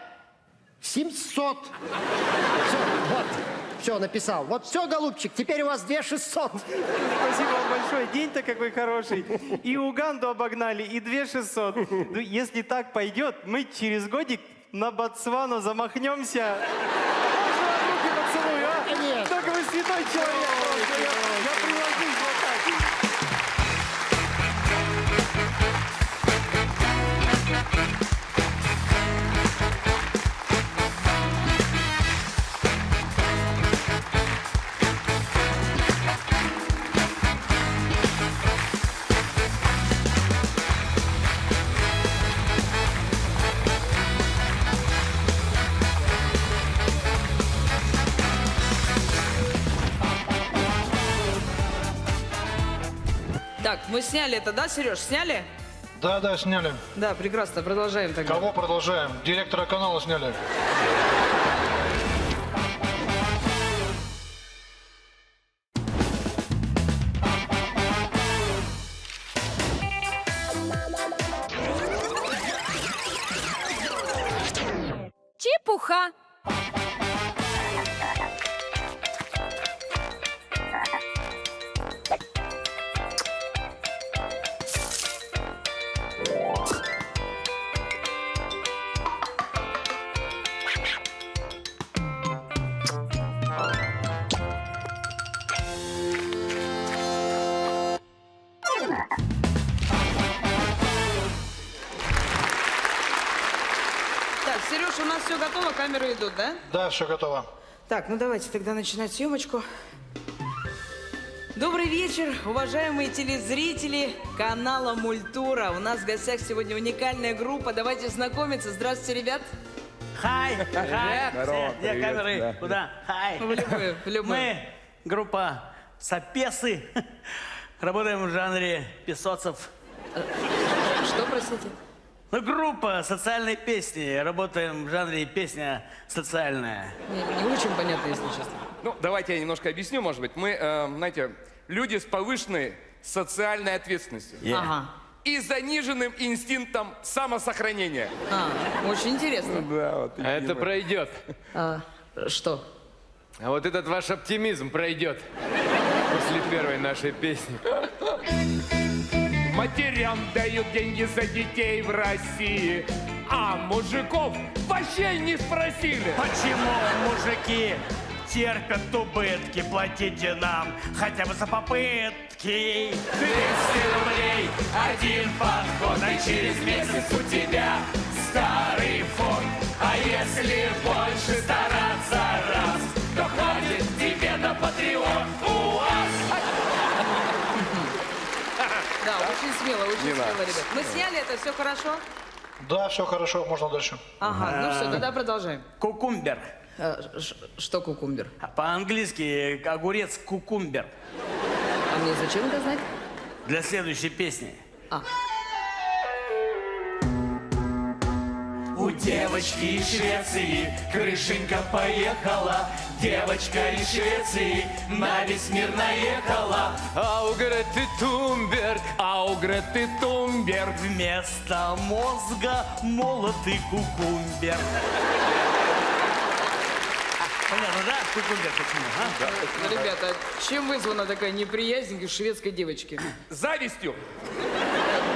700. Все, вот. Все, написал. Вот все, голубчик, теперь у вас 2600.
Спасибо вам большое. День-то какой хороший. И Уганду обогнали, и 2600. Ну, если так пойдет, мы через годик на Ботсвану замахнемся. Можно вам руки поцелую, а?
Конечно.
Только вы святой человек. Просто я приложусь вот так.
Так, мы сняли это, да, Сереж, сняли?
Да, сняли.
Да, прекрасно, продолжаем тогда.
Кого продолжаем? Директора канала сняли.
Чепуха.
Так, Сереж, у нас все готово, камеры идут, да?
Да, все готово.
Так, ну давайте тогда начинать съемочку. Добрый вечер, уважаемые телезрители канала Мультура. У нас в гостях сегодня уникальная группа. Давайте знакомиться. Здравствуйте, ребят.
Хай! Хай!
Здорово,
Где
привет,
камеры?
да.
Куда? Хай!
В любую, в любую.
Мы группа Сапесы. Работаем в жанре песоцев.
Что, простите?
Ну, группа социальной песни. Работаем в жанре песня социальная.
Не очень понятно, если честно.
Ну, давайте я немножко объясню, может быть. Мы, знаете, люди с повышенной социальной ответственностью.
Ага.
И заниженным инстинктом самосохранения.
Очень интересно.
Да, вот
А это пройдет.
Что?
А вот этот ваш оптимизм пройдет после первой нашей песни.
Матерям дают деньги за детей в России, а мужиков вообще не спросили.
Почему мужики терпят убытки? Платите нам хотя бы за попытки.
200 рублей, один подход, а через месяц у тебя старый фон. А если больше стараться раз, то хватит тебе на Patreon УАЗ.
Да, очень смело, очень
Не
смело,
надо.
ребят. Мы сняли это, все хорошо?
Да, все хорошо, можно дальше.
Ага, ну все, тогда продолжаем.
Кукумбер.
Что кукумбер?
По-английски огурец кукумбер.
А мне зачем это знать?
Для следующей песни.
У девочки из Швеции крышенька поехала. Девочка из Швеции на весь мир наехала.
А у Греты Тумберг,
А у Греты Тумберг
Вместо мозга молотый кукумбер. Понятно, да? Кукумбер почему? А?
Ребята, чем вызвана такая неприязнь к шведской девочке?
Завистью.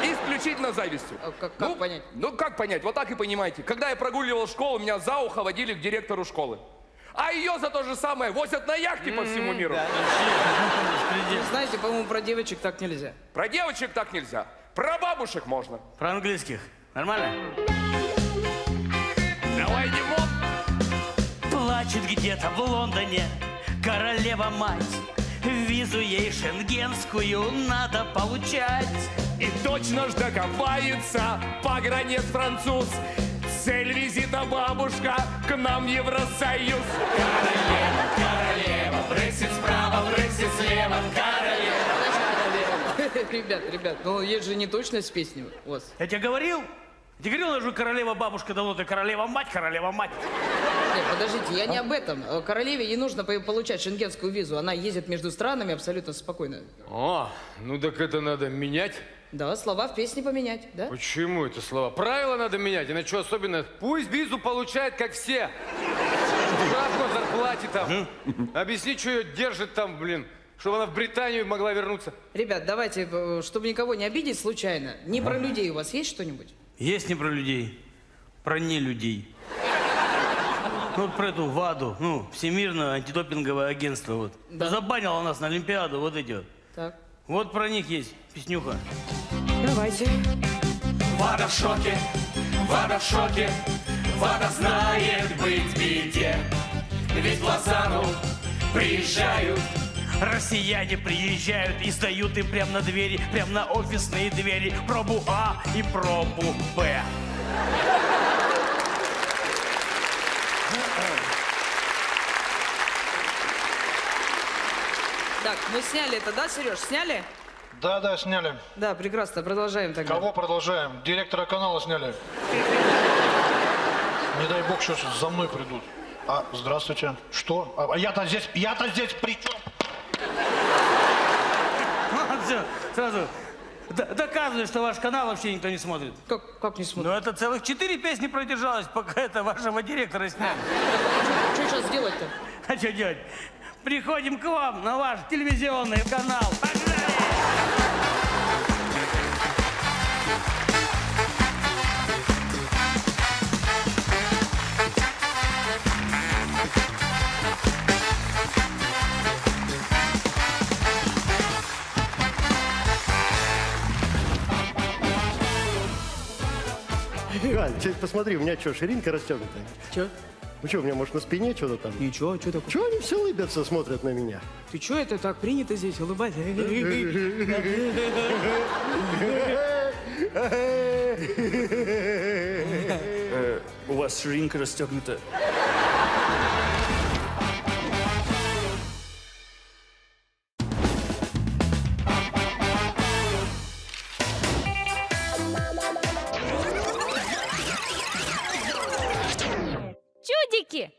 Исключительно завистью.
Как понять?
Ну, как понять? Вот так и понимаете. Когда я прогуливал школу, меня за ухо водили к директору школы. А ее за то же самое возят на яхте по всему миру.
Вы знаете, по-моему, про девочек так нельзя.
Про девочек так нельзя. Про бабушек можно.
Про английских. Нормально?
Давай, Димон.
Плачет где-то в Лондоне королева-мать. Визу ей шенгенскую надо получать.
И точно ж докопается погранец француз. Цель визита бабушка к нам в Евросоюз. Королева, королева, Брексит справа, Брексит слева, королева.
Ребят, ну есть же неточность в песне у вас.
Я тебе говорил? Я говорил, она же королева-бабушка давно, ты королева-мать, королева-мать.
Нет, подождите, я не об этом. Королеве ей нужно получать шенгенскую визу. Она ездит между странами абсолютно спокойно.
О, ну так это надо менять.
Да, слова в песне поменять, да?
Почему это слова? Правила надо менять, иначе особенно. Пусть визу получает, как все. Справку о зарплате там. Объясни, что ее держит там, блин, чтобы она в Британию могла вернуться.
Ребят, давайте, чтобы никого не обидеть случайно, не про людей у вас есть что-нибудь?
Есть не про людей, про не людей. Ну, вот про эту ВАДу, ну, Всемирное антидопинговое агентство, вот.
Да.
Забанило нас на Олимпиаду, вот эти вот.
Так.
Вот про них есть песнюха.
Давайте.
ВАДА в шоке, ВАДА в шоке, ВАДА знает быть в беде. Ведь в Лозанну приезжают.
Россияне приезжают и сдают им прямо на двери, прямо на офисные двери пробу А и пробу Б.
Так, мы сняли это, да, Сереж, сняли?
Да, сняли.
Да, прекрасно, продолжаем тогда.
Кого продолжаем? Директора канала сняли. Не дай бог, сейчас за мной придут. А, здравствуйте. Что? А я-то здесь при чем?
Все, сразу доказываю, что ваш канал вообще никто не смотрит.
Как не смотрит?
Ну, это целых 4 песни продержалось, пока это вашего директора сняли.
Что сейчас делать-то?
А что делать? Приходим к вам на ваш телевизионный канал. Погнали!
Галь, посмотри, у меня что, ширинка расстегнутая?
Че?
Ну что, у меня, может, на спине что-то там?
Ничего, что такое?
Чего они все улыбятся, смотрят на меня?
Ты что, это так принято здесь, улыбайся?
У вас ширинка расстегнута.
Чудики!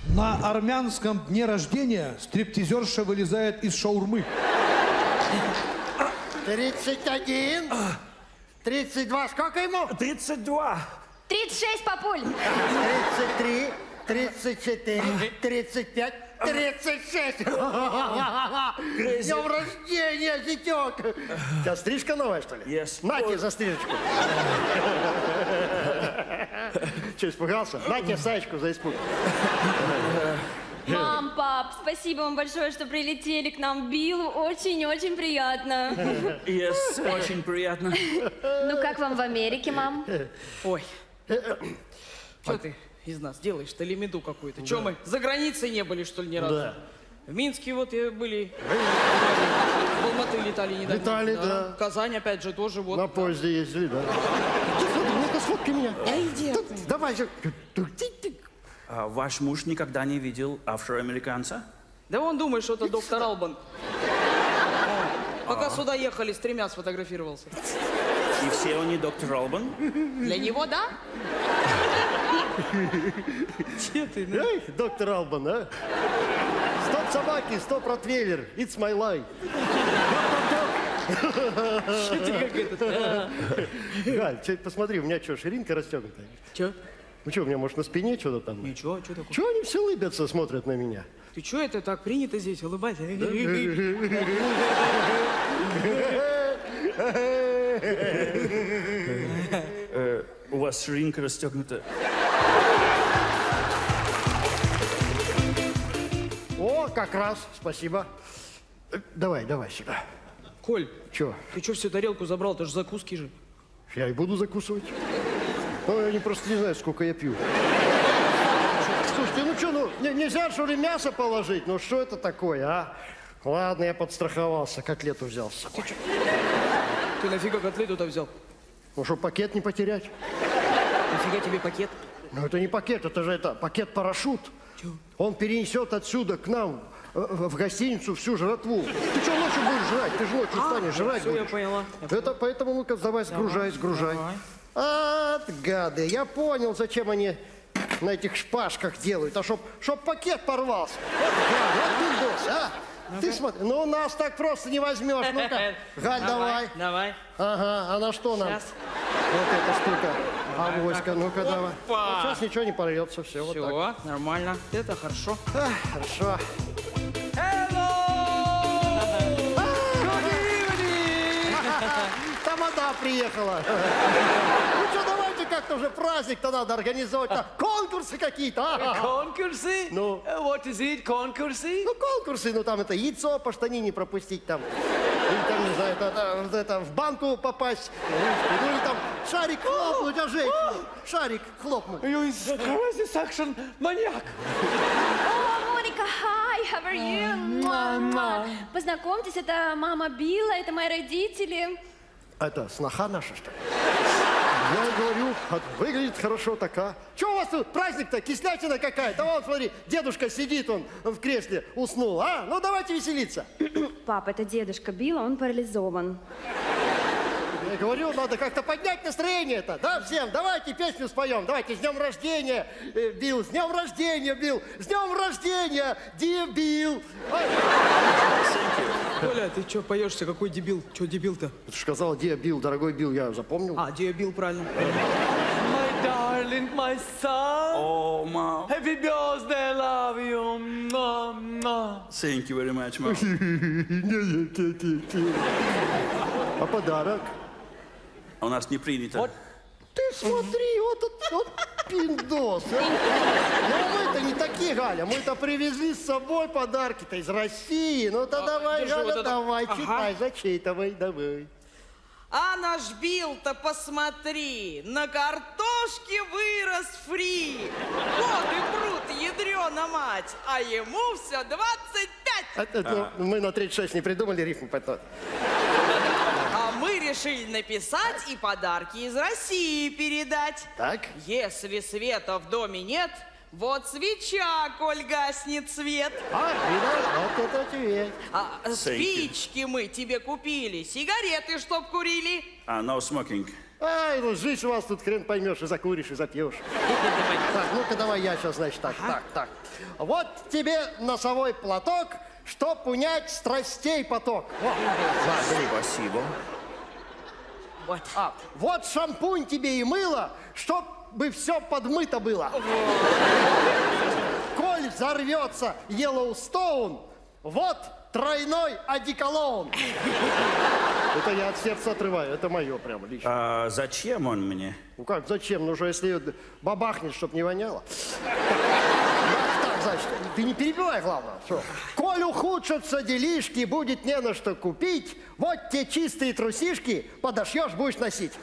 На армянском дне рождения стриптизерша вылезает из шаурмы.
31, 32, сколько ему?
32.
36, папуль!
33, 34, 35, 36. Днем рождения, зятек! У тебя стрижка новая, что ли?
Yes.
На тебе за стрижечку. Че, испугался? На тебе саечку за испуг.
Мам, пап, спасибо вам большое, что прилетели к нам в Биллу. Очень-очень приятно.
Yes, очень приятно.
Ну, как вам в Америке, мам?
Ой. Что ты из нас делаешь? Ты лимиду какую-то. Че мы, за границей не были, что ли, ни разу?
Да.
В Минске вот были. В Алматы летали недавно.
Летали, да.
Казань, опять же, тоже вот.
На поезде ездили, да. Ну-ка, сфоткай меня.
Иди.
Давай же.
А ваш муж никогда не видел афроамериканца?
Да он думает, что это доктор Албан. Пока сюда ехали, с 3 сфотографировался.
И все они доктор Албан?
Для него, да? Че ты? Ну?
Эй, доктор Албан, а? Стоп собаки, стоп ротвейлер. It's my life.
Что ты как этот?
Галь, посмотри, у меня что, ширинка расстегнутая?
Че?
Ну что, у меня, может, на спине что-то там?
Ничего, что такое?
Чего они все улыбятся, смотрят на меня?
Ты что, это так принято здесь улыбаться?
У вас ширинка расстегнута.
О, как раз, спасибо. Давай сюда.
Коль,
Чё?
ты что всю тарелку забрал? Это же закуски же.
Я и буду закусывать. Ну, они просто не знают, сколько я пью. Слушайте, ну что, нельзя, что ли, мясо положить? Ну, что это такое, а? Ладно, я подстраховался, котлету взял с собой.
Ты нафига котлету-то взял?
Ну, чтобы пакет не потерять.
Нафига тебе пакет?
Ну, это не пакет, это пакет-парашют. Он перенесет отсюда к нам в гостиницу всю жратву. Ты что ночью будешь жрать? Ты же ночью станешь жрать
Все, я
будешь.
поняла.
Это поэтому, ну-ка, давай, сгружай.
Давай.
А, гады, я понял, зачем они на этих шпажках делают. А чтоб пакет порвался. Вот гады, вот пиндос, а? Ты смотри, ну нас так просто не возьмешь. Ну-ка, Галь, давай.
Давай.
Ага, а на что нам?
Сейчас.
Вот эта штука. Авоська,
так.
ну-ка, давай.
Опа.
Вот сейчас ничего не порвется, все, вот так.
Все, нормально. Это хорошо.
Хорошо. Тамада приехала. Ну что, давайте как-то уже праздник-то надо организовать. Конкурсы какие-то.
Конкурсы?
Ну?
What is it, конкурсы?
Ну, конкурсы, ну там это яйцо по штанине пропустить там. Или там, не знаю, это в банку попасть. Ну или там шарик хлопнуть, а женщину. Шарик хлопнуть.
Crazy section маньяк.
О, Моника, hi, how are you? Муа. Познакомьтесь, это мама Билла, это мои родители.
Это сноха наша, что ли? Я говорю, выглядит хорошо такая. Че у вас тут праздник-то, кислятина какая-то? Вот, смотри, дедушка сидит, он в кресле, уснул, а? Ну, давайте веселиться.
Пап, это дедушка Билла, он парализован.
Я говорю, надо как-то поднять настроение-то, да, всем? Давайте песню споем, давайте, с днем рождения, Билл, с днем рождения, Билл, с днем рождения, dear Билл.
Коля, ты что поешься? Какой дебил? Что дебил-то?
Ты же сказал, dear Билл, дорогой Билл, я запомнил.
А, dear Билл, правильно.
My darling, my son.
О, мам.
Happy birthday, love you.
Thank you very much, мам.
А подарок?
У нас не принято.
Ты смотри, вот пиндос. А? Ну мы-то не такие, Галя, мы-то привезли с собой подарки-то из России. Ну-то давай,
держи,
Галя,
вот это.
давай,
Ага.
читай, зачитывай, давай.
А наш Билл-то посмотри, на картошке вырос фри. Вот и пруд, ядрена мать, а ему все 25.
Мы на 36 не придумали рифму, поэтому...
А мы решили написать и подарки из России передать.
Так?
Если света в доме нет, вот свеча, коль гаснет свет.
Вот это ответ.
А спички мы тебе купили, сигареты, чтоб курили.
No smoking.
Ай, ну жизнь у вас тут хрен поймешь, и закуришь, и запьешь. Так, ну-ка давай я сейчас, значит, так. Вот тебе носовой платок, чтоб унять страстей поток.
Спасибо.
Вот.
Вот шампунь тебе и мыло, чтоб бы все подмыто было. Коль взорвется Йеллоустоун, вот тройной одеколон. Это я от сердца отрываю, это мое прямо лично.
А зачем он мне?
Ну как, зачем? Ну же, если бабахнет, чтоб не воняло. Так, значит, ты не перебивай, главное. Что? Коль ухудшатся делишки, будет не на что купить, вот те чистые трусишки подошьешь, будешь носить.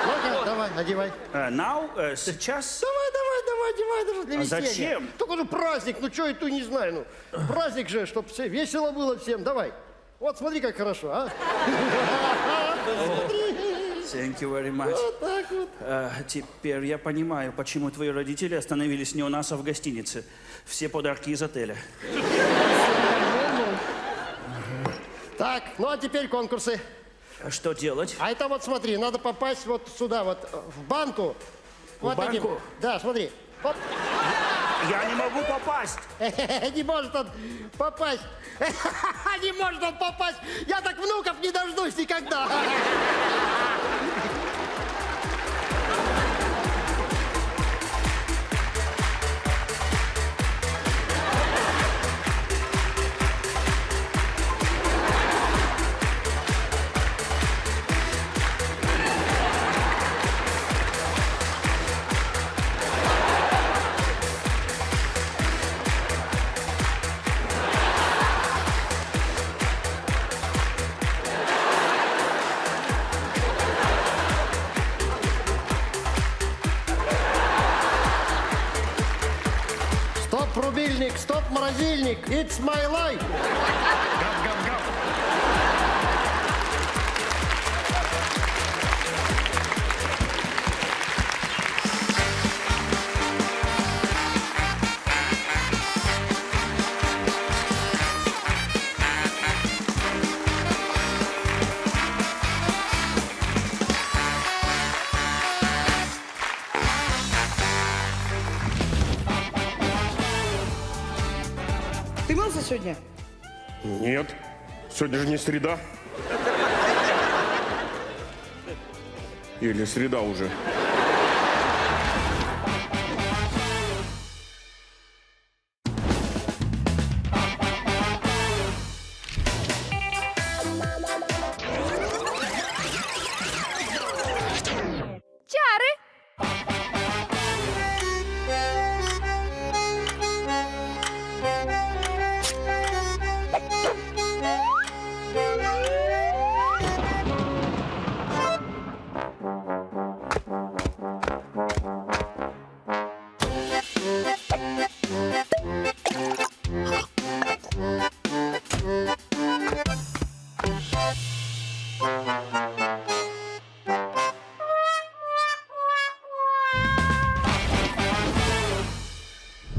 Ну-ка, давай, одевай.
Now? Сейчас?
Давай, одевай даже для
А
веселья.
зачем?
Только же праздник, ну что это, не знаю, ну. Праздник же, чтоб все весело было всем. Давай. Вот смотри, как хорошо, а.
Thank you very much.
Вот так вот.
Теперь я понимаю, почему твои родители остановились не у нас, а в гостинице. Все подарки из отеля.
Так, ну а теперь конкурсы.
Что делать?
А это вот смотри, надо попасть вот сюда, вот в банку. Вот
банку?
этим. Да, смотри. Вот.
Я не могу попасть.
Не может он попасть. Не может он попасть. Я так внуков не дождусь никогда. морозильник, стоп, морозильник, it's my life.
Гав-гав-гав.
Ты мылся сегодня?
Нет, сегодня же не среда. Или среда уже.
Чары!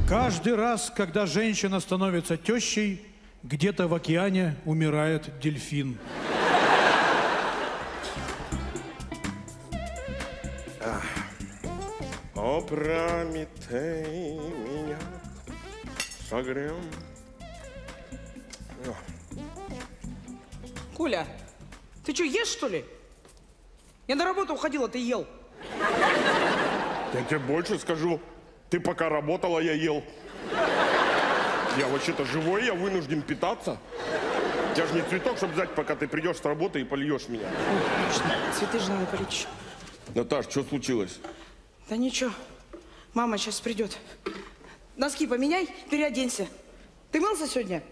Каждый раз, когда женщина становится тещей, где-то в океане умирает дельфин.
О, Прометей, меня согрел.
Коля, ты что, ешь, что ли? Я на работу уходила, ты ел.
Я тебе больше скажу. Ты пока работала, я ел. Я вообще-то живой, я вынужден питаться. Я же не цветок, чтобы ждать, пока ты придешь с работы и польешь меня.
Цветы же надо полить еще.
Наташ, что случилось?
Да ничего, мама сейчас придет. Носки поменяй, переоденься. Ты мылся сегодня?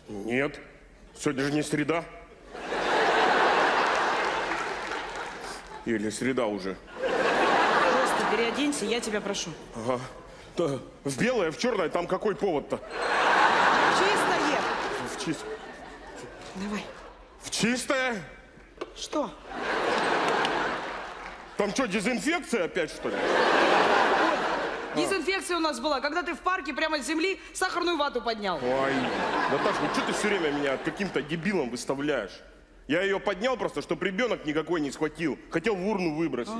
Нет, сегодня же не среда. Или среда уже.
Просто переоденься, я тебя прошу.
Ага. Да, в белое, в черное, там какой повод-то?
Чистое.
В чистое.
Давай.
В чистое?
Что?
Там что, дезинфекция опять, что ли?
Дезинфекция у нас была, когда ты в парке прямо с земли сахарную вату поднял.
Ой, Наташа, ну что ты все время меня каким-то дебилом выставляешь? Я ее поднял просто, чтобы ребенок никакой не схватил. Хотел в урну выбросить.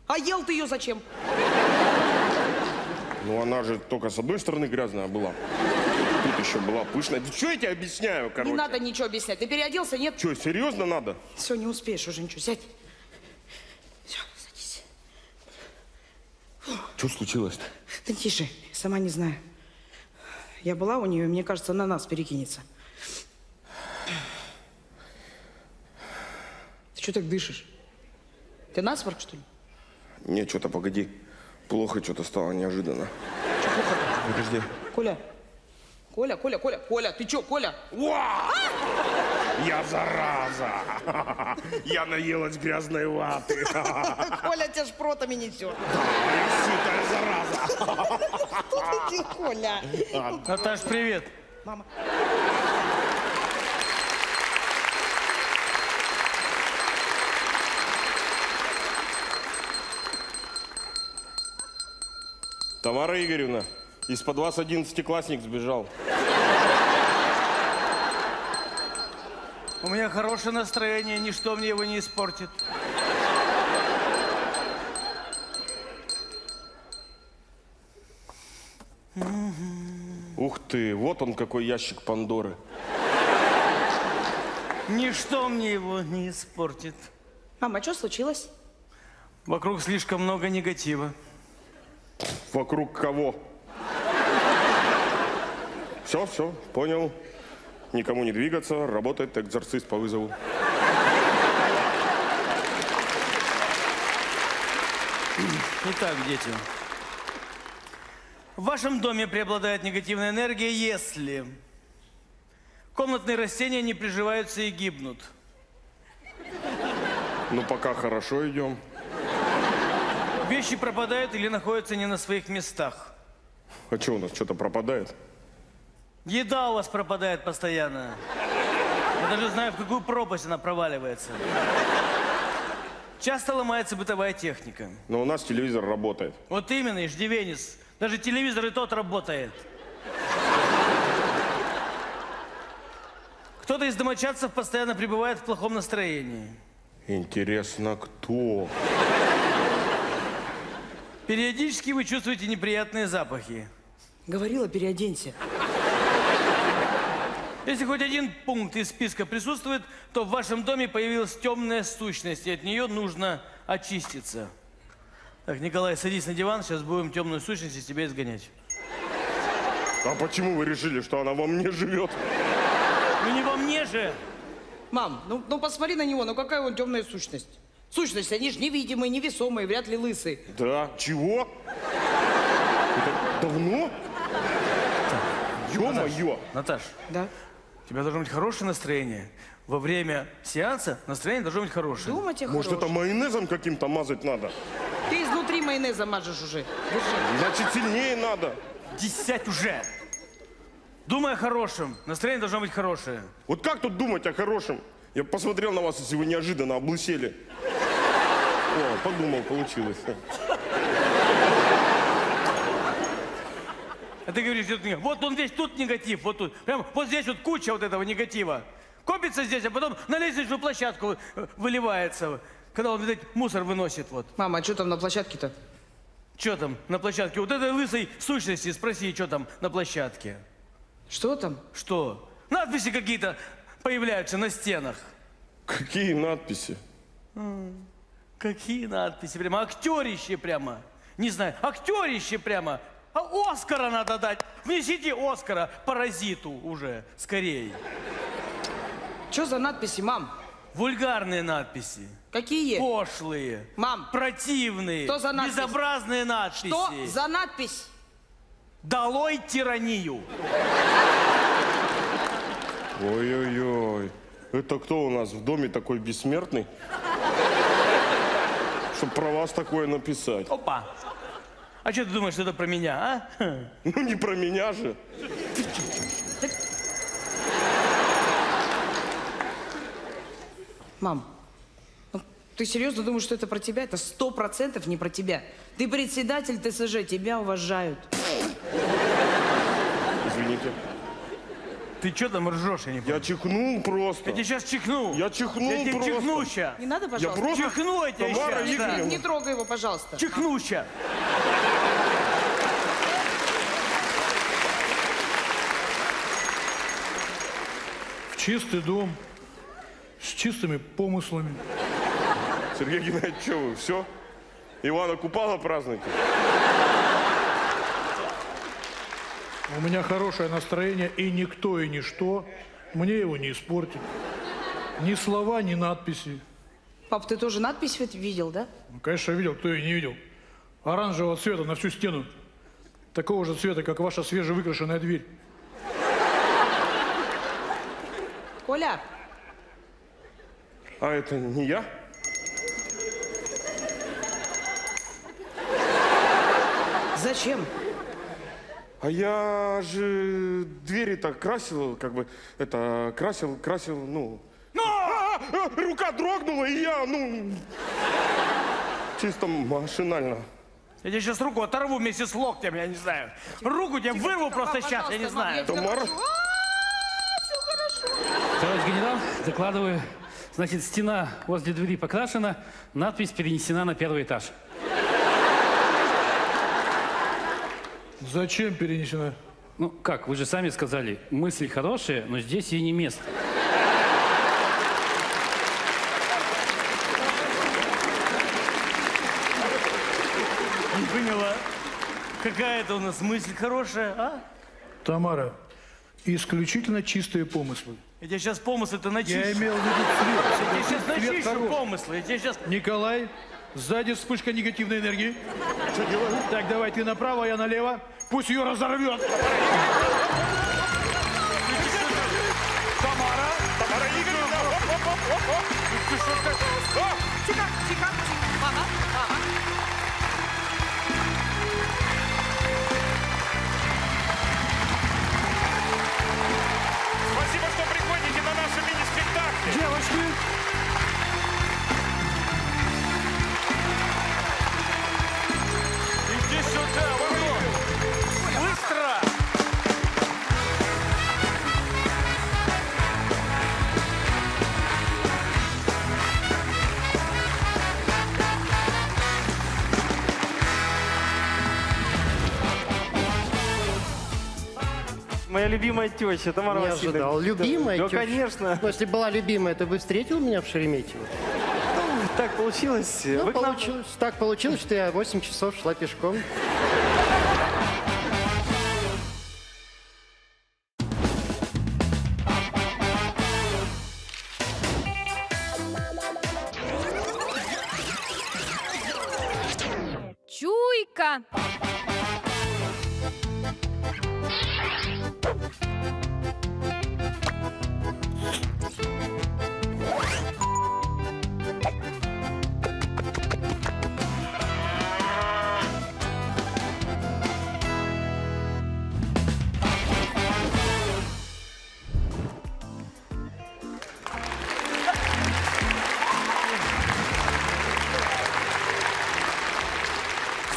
А ел ты ее зачем?
Ну она же только с одной стороны грязная была. Тут еще была пышная. Да что я тебе объясняю, короче?
Не надо ничего объяснять. Ты переоделся, нет?
Что, серьезно надо?
Все, не успеешь уже ничего. Сядь. Все, садись.
Что случилось-то?
Ты тише, сама не знаю. Я была у нее, мне кажется, на нас перекинется. Ты что так дышишь? Ты насморк, что ли?
Не, что-то погоди. Плохо что-то стало неожиданно.
Что плохо?
Подожди.
Коля. Коля, ты что, Коля?
Я зараза! Я наелась грязной ваты.
Коля тебя шпротами несет.
Я сытая зараза.
Что ты, Коля?
Наташ, привет.
Мама.
Тамара Игоревна, из-под вас 11-классник сбежал.
У меня хорошее настроение, ничто мне его не испортит.
Ух ты, вот он какой ящик Пандоры.
Ничто мне его не испортит.
Мама, что случилось?
Вокруг слишком много негатива.
Вокруг кого? Все, понял. Никому не двигаться, работает экзорцист по вызову.
Итак, дети. В вашем доме преобладает негативная энергия, если комнатные растения не приживаются и гибнут.
Ну, пока хорошо идем.
Вещи пропадают или находятся не на своих местах.
А что у нас, что-то пропадает?
Еда у вас пропадает постоянно. Я даже знаю, в какую пропасть она проваливается. Часто ломается бытовая техника.
Но у нас телевизор работает.
Вот именно, иждивенец. Даже телевизор и тот работает. Кто-то из домочадцев постоянно пребывает в плохом настроении.
Интересно, кто?
Периодически вы чувствуете неприятные запахи.
Говорила, переоденься.
Если хоть один пункт из списка присутствует, то в вашем доме появилась темная сущность, и от нее нужно очиститься. Так, Николай, садись на диван, сейчас будем темную сущность из тебя изгонять.
А почему вы решили, что она во мне живет?
Ну не во мне же!
Мам, ну посмотри на него, ну какая он темная сущность. Сущность, они же невидимые, невесомые, вряд ли лысые.
Да, чего? Это давно? Ё-моё!
Наташ,
да?
У тебя должно быть хорошее настроение. Во время сеанса настроение должно быть хорошее.
Думать о
Может, это майонезом каким-то мазать надо?
Ты изнутри майонеза мажешь уже. Держи.
Значит, сильнее надо.
10 уже. Думай о хорошем. Настроение должно быть хорошее.
Вот как тут думать о хорошем? Я посмотрел на вас, если вы неожиданно облысели. О, подумал, получилось.
А ты говоришь, вот он весь тут негатив, вот тут. Прям вот здесь вот куча вот этого негатива. Копится здесь, а потом на лестничную площадку выливается, когда он, видать, мусор выносит вот.
Мама, а что там на площадке-то?
Что там на площадке? Вот этой лысой сущности спроси, что там на площадке.
Что там?
Что? Надписи какие-то появляются на стенах.
Какие надписи?
Какие надписи? Прямо актерище прямо. Не знаю, актерище прямо. А Оскара надо дать. Внесите Оскара паразиту уже, скорее.
Что за надписи, мам?
Вульгарные надписи.
Какие?
Пошлые.
Мам.
Противные.
Что за надпись?
Безобразные надписи.
Что за надпись?
Долой тиранию.
Ой-ой-ой. Это кто у нас в доме такой бессмертный? Чтоб про вас такое написать.
Опа. А что ты думаешь, что это про меня, а?
Ну не про меня же.
Мам, ну, ты серьезно думаешь, что это про тебя? Это 100% не про тебя. Ты председатель ТСЖ, тебя уважают.
Извините.
Ты что там ржешь, я не понимаю?
Я чихнул просто.
Я тебе сейчас чихну.
Я чихнул
Я тебе
просто.
чихну ща.
Не надо, пожалуйста.
Я просто...
Чихну я тебе
Тамара
щас, да.
Игоревна.
Не трогай его, пожалуйста.
Чихну ща.
В чистый дом, с чистыми помыслами.
Сергей Геннадьевич, что вы, все? Ивана Купала празднуете?
У меня хорошее настроение, и никто и ничто мне его не испортит. Ни слова, ни надписи.
Пап, ты тоже надпись видел, да?
Ну, конечно, видел, кто ее не видел. Оранжевого цвета на всю стену. Такого же цвета, как ваша свежевыкрашенная дверь.
Коля,
А это не я?
зачем?
А я же двери-то красил, как бы, это, красил, ну... рука дрогнула, и я, ну... Чисто машинально.
Я тебе сейчас руку оторву вместе с локтем, я не знаю. Руку тебе вырву просто сейчас, я не знаю.
Тамара?
Товарищ генерал, докладываю. Значит, стена возле двери покрашена, надпись перенесена на первый этаж.
Зачем перенесена?
Ну, как, вы же сами сказали, мысль хорошая, но здесь ей не место.
Не поняла. Какая это у нас мысль хорошая, а?
Тамара, исключительно чистые помыслы.
Я тебе сейчас помыслы-то начищу.
Я имел в виду цвет.
Я тебе сейчас
Цвет
начищу
хороший.
помыслы. Я тебе сейчас...
Николай, сзади вспышка негативной энергии.
Что делаю?
Так, давай ты направо, а я налево. Пусть ее разорвет.
Тамара Игоревна! Оп-оп-оп-оп! Ты что так?
Тихо, тихо. Мама, мама.
моя любимая теща, Тамара
Не
Васильевна.
ожидал. Любимая
Да,
теща?
конечно.
Ну, если была любимая, то бы встретил меня в Шереметьево.
Так получилось.
Ну,
Вы к нам-
получилось. Так получилось, что я 8 часов шла пешком.
Чуйка.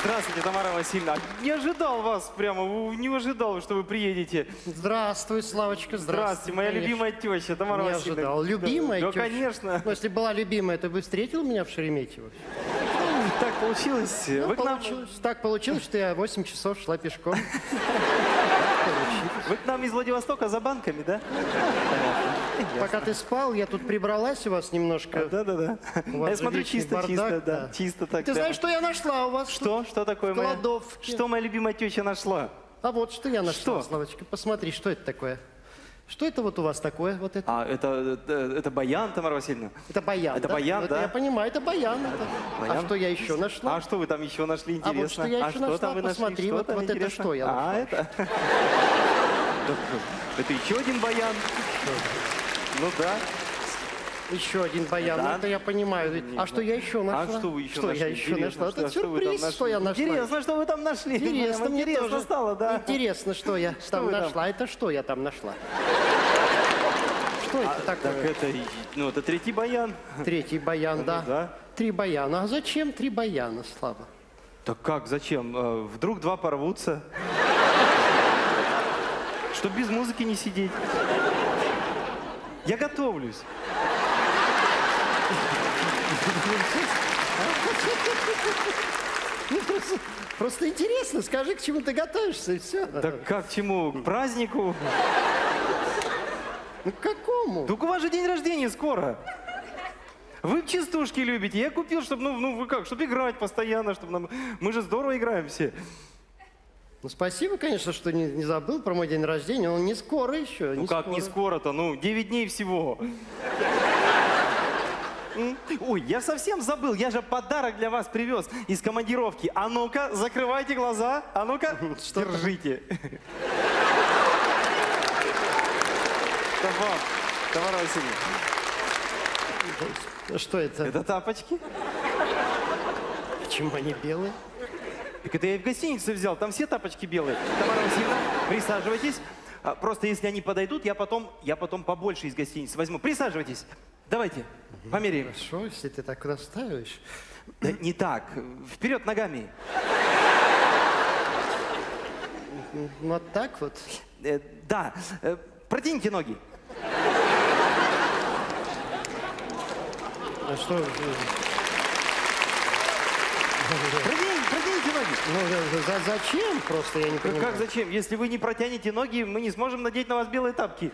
Здравствуйте, Тамара Васильевна. Не ожидал вас прямо, не ожидал, что вы приедете.
Здравствуй, Славочка,
Здравствуйте, моя
конечно.
любимая теща, Тамара
Не
Васильевна.
ожидал. Любимая
Да,
теща?
конечно.
Ну, если была любимая, то бы встретил меня в Шереметьево.
Так получилось.
Ну,
Вы к нам-
получилось. Так получилось, что я 8 часов шла пешком.
Вы к нам из Владивостока за банками, да?
Пока ты спал, я тут прибралась у вас немножко.
Да-да-да.
У вас
Я
же
смотрю,
вечный
чисто,
бардак,
чисто, да. Чисто так.
Ты
прямо.
знаешь, что я нашла у вас?
Что? Что такое
В
моя?
кладовке.
Что моя любимая теща нашла?
А вот что я нашла,
Что?
Славочка. Посмотри, что это такое? Что это вот у вас такое? Вот это?
А, это баян, Тамара Васильевна?
Это баян,
Это
да?
баян,
Это
да?
я понимаю, это баян. это.
Баян?
А что я еще нашла?
А что вы там еще нашли, интересно?
А вот что я еще нашла,
там вы нашли?
посмотри,
Что
вот,
там
вот это
интересно?
что я нашла.
А, это? Это еще один баян? Ну да.
Еще один баян,
Да?
ну, это я понимаю. А что я еще нашла?
А что вы еще
Что
нашли?
я еще
Интересно,
нашла? Это
что вы там
сюрприз, что я нашла.
Интересно, что вы там нашли?
Интересно,
Нам
мне
интересно
тоже.
стало, да.
Интересно, что я там
вы там?
нашла. Это что я там нашла? Что это
Так
такое?
это, ну, это третий баян.
Третий баян, да.
да.
3 баяна. А зачем 3 баяна, Слава?
Так как, зачем? Вдруг 2 порвутся? Чтоб без музыки не сидеть. Я готовлюсь.
Ну, просто интересно, скажи, к чему ты готовишься, и все.
Так как, к чему? К празднику?
Ну, к какому?
Так у вас же день рождения скоро. Вы частушки любите. Я купил, чтобы, вы как, чтобы играть постоянно, чтобы нам... Мы же здорово играем все.
Ну, спасибо, конечно, что не забыл про мой день рождения. Он не скоро еще.
Ну как не скоро-то? 9 дней всего. Ой, я совсем забыл. Я же подарок для вас привез из командировки. А ну-ка, закрывайте глаза. А ну-ка, держите. Это вам, Тамара Васильевна.
Что это?
Это тапочки.
Почему они белые?
Так это я и в гостинице взял. Там все тапочки белые. Тамара Васильевна, присаживайтесь. Просто если они подойдут, я потом побольше из гостиницы возьму. Присаживайтесь. Давайте, померяем.
Хорошо, если ты так расставишь.
Да не так. Вперед ногами.
Вот так вот?
Да. Протяните ноги.
А что?
Протяните ноги.
Ну, зачем? Просто я не понимаю.
Как зачем? Если вы не протянете ноги, мы не сможем надеть на вас белые тапки.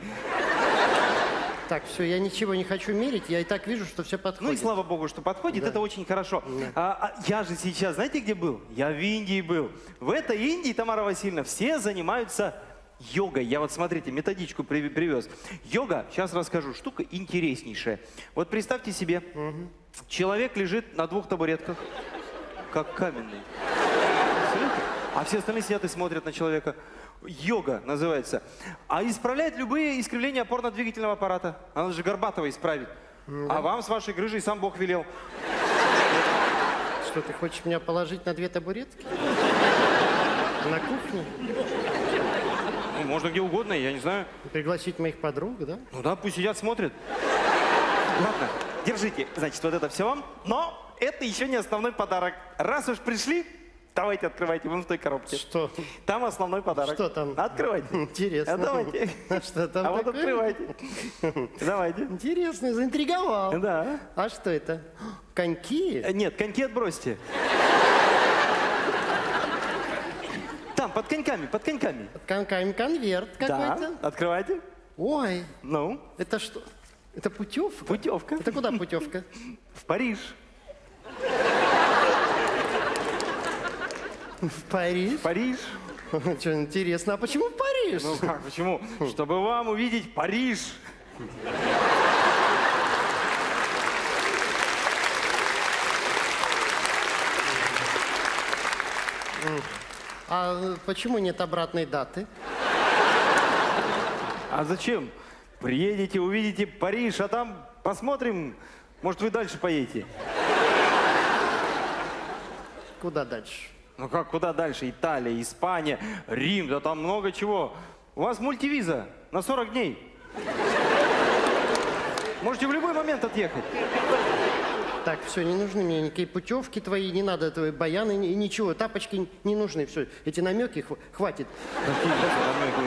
Так, все, я ничего не хочу мерить, я и так вижу, что все подходит.
Ну и слава богу, что подходит,
Да.
это очень хорошо. Я же сейчас, знаете, где был? Я в Индии был. В этой Индии, Тамара Васильевна, все занимаются йогой. Я вот, смотрите, методичку привез. Йога, сейчас расскажу, штука интереснейшая. Вот представьте себе, человек лежит на 2 табуретках, как каменный. А все остальные сидят и смотрят на человека. Йога называется. А исправляет любые искривления опорно-двигательного аппарата. Надо же Горбатова исправить. А вам с вашей грыжей сам Бог велел.
Что, ты хочешь меня положить на 2 табуретки? На кухне?
Ну, можно где угодно, я не знаю.
Пригласить моих подруг, да?
Ну да, пусть сидят, смотрят. Ладно, держите. Значит, вот это все вам. Но это еще не основной подарок. Раз уж пришли, давайте открывайте, вон в той коробке.
Что?
Там основной подарок.
Что там?
Открывайте.
Интересно.
А давайте.
А что там
А вот
такое?
открывайте. Давайте.
Интересно, заинтриговал.
Да.
А что это? Коньки?
Нет, коньки отбросьте. Там под коньками, под коньками.
Под коньками конверт какой-то.
Да, открывайте.
Ой,
Ну,
это что? Это путевка?
путевка.
Это куда путевка?
В Париж.
В Париж?
В Париж.
Что, интересно, а почему в Париж?
Ну как, почему? Чтобы вам увидеть Париж.
А почему нет обратной даты?
А зачем? Приедете, увидите Париж, а там посмотрим, может, вы дальше поедете.
Куда дальше?
Ну как, куда дальше? Италия, Испания, Рим, да там много чего. У вас мультивиза на 40 дней. Можете в любой момент отъехать.
Так, все, не нужны мне никакие путевки твои, не надо твои баяны, ничего, тапочки не нужны, все. Эти намеки хватит.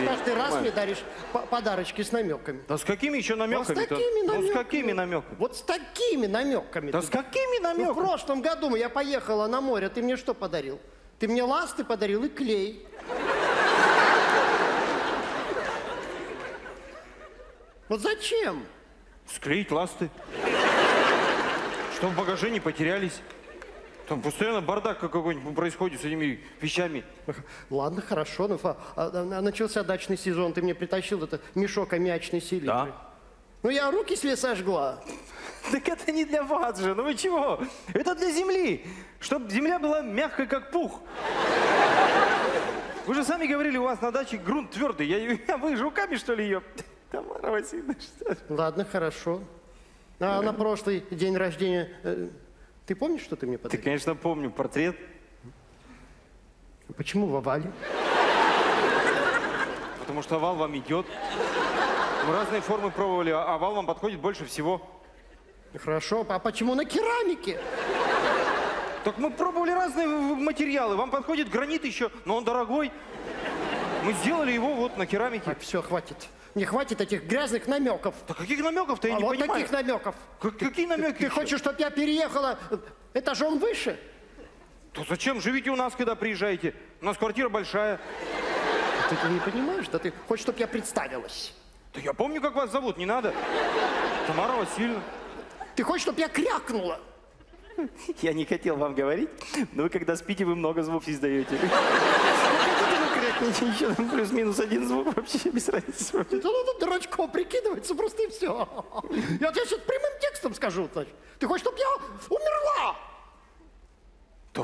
Каждый раз мне даришь подарочки с намеками.
Да с какими еще намеками?
Вот с такими намеками.
Ну с какими намеками?
Вот с такими намеками.
Да с какими намеками?
Ну, в прошлом году я поехала на море, ты мне что подарил? Ты мне ласты подарил и клей. Вот зачем?
Склеить ласты. Чтобы в багаже не потерялись. Там постоянно бардак какой-нибудь происходит с этими вещами.
Ладно, хорошо. Но начался дачный сезон. Ты мне притащил этот мешок аммиачной селитры.
Да.
Ну, я руки себе сожгла.
Так это не для вас же, ну вы чего? Это для земли, чтобы земля была мягкой, как пух. Вы же сами говорили, у вас на даче грунт твердый. Вы же руками, что ли, ее? Тамара Васильевна, что ли?
Ладно, хорошо. А на прошлый день рождения ты помнишь, что ты мне подарил?
Ты, конечно, помню. Портрет.
Почему в овале?
Потому что овал вам идет. Мы разные формы пробовали, а овал вам подходит больше всего.
Хорошо, а почему на керамике?
Так мы пробовали разные материалы. Вам подходит гранит еще, но он дорогой. Мы сделали его вот на керамике.
Так, все, хватит. Не хватит этих грязных намеков.
Да каких намеков-то я не
вот
понимаю.
таких намеков.
Какие намеки?
Ты хочешь, чтобы я переехала этажом выше?
То зачем? Живите у нас, когда приезжаете. У нас квартира большая.
Ты не понимаешь? Да ты хочешь, чтобы я представилась?
Да я помню, как вас зовут, не надо. Тамара Васильевна.
Ты хочешь, чтобы я крякнула?
Я не хотел вам говорить, но вы когда спите, вы много звуков издаете. Крякните еще там плюс-минус один звук, вообще без разницы.
Ну, дурачком прикидывается просто и все. Я тебе сейчас прямым текстом скажу. Значит. Ты хочешь, чтобы я умерла?
Да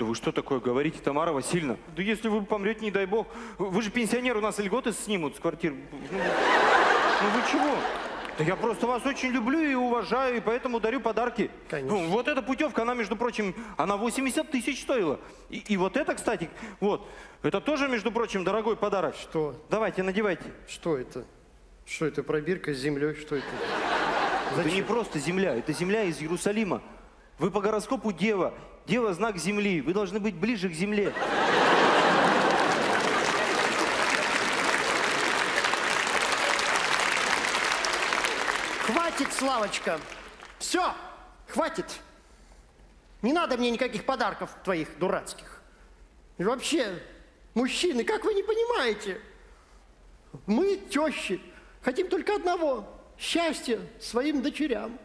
вы что такое говорите, Тамара Васильевна? Да если вы помрете, не дай бог. Вы же пенсионер, у нас льготы снимут с квартир. Ну вы чего? Да я просто вас очень люблю и уважаю, и поэтому дарю подарки.
Конечно.
Ну, вот эта путевка, она, между прочим, она 80 тысяч стоила. И вот это, кстати, вот, это тоже, между прочим, дорогой подарок.
Что?
Давайте, надевайте.
Что это? Что это, пробирка с землей? Что это?
Это не просто земля, это земля из Иерусалима. Вы по гороскопу дева. Дева – знак земли. Вы должны быть ближе к земле.
Хватит, Славочка. Все, хватит. Не надо мне никаких подарков твоих дурацких. И вообще, мужчины, как вы не понимаете? Мы, тещи, хотим только одного – счастья своим дочерям.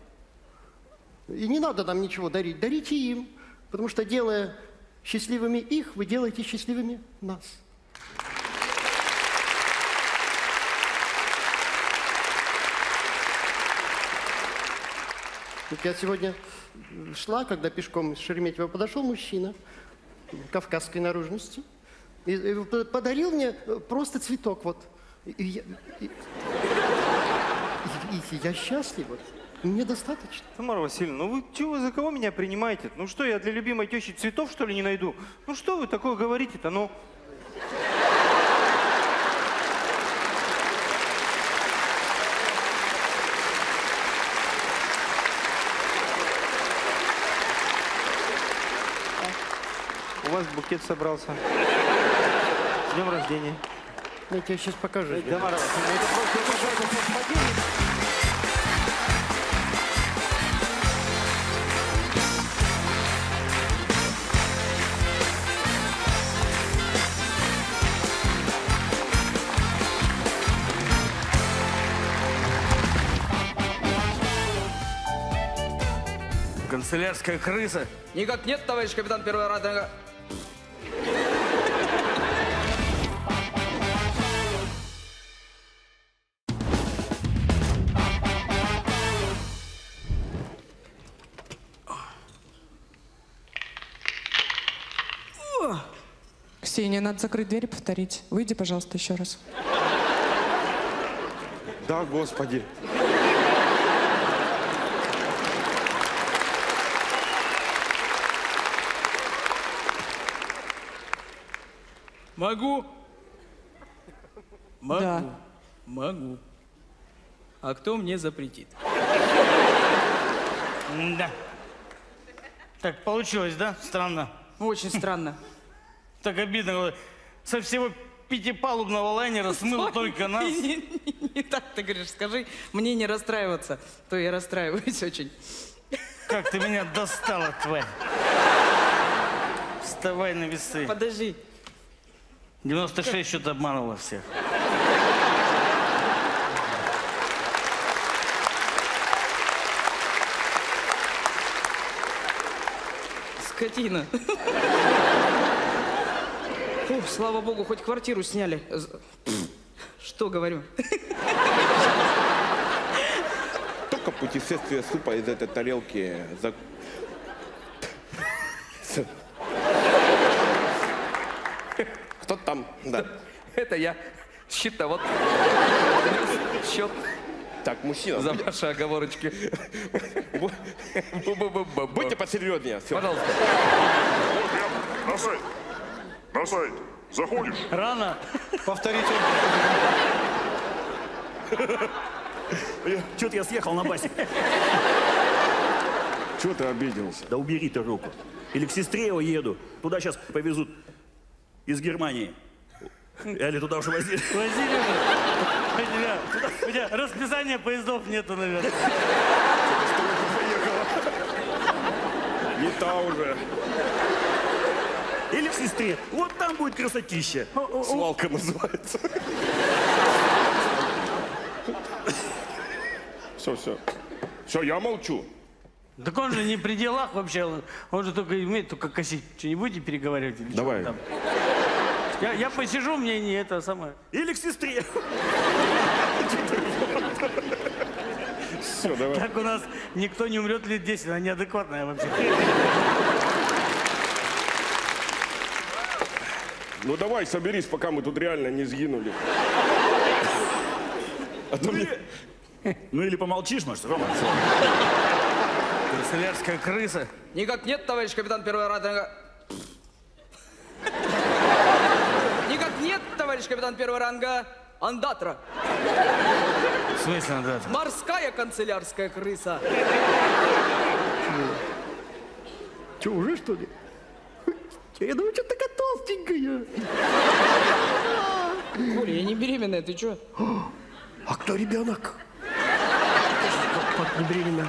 И не надо нам ничего дарить, дарите им. Потому что, делая счастливыми их, вы делаете счастливыми нас. Вот я сегодня шла, когда пешком из Шереметьево подошел мужчина кавказской наружности и подарил мне просто цветок. Вот. И я счастлив. Вот. Мне достаточно.
Тамара Васильевна, ну вы за кого меня принимаете? Ну что, я для любимой тещи цветов, что ли, не найду? Ну что вы такое говорите-то, ну? У вас букет собрался. С днем рождения.
Я тебе сейчас покажу.
Тамара Васильевна, это просто совпадение.
Канцелярская крыса.
Никак нет, товарищ капитан первого ранга.
Ксения, надо закрыть дверь и повторить. Выйди, пожалуйста, еще раз.
Да, господи.
Могу? Могу.
Да.
Могу. А кто мне запретит?
Да. Так получилось, да? Странно.
Очень странно.
Так обидно. Со всего пятипалубного лайнера смыло только нас.
Не так ты говоришь, скажи, мне не расстраиваться, то я расстраиваюсь очень.
Как ты меня достала, тварь. Вставай на весы.
Подожди.
96 что-то обманывала всех.
Скотина. Фу, слава богу, хоть квартиру сняли. Что говорю?
Только путешествие супа из этой тарелки Кто там? Да.
Это я. Счетовод. Счет.
Так, мужчина.
За ваши оговорочки.
Будьте посерьезнее. Все.
Пожалуйста.
На сайт. На сайт. Заходишь.
Рано.
Повторите.
Чё-то я съехал на басик.
Чего ты обиделся?
Да убери ты руку. Или к Сестреево еду. Туда сейчас повезут из Германии. Или туда уже возили.
Возили же. У тебя расписания поездов нету, наверное.
Не та уже.
Или в Сестре. Вот там будет красотища.
Свалка называется. Все. Все, я молчу.
Так он же не при делах вообще. Он же только умеет только косить. Что, не будете переговаривать? Или
Давай.
что там? Я посижу, мне не это самое.
Или к Сестре.
Все, давай.
Так у нас никто не умрет лет 10, она неадекватная вообще.
Ну давай, соберись, пока мы тут реально не сгинули. А то мне...
Ну или помолчишь, может, Рома?
Канцелярская крыса.
Никак нет, товарищ капитан первого ранга. Никак нет, товарищ капитан первого ранга. Андатра.
В смысле андатра?
Морская канцелярская крыса.
Че, уже что ли? Я думаю, что такая толстенькая.
Коля, я не беременная, ты чё?
А кто ребенок? Как не беременна?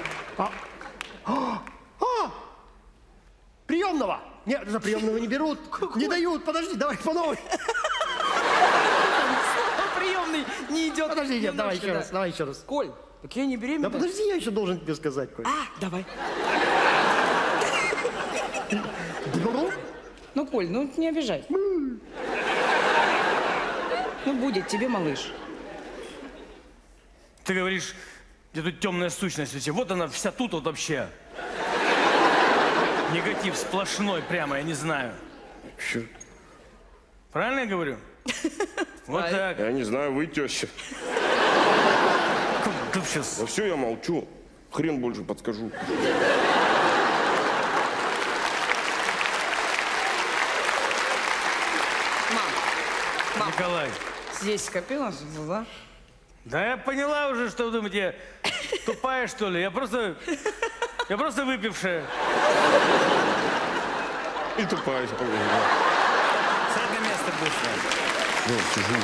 Приемного! Нет, за приемного не берут. Не дают. Подожди, давай по новой.
Приемный не идет.
Подожди, нет, давай еще раз, давай еще раз.
Коль, так я не беременна.
Да подожди, я еще должен тебе сказать, Коль.
Давай.
Беру?
Ну, Коль, ну не обижай. Ну, будет тебе малыш.
Ты говоришь, где тут темная сущность вообще. Вот она вся тут вот вообще. Негатив сплошной прямо, я не знаю.
Чё?
Правильно я говорю? Вот так.
Я не знаю, вы теща.
Ты сейчас...
Да все, я молчу. Хрен больше подскажу.
Мам,
Николай.
здесь скопилось, да?
Да я поняла уже, что вы думаете, я тупая, что ли? Я просто выпившая.
И тупая.
Сядь на место быстро.
Ну, сижу.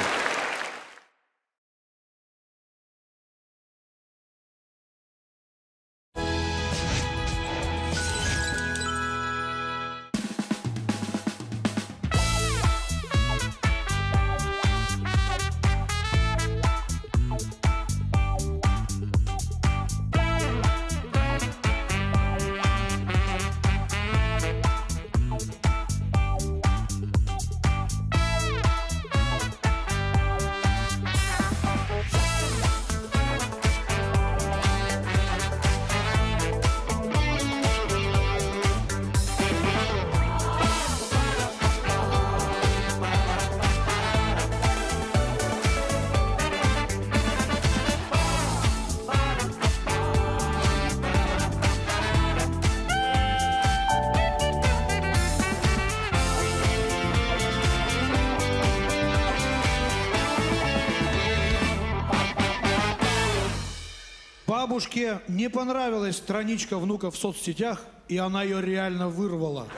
Бабушке не понравилась страничка внука в соцсетях, и она ее реально вырвала.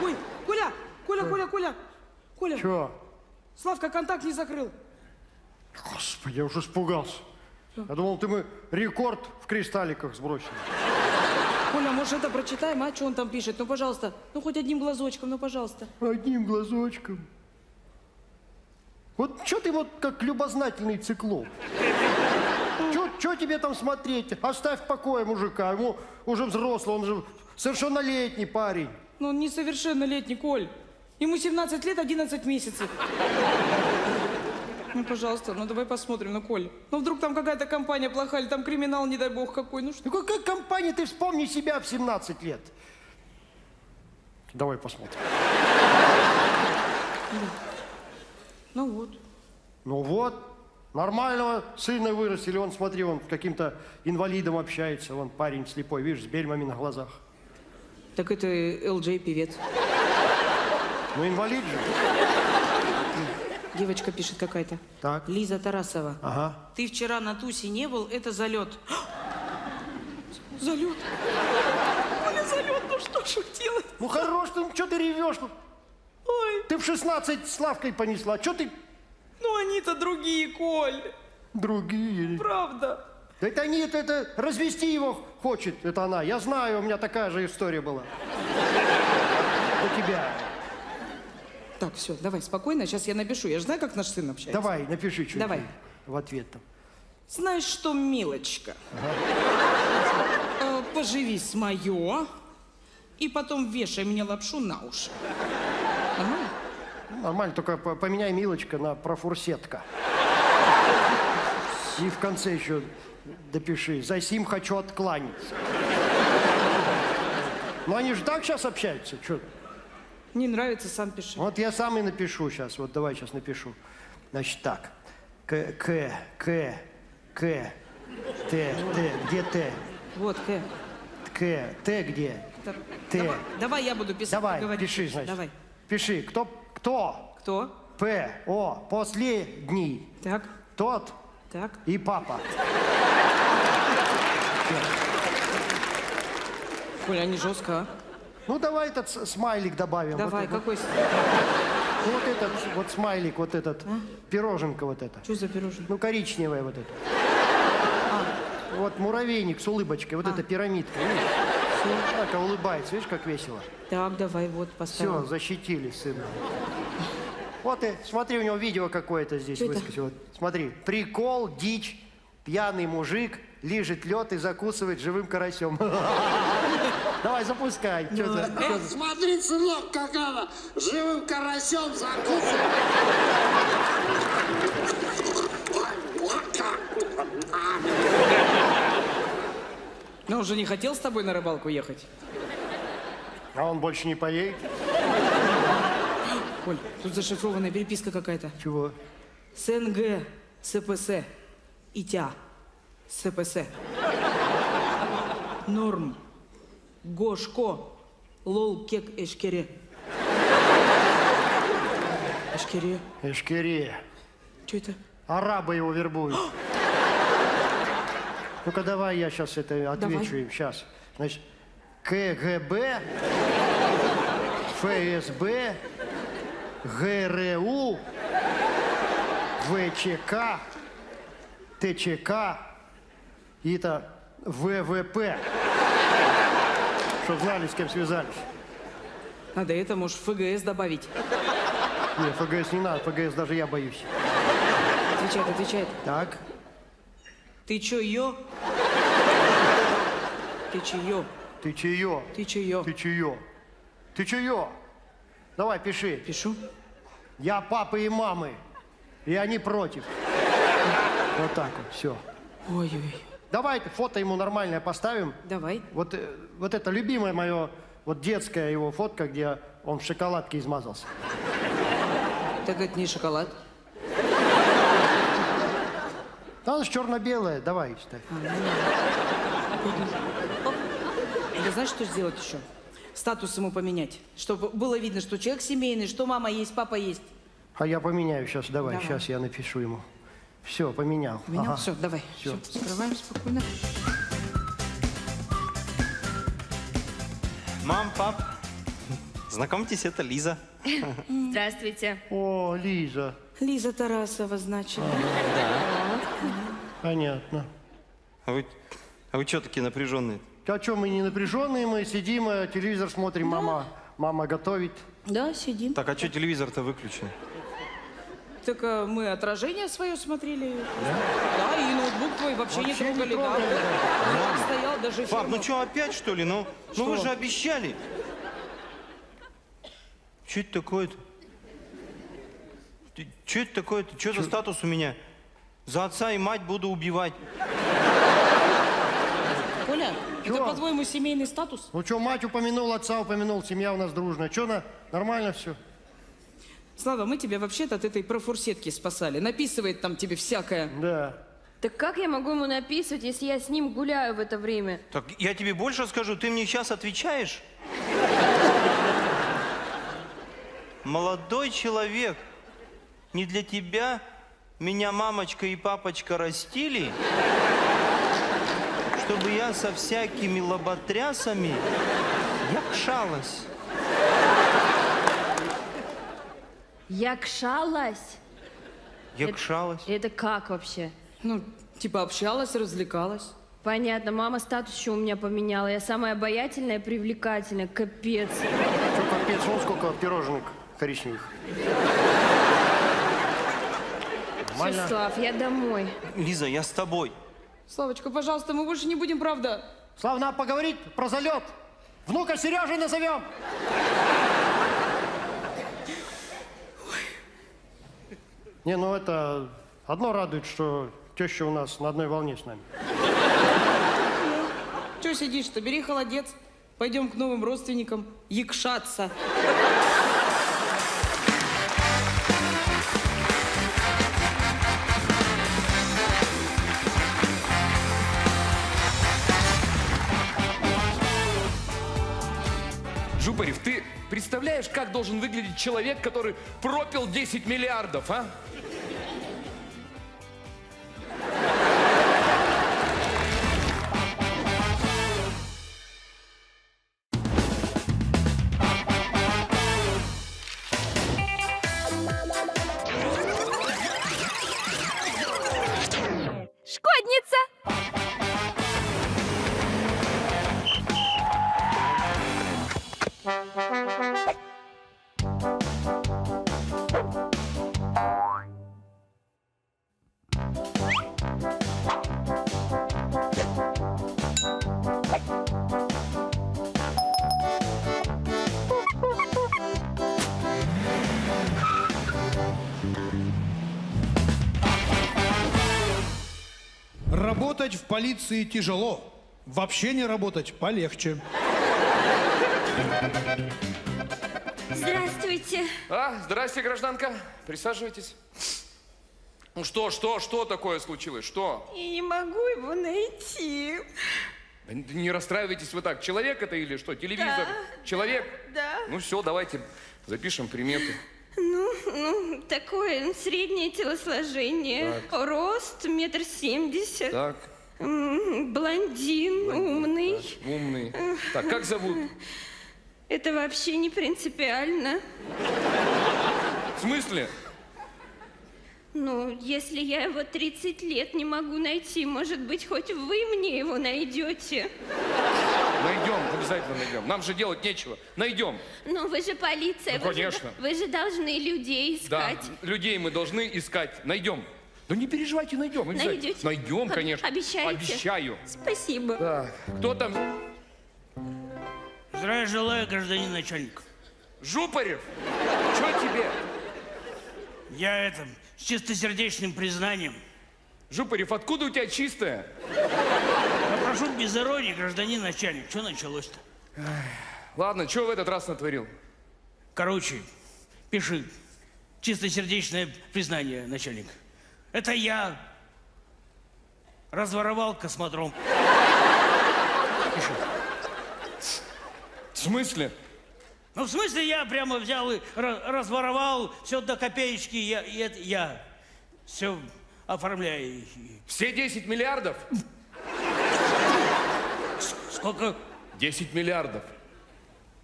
Ой, Коля!
Чё?
Славка контакт не закрыл.
Господи, я уже испугался. Я думал, мы рекорд в кристалликах сбросили.
Коля, может, это прочитаем, а? Что он там пишет? Ну, пожалуйста. Ну, хоть одним глазочком, ну, пожалуйста.
Одним глазочком. Вот что ты вот как любознательный циклоп? Что тебе там смотреть? Оставь в покое мужика. Ему уже взрослый, он же совершеннолетний парень.
Ну, он несовершеннолетний, Коль. Ему 17 лет, 11 месяцев. Ну, пожалуйста, ну давай посмотрим, ну, Коль. Ну, вдруг там какая-то компания плохая, или там криминал, не дай бог, какой. Ну, что?
Ну, какая компания? Ты вспомни себя в 17 лет. Давай посмотрим.
Ну, вот.
Ну вот, нормального сына вырастили. Он, смотри, он с каким-то инвалидом общается. Вон парень слепой, видишь, с бельмами на глазах.
Так это LJ певец.
Ну, инвалид же.
Девочка пишет какая-то.
Так.
Лиза Тарасова.
Ага.
Ты вчера на тусе не был, это залет. Залет? Оля, залет, ну что ж делать?
Ну хорош, ну что ты ревешь? Ну?
Ой.
Ты в 16 Славкой понесла, что ты...
Ну они-то другие, Коль.
Другие?
Правда.
Да это они, это развести его хочет, это она. Я знаю, у меня такая же история была. У тебя.
Так, все, давай, спокойно, сейчас я напишу. Я же знаю, как наш сын общается.
Давай, напиши что-нибудь.
Давай.
В ответ там.
Знаешь что, милочка? Поживи с моё, и потом вешай мне лапшу на уши. Нормально?
Нормально, только поменяй, милочка, на профурсетка. И в конце еще допиши. За сим хочу откланяться. Ну они же так сейчас общаются, что?
Не нравится, сам пиши.
Вот я сам и напишу сейчас. Вот давай сейчас напишу. Значит так. Т, где Т?
Вот,
Т где? Т.
Давай я буду писать.
Давай,
говорить.
пиши, значит.
Давай.
Пиши. Кто?
Кто?
П, О, последний.
Так.
Тот.
Так.
И папа.
Коля, а не жестко, а?
Ну, давай этот смайлик добавим.
Давай,
вот,
какой?
Ну, вот этот, вот смайлик, вот этот. Пироженка вот это.
Что за пироженка?
Ну, коричневая вот эта. Вот муравейник с улыбочкой, вот эта пирамидка. Видишь? Так, улыбается, видишь, как весело?
Так, давай, вот, поставим.
Все, защитили сына. Вот и смотри, у него видео какое-то здесь выскочило. Вот, смотри, прикол, дичь, пьяный мужик лижет лед и закусывает живым карасем. Давай, запускай.
Смотри, сынок, как она живым карасем закусывает.
Но он же не хотел с тобой на рыбалку ехать.
А он больше не поедет?
Коль, тут зашифрованная переписка какая-то.
Чего?
СНГ, СПС, ИТЯ, СПС. Норм, Гошко, Лол, Кек, Эшкере. Эшкере?
Эшкере.
Что это?
Арабы его вербуют. Ну-ка, давай я сейчас это отвечу им. Сейчас. Значит, КГБ, ФСБ, ГРУ, ВЧК, ТЧК и это ВВП. Чтоб знали, с кем связались.
Надо это, может, ФГС добавить.
Не, ФГС не надо, ФГС даже я боюсь.
Отвечает, отвечает.
Так.
Ты чё, ё? Ты чё?
Ты чё?
Ты чё?
Ты чё? Ты чё? Давай, пиши.
Пишу.
Я папы и мамы, и они против. Вот так вот, все.
Ой-ой.
Давай фото ему нормальное поставим.
Давай.
Вот это любимое мое, вот детская его фотка, где он в шоколадке измазался.
Так это не шоколад.
Да, она черно-белая, давай ставь.
Или знаешь, что сделать еще? Статус ему поменять, чтобы было видно, что человек семейный, что мама есть, папа есть.
А я поменяю сейчас, давай,
Давай.
сейчас я напишу ему.
Все, поменял.
Менял?
Ага.
Все, давай.
Всё.
Все, закрываем спокойно.
Мам, пап, знакомьтесь, это Лиза.
Здравствуйте.
О, Лиза.
Лиза Тарасова, значит.
Понятно.
А вы что такие напряженные?
А что, мы не напряженные, мы сидим, телевизор смотрим, мама готовит.
Да, сидим.
Так, а что телевизор-то выключен?
Так мы отражение свое смотрели. Да, и ноутбук твой вообще не трогали. Да. Он так стоял, даже
Пап,
фирма.
ну что, опять что ли? Ну вы же обещали. Что это такое-то? Что это такое-то? Что за статус у меня? За отца и мать буду убивать.
Коля, это, по-твоему, семейный статус?
Ну что, мать упомянул, отца упомянул, семья у нас дружная. Что, нормально все?
Слава, мы тебя вообще-то от этой профурсетки спасали. Написывает там тебе всякое.
Да.
Так как я могу ему написывать, если я с ним гуляю в это время?
Так, я тебе больше скажу, ты мне сейчас отвечаешь? Молодой человек, не для тебя меня мамочка и папочка растили, чтобы я со всякими лоботрясами якшалась.
Якшалась?
Якшалась?
Это как вообще?
Ну, типа общалась, развлекалась.
Понятно, мама статус еще у меня поменяла. Я самая обаятельная и привлекательная. Капец.
Что, капец, вон сколько пироженок коричневых.
Все, Слав, я домой.
Лиза, я с тобой.
Славочка, пожалуйста, мы больше не будем, правда?
Слав, надо поговорить про залет. Внука Сережи назовем. Не, ну это одно радует, что теща у нас на одной волне с нами.
Че сидишь-то? Бери холодец. Пойдем к новым родственникам якшаться.
Жупарев, ты представляешь, как должен выглядеть человек, который пропил 10 миллиардов, а?
Шкодница!
Работать в полиции тяжело. Вообще не работать полегче.
Здравствуйте.
Здрасте, гражданка. Присаживайтесь. Ну что такое случилось? Что?
Я не могу его найти.
Да не расстраивайтесь вы так. Человек это или что? Телевизор?
Да,
Человек?
да.
Ну все, давайте запишем приметы.
Ну, такое среднее телосложение. Рост 1,70 м.
Так.
Блондин, умный.
Так, умный. Так, как зовут?
Это вообще не принципиально.
В смысле?
Ну, если я его 30 лет не могу найти, может быть, хоть вы мне его найдете?
Найдем, обязательно найдем. Нам же делать нечего. Найдем.
Ну, вы же полиция.
Ну, конечно.
Вы же должны людей искать.
Да, людей мы должны искать. Найдем. Да не переживайте, найдем. Обязательно.
Найдете?
Найдем, конечно.
Обещаете?
Обещаю.
Спасибо.
Так, кто там?
Здравия желаю, гражданин начальник.
Жупарев, что тебе?
Я с чистосердечным признанием.
Жупарев, откуда у тебя чистое?
Я прошу без иронии, гражданин начальник. Что началось-то?
Ладно, что в этот раз натворил?
Короче, пиши. Чистосердечное признание, начальник. Это я разворовал космодром. Пиши.
В смысле?
Ну, в смысле, я прямо взял и разворовал все до копеечки. Я все оформляй.
Все 10 миллиардов?
Сколько?
10 миллиардов.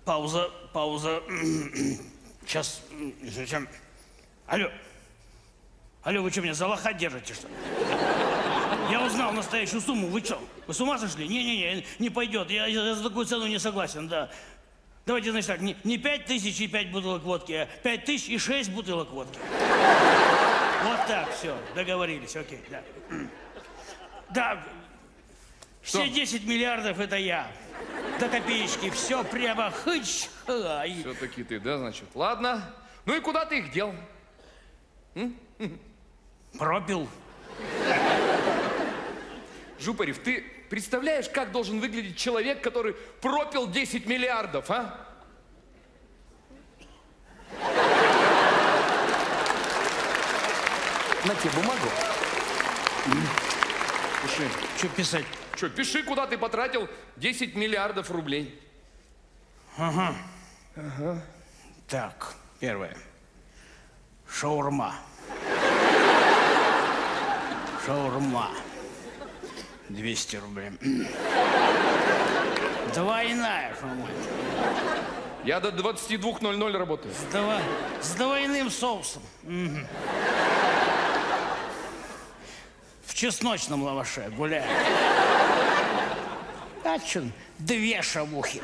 Пауза. Сейчас. Алло. Алло, вы что, меня за лоха держите, что ли? Я узнал настоящую сумму. Вы что? Вы с ума сошли? Не-не-не, не пойдет. Я за такую цену не согласен, да. Давайте, значит так, не 5000 и 5 бутылок водки, а 5000 и 6 бутылок водки. Вот так, все, договорились, окей, да. Да,
Что?
все 10 миллиардов это я. До копеечки, все прямо хыч.
Все-таки ты, да, значит? Ладно. Ну и куда ты их дел?
Пропил.
Жупарев, ты представляешь, как должен выглядеть человек, который пропил 10 миллиардов, а? На тебе бумагу. Пиши.
Что писать?
Что, пиши, куда ты потратил 10 миллиардов рублей.
Ага. Так, первое. Шаурма. Шаурма. 200 рублей. Двойная шаурма.
Я до 22:00 работаю.
С двойным соусом. Мгм. В чесночном лаваше гуляю. А чё, 2 шавухи.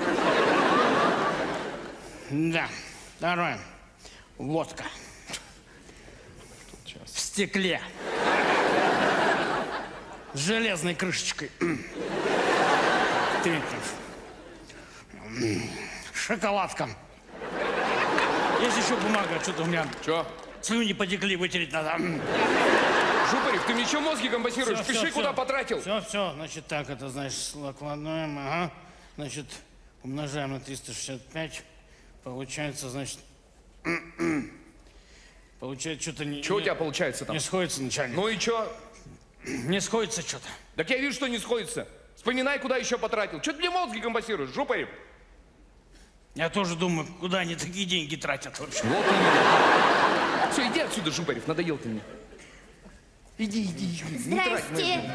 Да. Второе. Водка. В стекле. С железной крышечкой. Третье. Шоколадка. Есть еще бумага, что-то у меня...
Че?
Слюни потекли, вытереть надо.
Жупарев, ты мне что мозги компостируешь?
Всё,
Пиши,
всё,
куда
всё.
потратил.
Все, значит так, это значит складываем, ага. Значит, умножаем на 365. Получается, значит... Получается, что-то не...
Что у тебя получается там?
Не сходится, начальник.
Ну и что?
Не сходится что-то.
Так я вижу, что не сходится. Вспоминай, куда еще потратил. Что ты мне мозги компостируешь, Жупарев?
Я тоже думаю, куда они такие деньги тратят вообще.
Вот именно. Все, иди отсюда, Жупарев, надоел ты мне. Иди. Не трать мои
Здрасте.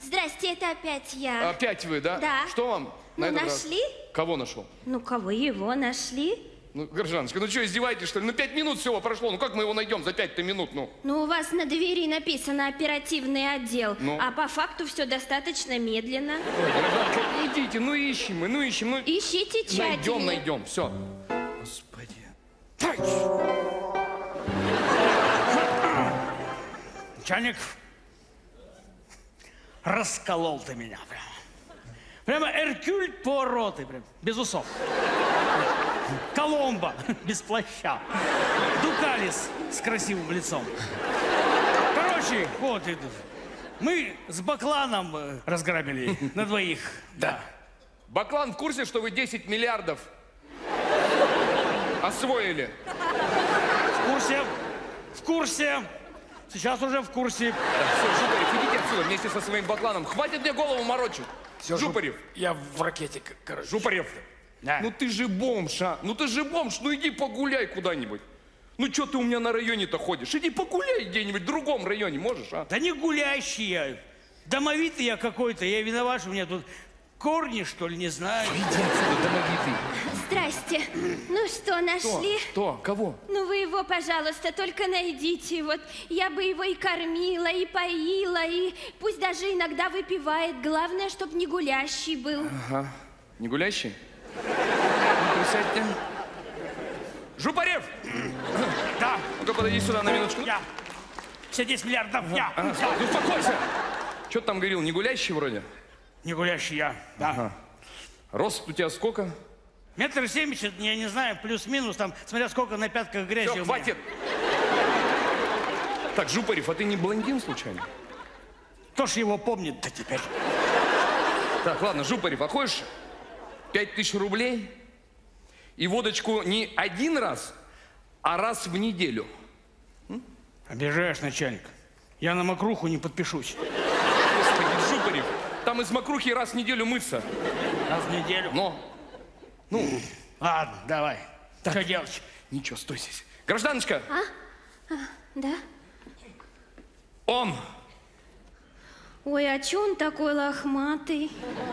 Здрасте, это опять я.
Опять вы, да?
Да.
Что вам на
Ну,
этот раз?
нашли?
Кого нашел?
Ну, кого его нашли?
Ну, Гражданочка, ну что, издеваетесь, что ли? Ну, 5 минут всего прошло. Ну, как мы его найдем за 5 минут, ну?
Ну, у вас на двери написано оперативный отдел,
Ну?
а по факту все достаточно медленно.
Ой, гражданочка, идите, ну ищем мы, ну.
Ищите тщательнее.
Найдем, все. Господи.
Начальник, расколол ты меня прямо. Прямо Эркюль Пуаро ты прям, без усов. Коломбо без плаща. Дукалис с красивым лицом. Короче, вот это. Мы с Бакланом разграбили на двоих. Да.
Баклан в курсе, что вы 10 миллиардов освоили?
В курсе. Сейчас уже в курсе.
Все, Жупарев, идите отсюда вместе со своим Бакланом. Хватит мне голову морочить.
Всё,
Жупарев.
Я в ракете, короче.
Жупарев.
Да.
Ну ты же бомж, а? Ну ты же бомж, ну иди погуляй куда-нибудь. Ну что ты у меня на районе-то ходишь? Иди погуляй где-нибудь в другом районе, можешь, а?
Да не гулящий я. Домовитый я какой-то. Я виноват, что у меня тут корни, что ли, не знаю.
Иди отсюда, домовитый.
Здрасте. Ну что, нашли?
Кто? Кого?
Ну вы его, пожалуйста, только найдите. Вот я бы его и кормила, и поила, и пусть даже иногда выпивает. Главное, чтоб не гулящий был.
Ага. Не гулящий? Ну, присядьте. Жупарев!
Да.
Ну-ка, подойди сюда на минуточку.
Я. Все 10 миллиардов я.
Ага. Ну, успокойся. Что ты там говорил, не гулящий вроде?
Не гулящий я, да.
Ага. Рост у тебя сколько?
1,70 м, я не знаю, плюс-минус, там, смотря сколько на пятках грязи.
Все, хватит. Так, Жупарев, а ты не блондин случайно?
Кто ж его помнит-то теперь?
Так, ладно, Жупарев, а хочешь 5000 рублей и водочку не один раз, а раз в неделю?
Обижаешь, начальник. Я на мокруху не подпишусь.
Господи, Жупарев, там из мокрухи раз в неделю мыться.
Раз в неделю?
Ну,
Ладно, давай. Что делать?
ничего, стой здесь. Гражданочка,
Да?
Он!
Ой, а чё он такой лохматый?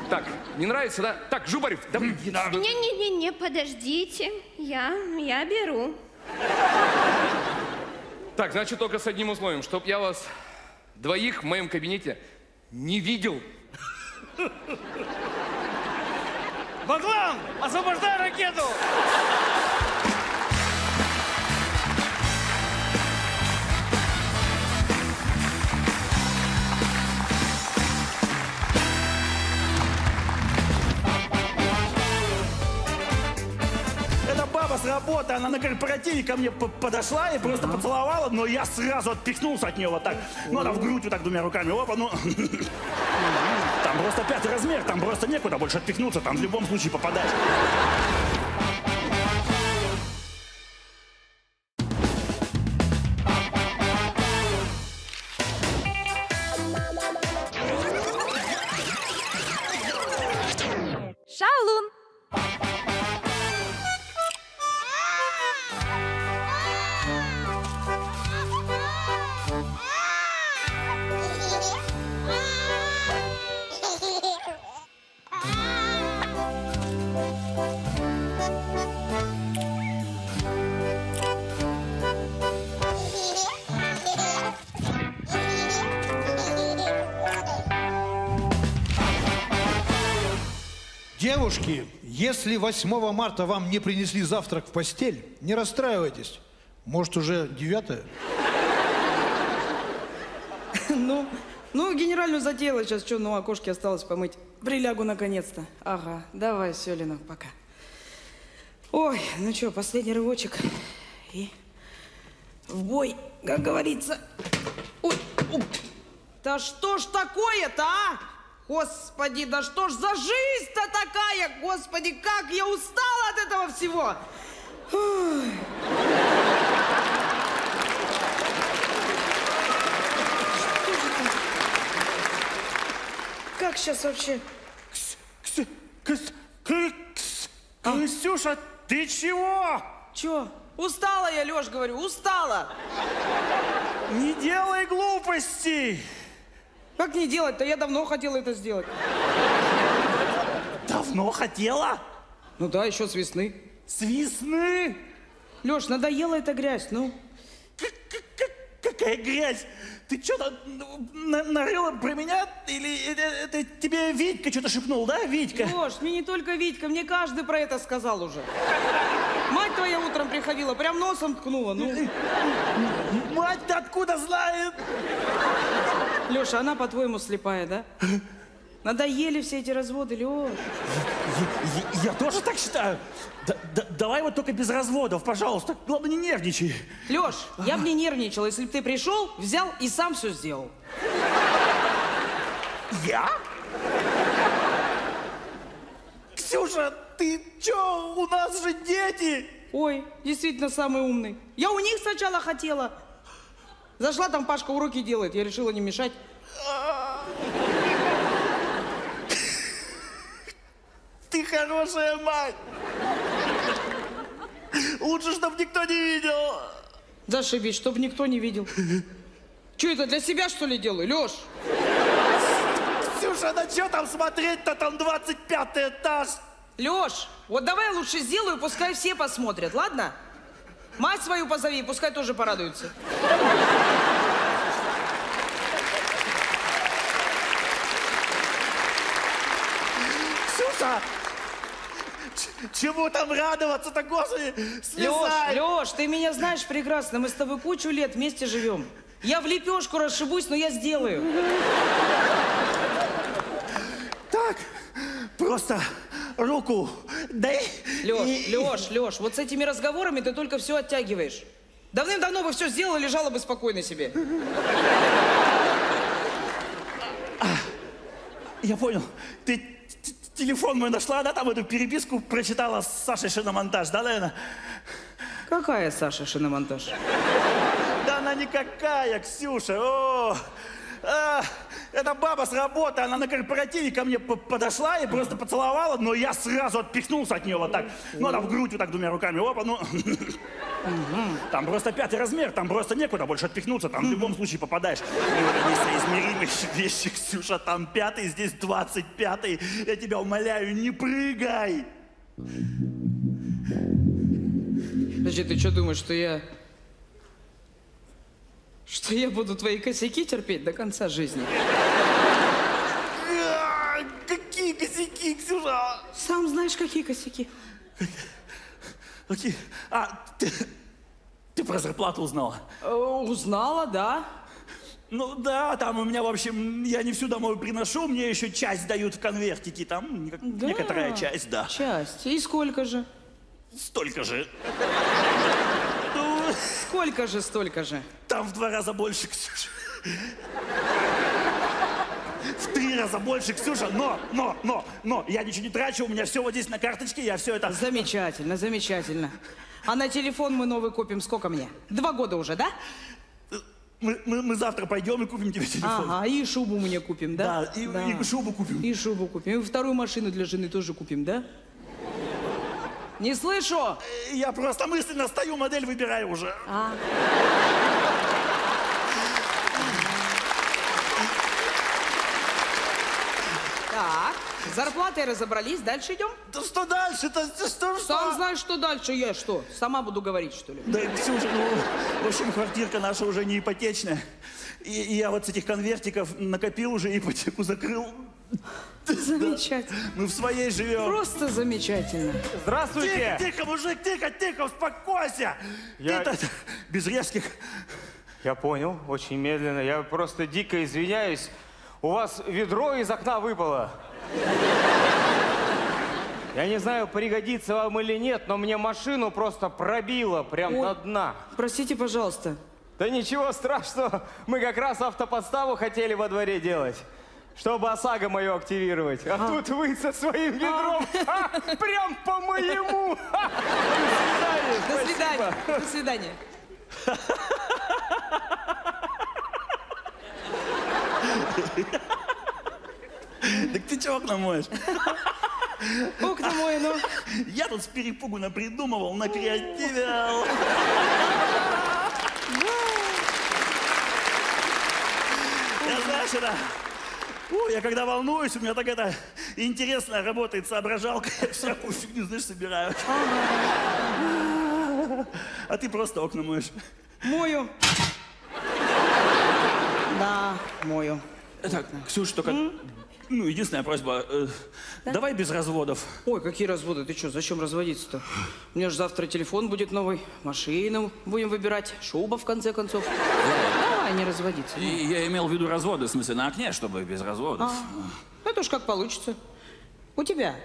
Так, не нравится, да? Так, Жубарев, давай.
Не-не-не, подождите. Я беру.
Так, значит, только с одним условием, чтоб я вас двоих в моем кабинете не видел.
Баклан, освобождай ракету!
Эта баба с работы, она на корпоративе ко мне подошла и просто поцеловала, но я сразу отпихнулся от нее вот так. Ну, она в грудь вот так двумя руками, опа, ну... Там просто 5 размер, там просто некуда больше отпихнуться, там в любом случае попадаешь.
Шалун.
Девушки, если 8 марта вам не принесли завтрак в постель, не расстраивайтесь. Может, уже 9-е?
Ну, генеральную затеяла сейчас, что, ну, окошки осталось помыть. Прилягу наконец-то. Ага, давай, все, Ленок, пока. Ой, ну что, последний рывочек. И в бой, как говорится. Ой, да что ж такое-то, а? Господи, да что ж за жизнь-то такая? Господи, как я устала от этого всего. Ой. Как сейчас вообще?
Ксюша, ты чего?
Чё? Устала я, Лёш, говорю, устала.
Не делай глупостей.
Как не делать-то? Я давно хотела это сделать.
Давно хотела?
Ну да, еще с весны.
С весны?
Лёш, надоела эта грязь, ну.
Какая грязь? Ты что-то нарыла про меня? Или это тебе Витька что-то шепнул, да, Витька?
Лёш, мне не только Витька, мне каждый про это сказал уже. Мать твоя утром приходила, прям носом ткнула, ну.
Мать-то откуда знает?
Лёша, она, по-твоему, слепая, да? Надоели все эти разводы, Лёш.
Я тоже так считаю. Давай вот только без разводов, пожалуйста. Главное, не нервничай.
Лёш, я бы не нервничал, если бы ты пришел, взял и сам все сделал.
Я? Ксюша, ты чё? У нас же дети.
Ой, действительно самый умный. Я у них сначала хотела. Зашла, там Пашка уроки делает, я решила не мешать.
Ты хорошая мать. Лучше, чтобы никто не видел.
Зашибись, чтобы никто не видел. Че это, для себя, что ли, делаю, Лёш?
Ксюша, на что там смотреть-то? Там 25-й этаж.
Лёш, вот давай я лучше сделаю, пускай все посмотрят, ладно? Мать свою позови, пускай тоже порадуется.
Ксюша! Чему там радоваться-то, Господи? Слезай!
Лёш, ты меня знаешь прекрасно, мы с тобой кучу лет вместе живем. Я в лепешку расшибусь, но я сделаю.
Так, просто руку дай.
Лёш, вот с этими разговорами ты только все оттягиваешь. Давным-давно бы все сделала, лежала бы спокойно себе.
Я понял. Ты телефон мой нашла, да? Там эту переписку прочитала с Сашей Шиномонтаж, да, наверное?
Какая Саша Шиномонтаж?
Да она никакая, Ксюша. О, эта баба с работы, она на корпоративе ко мне подошла и просто поцеловала, но я сразу отпихнулся от нее вот так. Ну, она в грудь вот так двумя руками, опа, ну. Там просто 5-й размер, там просто некуда больше отпихнуться, там в любом случае попадаешь. Несоизмеримые вещи, Ксюша, там 5-й, здесь 25-й. Я тебя умоляю, не прыгай.
Значит, ты что думаешь, что я буду твои косяки терпеть до конца жизни?
Какие косяки, Ксюша?
Сам знаешь, какие косяки.
Какие? А, ты про зарплату узнала?
Узнала, да.
Ну да, там у меня, в общем, я не всю домой приношу, мне еще часть дают в конвертике, там
Да.
некоторая часть, да.
Часть. И сколько же?
Столько же.
Сколько же, столько же?
Там в 2 раза больше, Ксюша. В 3 раза больше, Ксюша, но, я ничего не трачу, у меня все вот здесь на карточке, я все это...
Замечательно, замечательно. А на телефон мы новый купим сколько мне? 2 года уже, да?
Мы завтра пойдем и купим тебе телефон.
Ага, и шубу мне купим, да?
Да, и шубу купим.
И шубу купим. И вторую машину для жены тоже купим, да? Не слышу!
Я просто мысленно стою, модель выбираю уже.
Так, с зарплатой разобрались, дальше идем?
Да что дальше-то? Что?
Сам знаешь, что дальше. Я что, сама буду говорить, что ли?
Да, Ксюша, ну, в общем, квартирка наша уже не ипотечная. И я вот с этих конвертиков накопил уже, ипотеку закрыл.
Замечательно.
Мы в своей живем.
Просто замечательно.
Здравствуйте! Тихо, мужик, тихо, успокойся! Ты-то без резких...
Я понял, очень медленно. Я просто дико извиняюсь. У вас ведро из окна выпало. Я не знаю, пригодится вам или нет, но мне машину просто пробило прям до дна.
Простите, пожалуйста.
Да ничего страшного. Мы как раз автоподставу хотели во дворе делать, чтобы ОСАГО мою активировать. А тут вы со своим ведром прям по моему.
До свидания. До свидания.
Так ты чего окна моешь?
Окна мою, ну.
Я тут с перепугу напридумывал, накреативил. Я, знаешь, я когда волнуюсь, у меня так это интересно работает соображалка. Я всякую фигню, знаешь, собираю. А ты просто окна моешь.
Мою. Да, мою.
Так, Ксюш, только... Ну, единственная просьба. Давай без разводов.
Ой, какие разводы? Ты что, зачем разводиться-то? У меня же завтра телефон будет новый, машину будем выбирать, шуба, в конце концов. Давай не разводиться.
И я имел в виду разводы, в смысле, на окне, чтобы без разводов.
Это уж как получится. У тебя.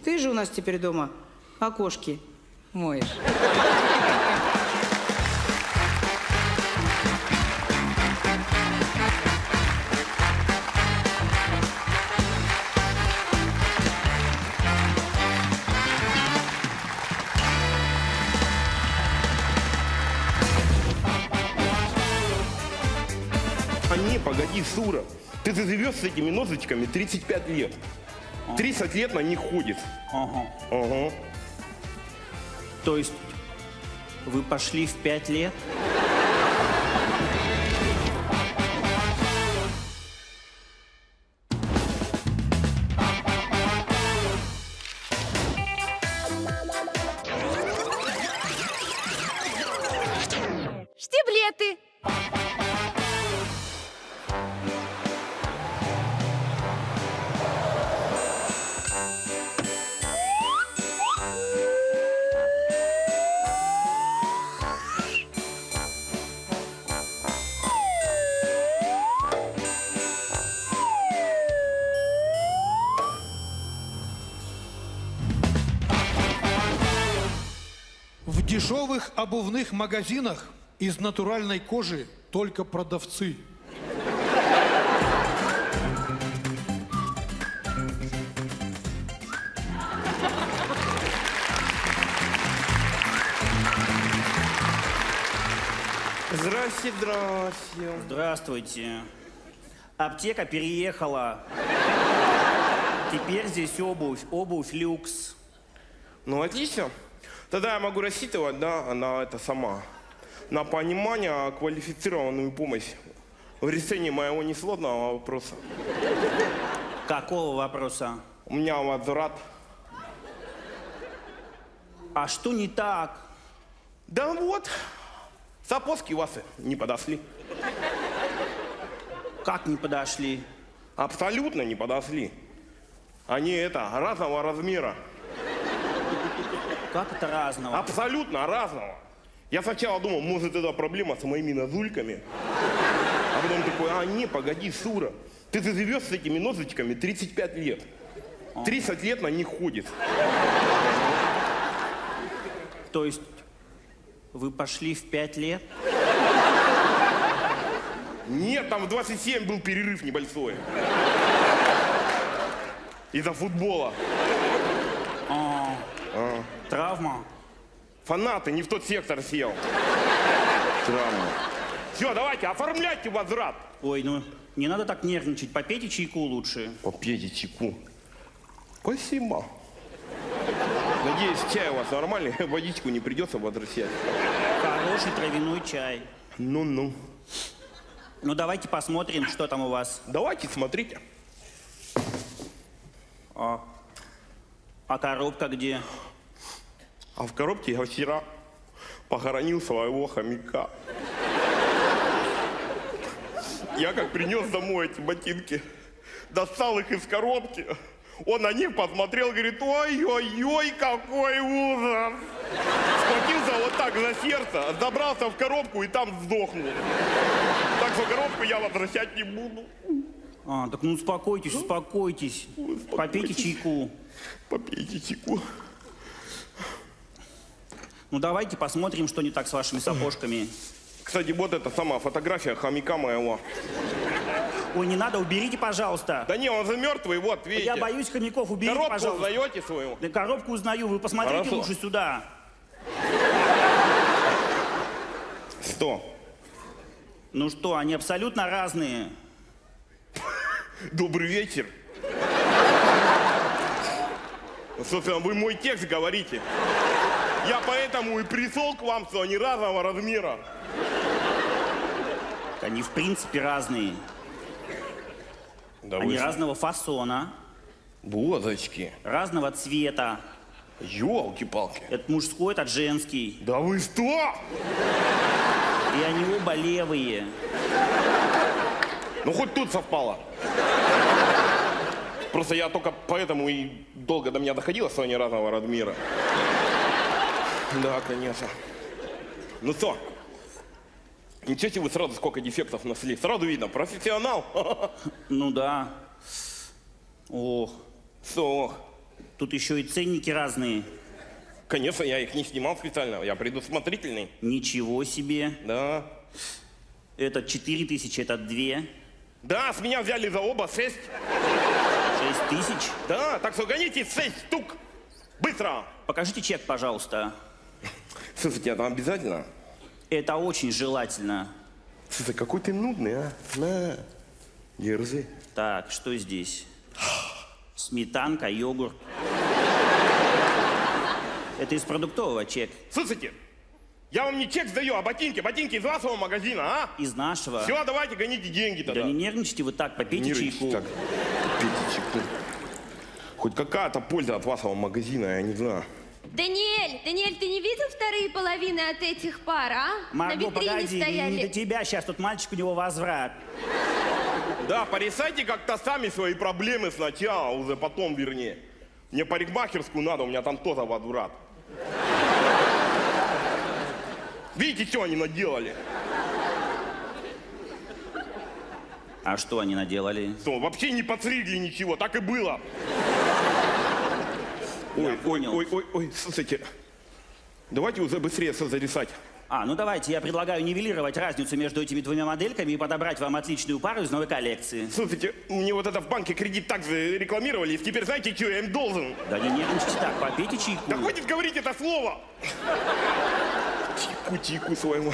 Ты же у нас теперь дома окошки моешь.
А не, погоди, Сура. Ты заживешь с этими ножичками 35 лет. 30 лет на них ходит.
Ага. То есть вы пошли в 5 лет?
Штиблеты.
В дешевых обувных магазинах из натуральной кожи только продавцы.
Здрасте, здрасте.
Здравствуйте.
Аптека переехала. Теперь здесь обувь люкс.
Ну, отлично. Тогда я могу рассчитывать, да, на это сама. На понимание, квалифицированную помощь в решении моего несложного вопроса.
Какого вопроса?
У меня возврат.
А что не так?
Да вот, сапожки у вас не подошли.
Как не подошли?
Абсолютно не подошли. Они разного размера.
Как это разного?
Абсолютно разного. Я сначала думал, может, это проблема с моими нозульками. А потом такой, не, погоди, Сура. Ты живешь с этими нозочками 35 лет. 30 лет на них ходит.
То есть вы пошли в 5 лет?
Нет, там в 27 был перерыв небольшой. Из-за футбола.
Травма?
Фанаты не в тот сектор сел. Травма. Все, давайте, оформляйте возврат.
Ой, ну не надо так нервничать. Попейте чайку лучше.
Попейте чайку. Спасибо. Надеюсь, чай у вас нормальный, водичку не придется возвращать.
Хороший травяной чай.
Ну-ну.
Ну давайте посмотрим, что там у вас.
Давайте, смотрите.
А коробка где?
А в коробке я вчера похоронил своего хомяка. Я как принес домой эти ботинки, достал их из коробки, он на них посмотрел, говорит, ой-ой-ой, какой ужас. Схватился вот так за сердце, забрался в коробку и там сдохнул. Так что коробку я возвращать не буду.
Так ну успокойтесь, успокойтесь. Попейте чайку.
Попейте чайку.
Ну давайте посмотрим, что не так с вашими сапожками.
Кстати, вот эта самая фотография хомяка моего.
Ой, не надо, уберите, пожалуйста.
Да не, он же мертвый, вот, видите.
Я боюсь хомяков, уберите,
коробку
пожалуйста.
узнаете свою?
Да коробку узнаю, вы посмотрите
Хорошо.
лучше сюда.
Что?
Ну что, они абсолютно разные.
Добрый вечер. Собственно, вы мой текст говорите. Я поэтому и пришел к вам, что они разного размера.
Они в принципе разные.
Да
они
вы...
разного фасона.
Бозочки.
Разного цвета.
Ёлки-палки.
Это мужской, этот женский.
Да вы что?
И они оба левые.
Ну хоть тут совпало. Просто я только поэтому и долго до меня доходило, что они разного размера. Да, конечно. Ну что? Ничего себе вы сразу сколько дефектов нашли. Сразу видно, профессионал.
Ну да. Ох.
Что?
Тут еще и ценники разные.
Конечно, я их не снимал специально, я предусмотрительный.
Ничего себе.
Да.
Этот 4000, этот 2.
Да, с меня взяли за оба 6.
6000?
Да, так что гоните 6 штук. Быстро.
Покажите чек, пожалуйста.
Слушайте, это обязательно?
Это очень желательно.
Слушай, какой ты нудный, а? На, держи.
Так, что здесь? Сметанка, йогурт. Это из продуктового чек.
Слушайте, я вам не чек сдаю, а ботинки. Ботинки из вашего магазина, а?
Из нашего.
Все, давайте гоните деньги тогда.
Да не нервничайте вы так, попейте чайку.
Так, попейте чайку. Хоть какая-то польза от вашего магазина, я не знаю.
Даниэль, ты не видел вторые половины от этих пар, а?
Марго,
На витрине
погоди,
стояли.
не до тебя сейчас, тут мальчик, у него возврат.
Да, порешайте как-то сами свои проблемы сначала, а уже потом, вернее. Мне парикмахерскую надо, у меня там тоже возврат. Видите, что они наделали?
А что они наделали?
Что, вообще не подстригли ничего, так и было. Ой, слушайте, давайте уже быстрее все зарисать.
Ну давайте, я предлагаю нивелировать разницу между этими двумя модельками и подобрать вам отличную пару из новой коллекции.
Слушайте, мне вот это в банке кредит так же рекламировали, и теперь знаете, что я им должен?
Да не нервничайте так, попейте чайку.
Да хватит говорить это слово! Чайку своему.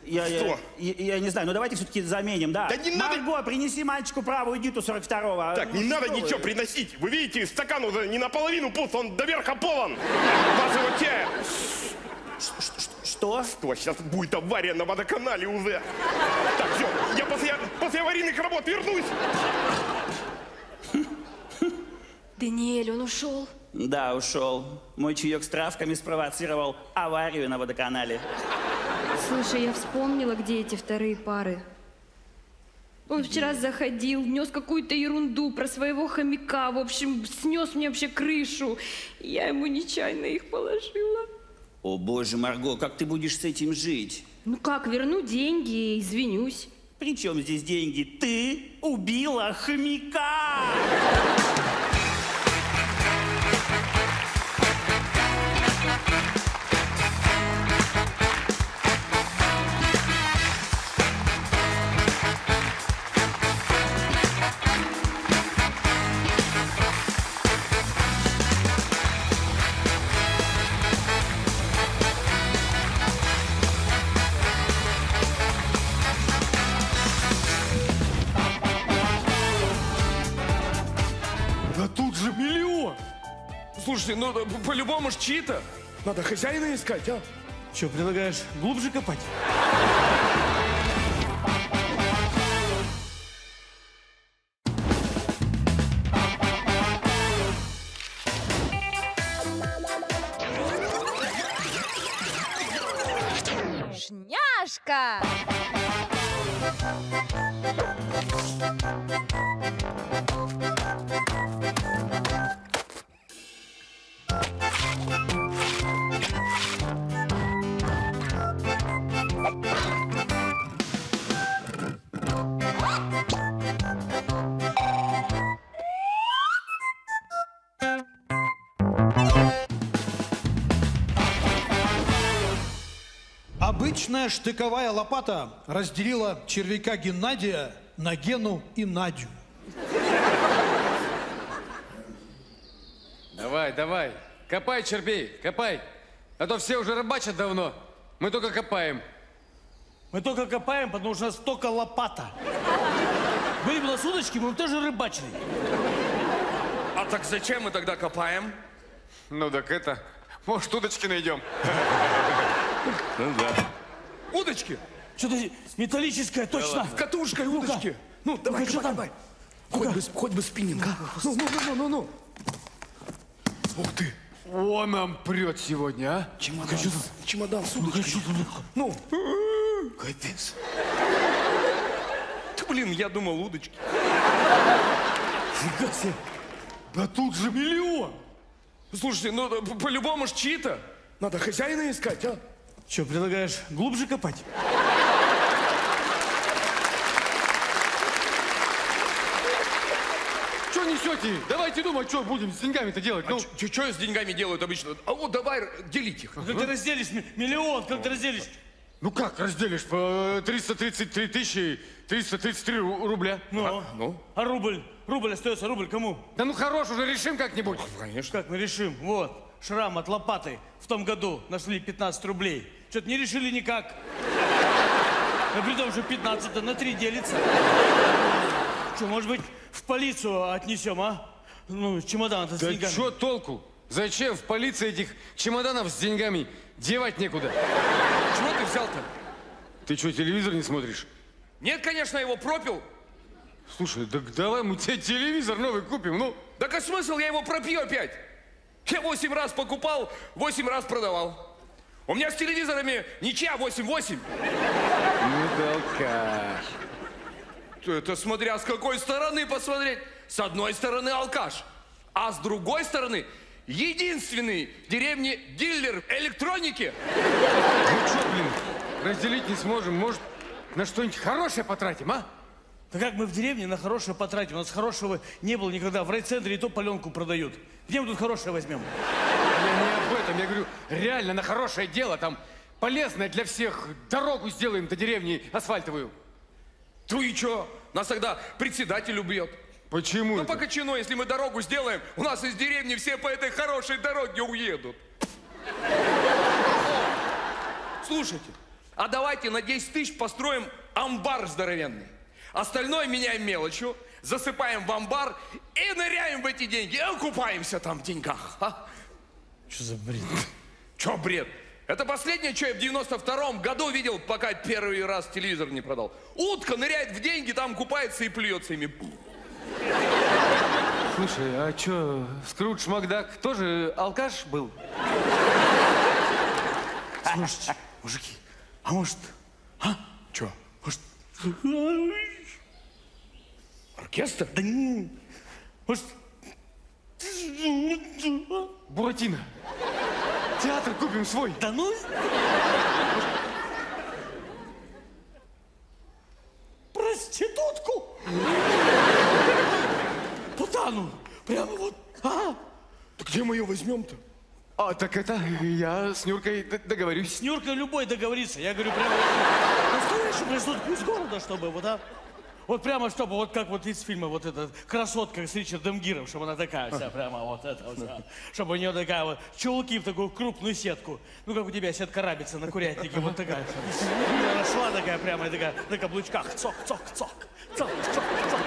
Я не знаю, ну давайте все-таки заменим, да.
Да не надо!
Марго, принеси мальчику правую диту 42-го.
Так, не надо ничего приносить. Вы видите, стакан уже не наполовину пуст, он до верха полон. Вашего чая.
Что?
Что, сейчас будет авария на водоканале уже. Так, все, я после аварийных работ вернусь.
Даниэль, он ушел.
Да, ушел. Мой чаек с травками спровоцировал аварию на водоканале.
Слушай, я вспомнила, где эти вторые пары. Он вчера заходил, нес какую-то ерунду про своего хомяка. В общем, снес мне вообще крышу. Я ему нечаянно их положила.
О боже, Марго, как ты будешь с этим жить?
Ну как, верну деньги и извинюсь.
При чем здесь деньги? Ты убила хомяка!
Да тут же миллион! Слушайте, ну по-любому ж чьи-то. Надо хозяина искать, а?
Что, предлагаешь глубже копать?
Шняшка!
Обычная штыковая лопата разделила червяка Геннадия на Гену и Надю.
Давай, давай, копай, червей, копай. А то все уже рыбачат давно, мы только копаем.
Мы только копаем, потому что у нас только лопата. Были бы у нас удочки, мы бы тоже рыбачили.
А так зачем мы тогда копаем?
Ну так это, может, удочки найдем.
Ну да. Удочки?
Что-то металлическое, точно.
Катушкой удочки. Ну, давай,
что там?
давай. Хоть бы спиннинг. Ну.
Ух ты. О, нам прет сегодня, а?
Чемодан с удочкой. Ну. Капец. Да, блин, я думал удочки.
Фига себе.
Да тут же миллион.
Слушайте, ну по-любому ж чьи-то. Надо хозяина искать, а?
Что, предлагаешь глубже копать?
Что несете? Давайте думать, что будем с деньгами-то делать. Ну,
Что с деньгами делают обычно? А вот давай делить их.
Как ты разделишь миллион, как ты разделишь?
ну как разделишь? По 333 тысячи 333 рубля.
Ну? А рубль? Рубль остается, рубль кому?
Да ну хорош, уже решим как-нибудь.
Конечно.
Как мы решим? Вот, шрам от лопаты в том году нашли 15 рублей. Что-то не решили никак. А при том, что 15 на 3 делится. Что, может быть, в полицию отнесем, а? Ну, чемодан-то с
Да
деньгами.
что толку? Зачем в полиции этих чемоданов с деньгами? Девать некуда.
Чего ты взял-то?
Ты что, телевизор не смотришь?
Нет, конечно, я его пропил.
Слушай, так давай мы тебе телевизор новый купим, ну.
Так а смысл, я его пропью опять? Я 8 раз покупал, 8 раз продавал. У меня с телевизорами ничья 8-8.
Ну толкаш.
Это смотря с какой стороны посмотреть. С одной стороны алкаш, а с другой стороны единственный в деревне дилер электроники.
Ну что, блин, разделить не сможем. Может, на что-нибудь хорошее потратим, а?
Да как мы в деревне на хорошее потратим? У нас хорошего не было никогда. В райцентре и то паленку продают. Где мы тут хорошее возьмем?
Я не об этом, я говорю, реально на хорошее дело. Там полезное для всех. Дорогу сделаем до деревни асфальтовую.
Ну и чё? Нас тогда председатель убьет.
Почему?
Ну по кочану, если мы дорогу сделаем, у нас из деревни все по этой хорошей дороге уедут. Слушайте, А давайте на 10 тысяч построим амбар здоровенный. Остальное меняем мелочью, засыпаем в амбар и ныряем в эти деньги. И окупаемся там в деньгах. А?
Что за бред?
Че бред? Это последнее, что я в 92-м году видел, пока первый раз телевизор не продал. Утка ныряет в деньги, там купается и плюется ими.
Слушай, а чё, Скрудж Макдак тоже алкаш был?
Слушайте, мужики, а может... А?
Чё?
Может...
Оркестр?
Да не... Может...
Буратино, театр купим свой.
Да ну... Проститутку! Путану! Прямо вот... А?
Да где мы ее возьмем-то?
А, так это, я с Нюркой договорюсь.
С Нюркой любой договорится. Я говорю, прямо настоящую проститутку из города, чтобы вот, а? Вот прямо, чтобы вот как вот из фильма вот эта красотка с Ричардом Гиром, чтобы она такая вся прямо вот это вот, вся. Чтобы у нее такая вот чулки в такую крупную сетку. Ну, как у тебя сетка рабица на курятнике, вот такая. Она шла такая прямо, и такая на каблучках. Цок, цок, цок, цок, цок, цок.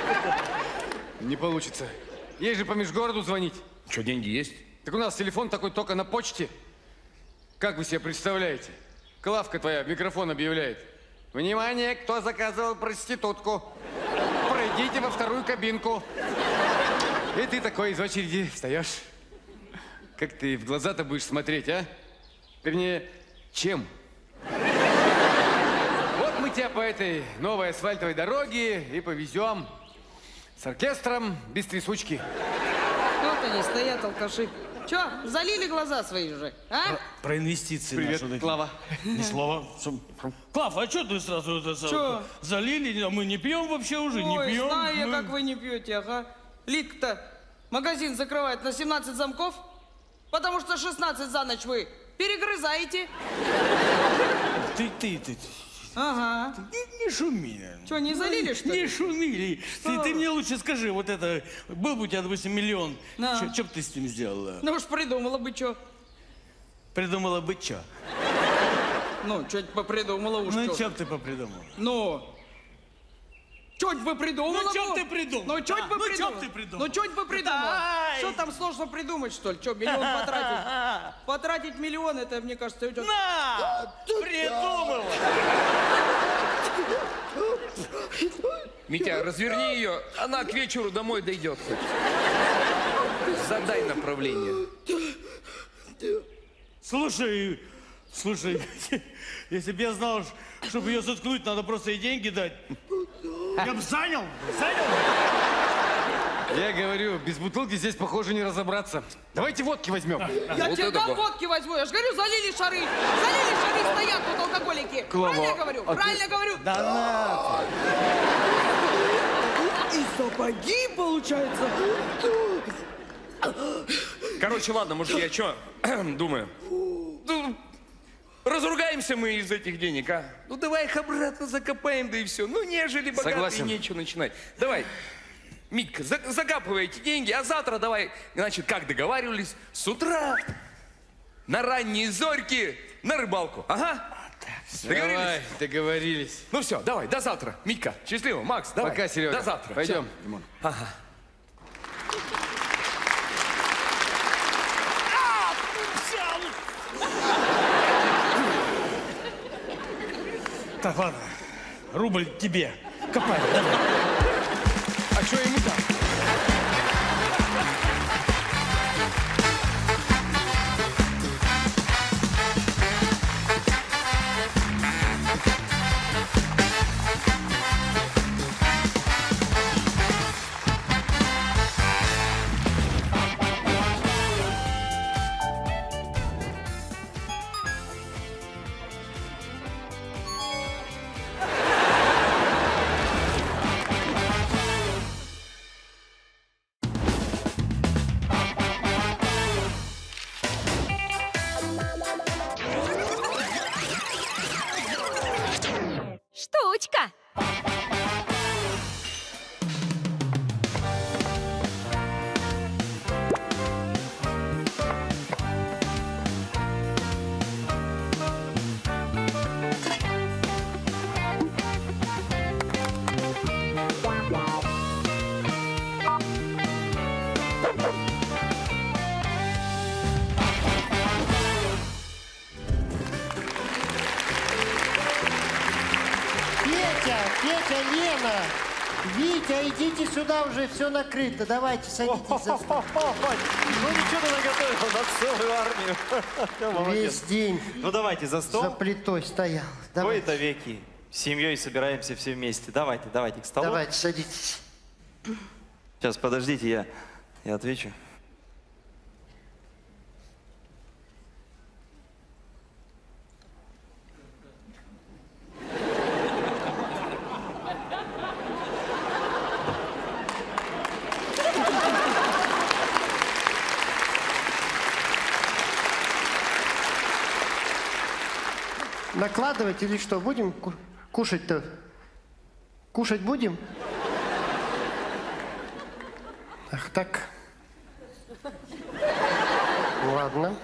Не получится. Ей же по межгороду звонить.
Что, деньги есть?
Так у нас телефон такой только на почте. Как вы себе представляете? Клавка твоя микрофон объявляет. Внимание, кто заказывал проститутку? Пройдите во вторую кабинку. И ты такой из очереди встаешь. Как ты в глаза-то будешь смотреть, а? Вернее, чем? Вот мы тебя по этой новой асфальтовой дороге и повезем. С оркестром, без трясучки.
Вот они стоят, алкаши. Че, залили глаза свои уже, а?
Про инвестиции.
Привет,
наши.
Клава.
Ни слова. Клав, а что ты сразу это
Чё?
залили? А мы не пьем вообще уже, не
Ой,
пьем.
знаю я,
Мы-
как вы не пьете, ага. Лик-то магазин закрывает на 17 замков, потому что 16 за ночь вы перегрызаете.
Ты.
Ага.
Не шуми.
Что, не залили, что ли?
Не шуми. Ты мне лучше скажи, вот это, был бы у тебя, допустим, миллион,
Да.
что бы ты с ним сделала?
Ну уж придумала бы что.
Придумала бы что?
Ну, что-нибудь попридумала уж
Ну,
чё.
что бы ты попридумала?
Ну, что-нибудь бы придумала.
Ну, что
бы.
бы ты придумал?
Ну, что-нибудь бы
Ну, чё
придумала.
б ты придумал?
Ну, что-нибудь бы придумала.
Дай.
Что там сложно придумать, что ли? Что, миллион потратить? Потратить миллион, это, мне кажется, идет...
На! Придумала!
Митя, разверни ее, она к вечеру домой дойдет хоть. Задай направление.
Слушай, если бы я знал, чтобы ее заткнуть, надо просто ей деньги дать. Я бы занял.
Я говорю, без бутылки здесь, похоже, не разобраться. Давайте водки возьмем.
Я тебе дам водки возьму. Я же говорю, залили шары. Залили шары, стоят тут алкоголики.
Клава,
Правильно я говорю?
а ты-
Правильно говорю?
Да
И сапоги, получается.
Короче, ладно, может, я что думаю? Ну, разругаемся мы из этих денег, а? Ну, давай их обратно закопаем, да и все. Ну, нежели богатые,
Согласен.
нечего начинать. Давай, Митька, закапывай эти деньги, а завтра давай, значит, как договаривались, с утра на ранние зорьки на рыбалку. Ага. Договорились?
Давай, договорились.
Ну все, давай, до завтра. Митька, счастливо. Макс, давай.
Пока, Серега.
До завтра.
Пойдем,
Всё.
Димон.
Ага.
Так, ладно. Рубль тебе. Копай, давай.
А что ему так?
Штучка.
Петя, Лена, Витя, идите сюда, уже все накрыто. Давайте, садитесь за стол.
Ну ничего ты наготовил на целую армию. Молодец.
Весь день
Ну давайте за стол.
за плитой стоял.
Кои-то веки. С семьей собираемся все вместе. Давайте, давайте к столу.
Давайте, садитесь.
Сейчас, подождите, я отвечу.
Накладывать или что? Будем кушать-то? Кушать будем? Ах, так. Ладно.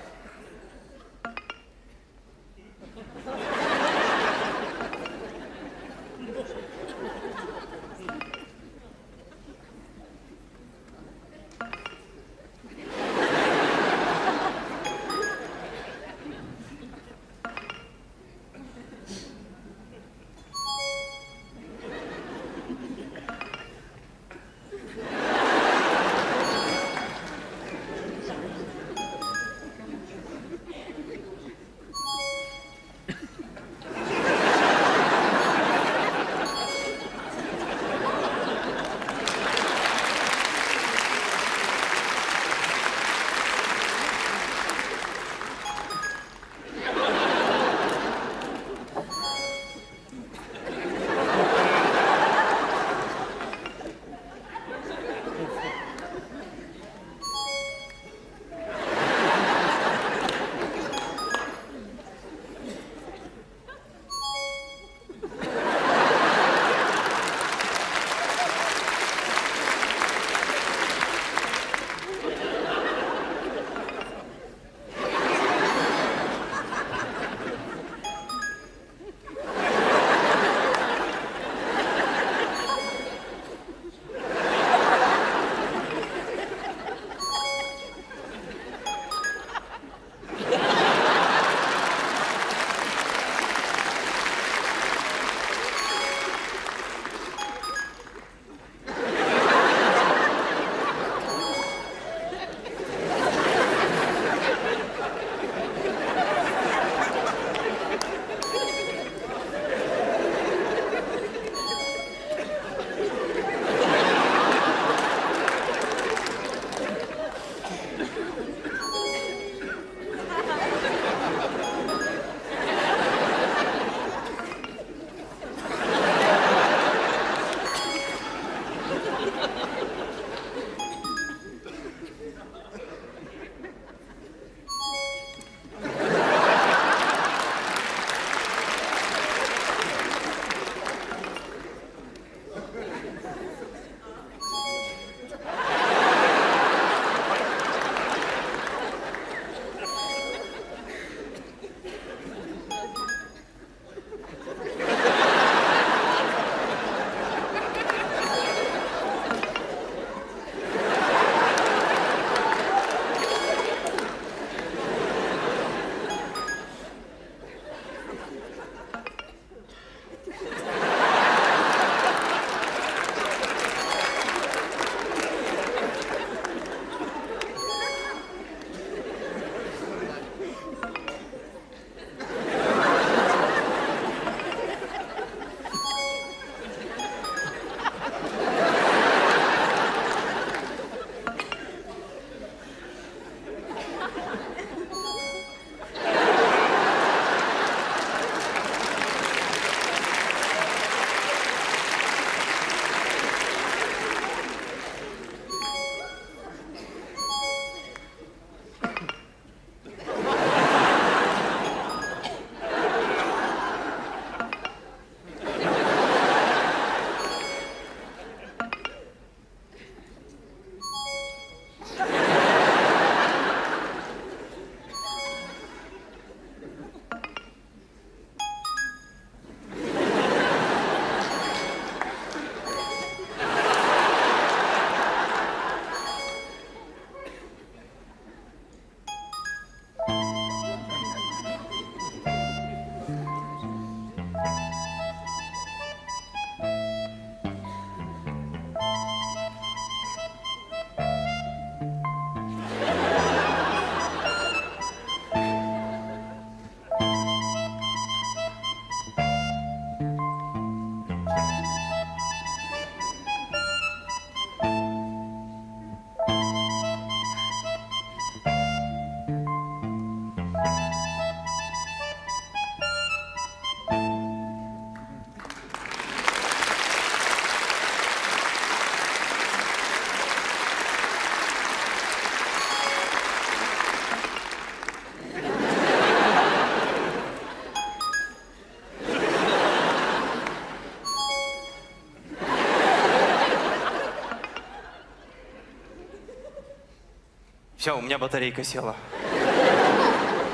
Все, у меня батарейка села.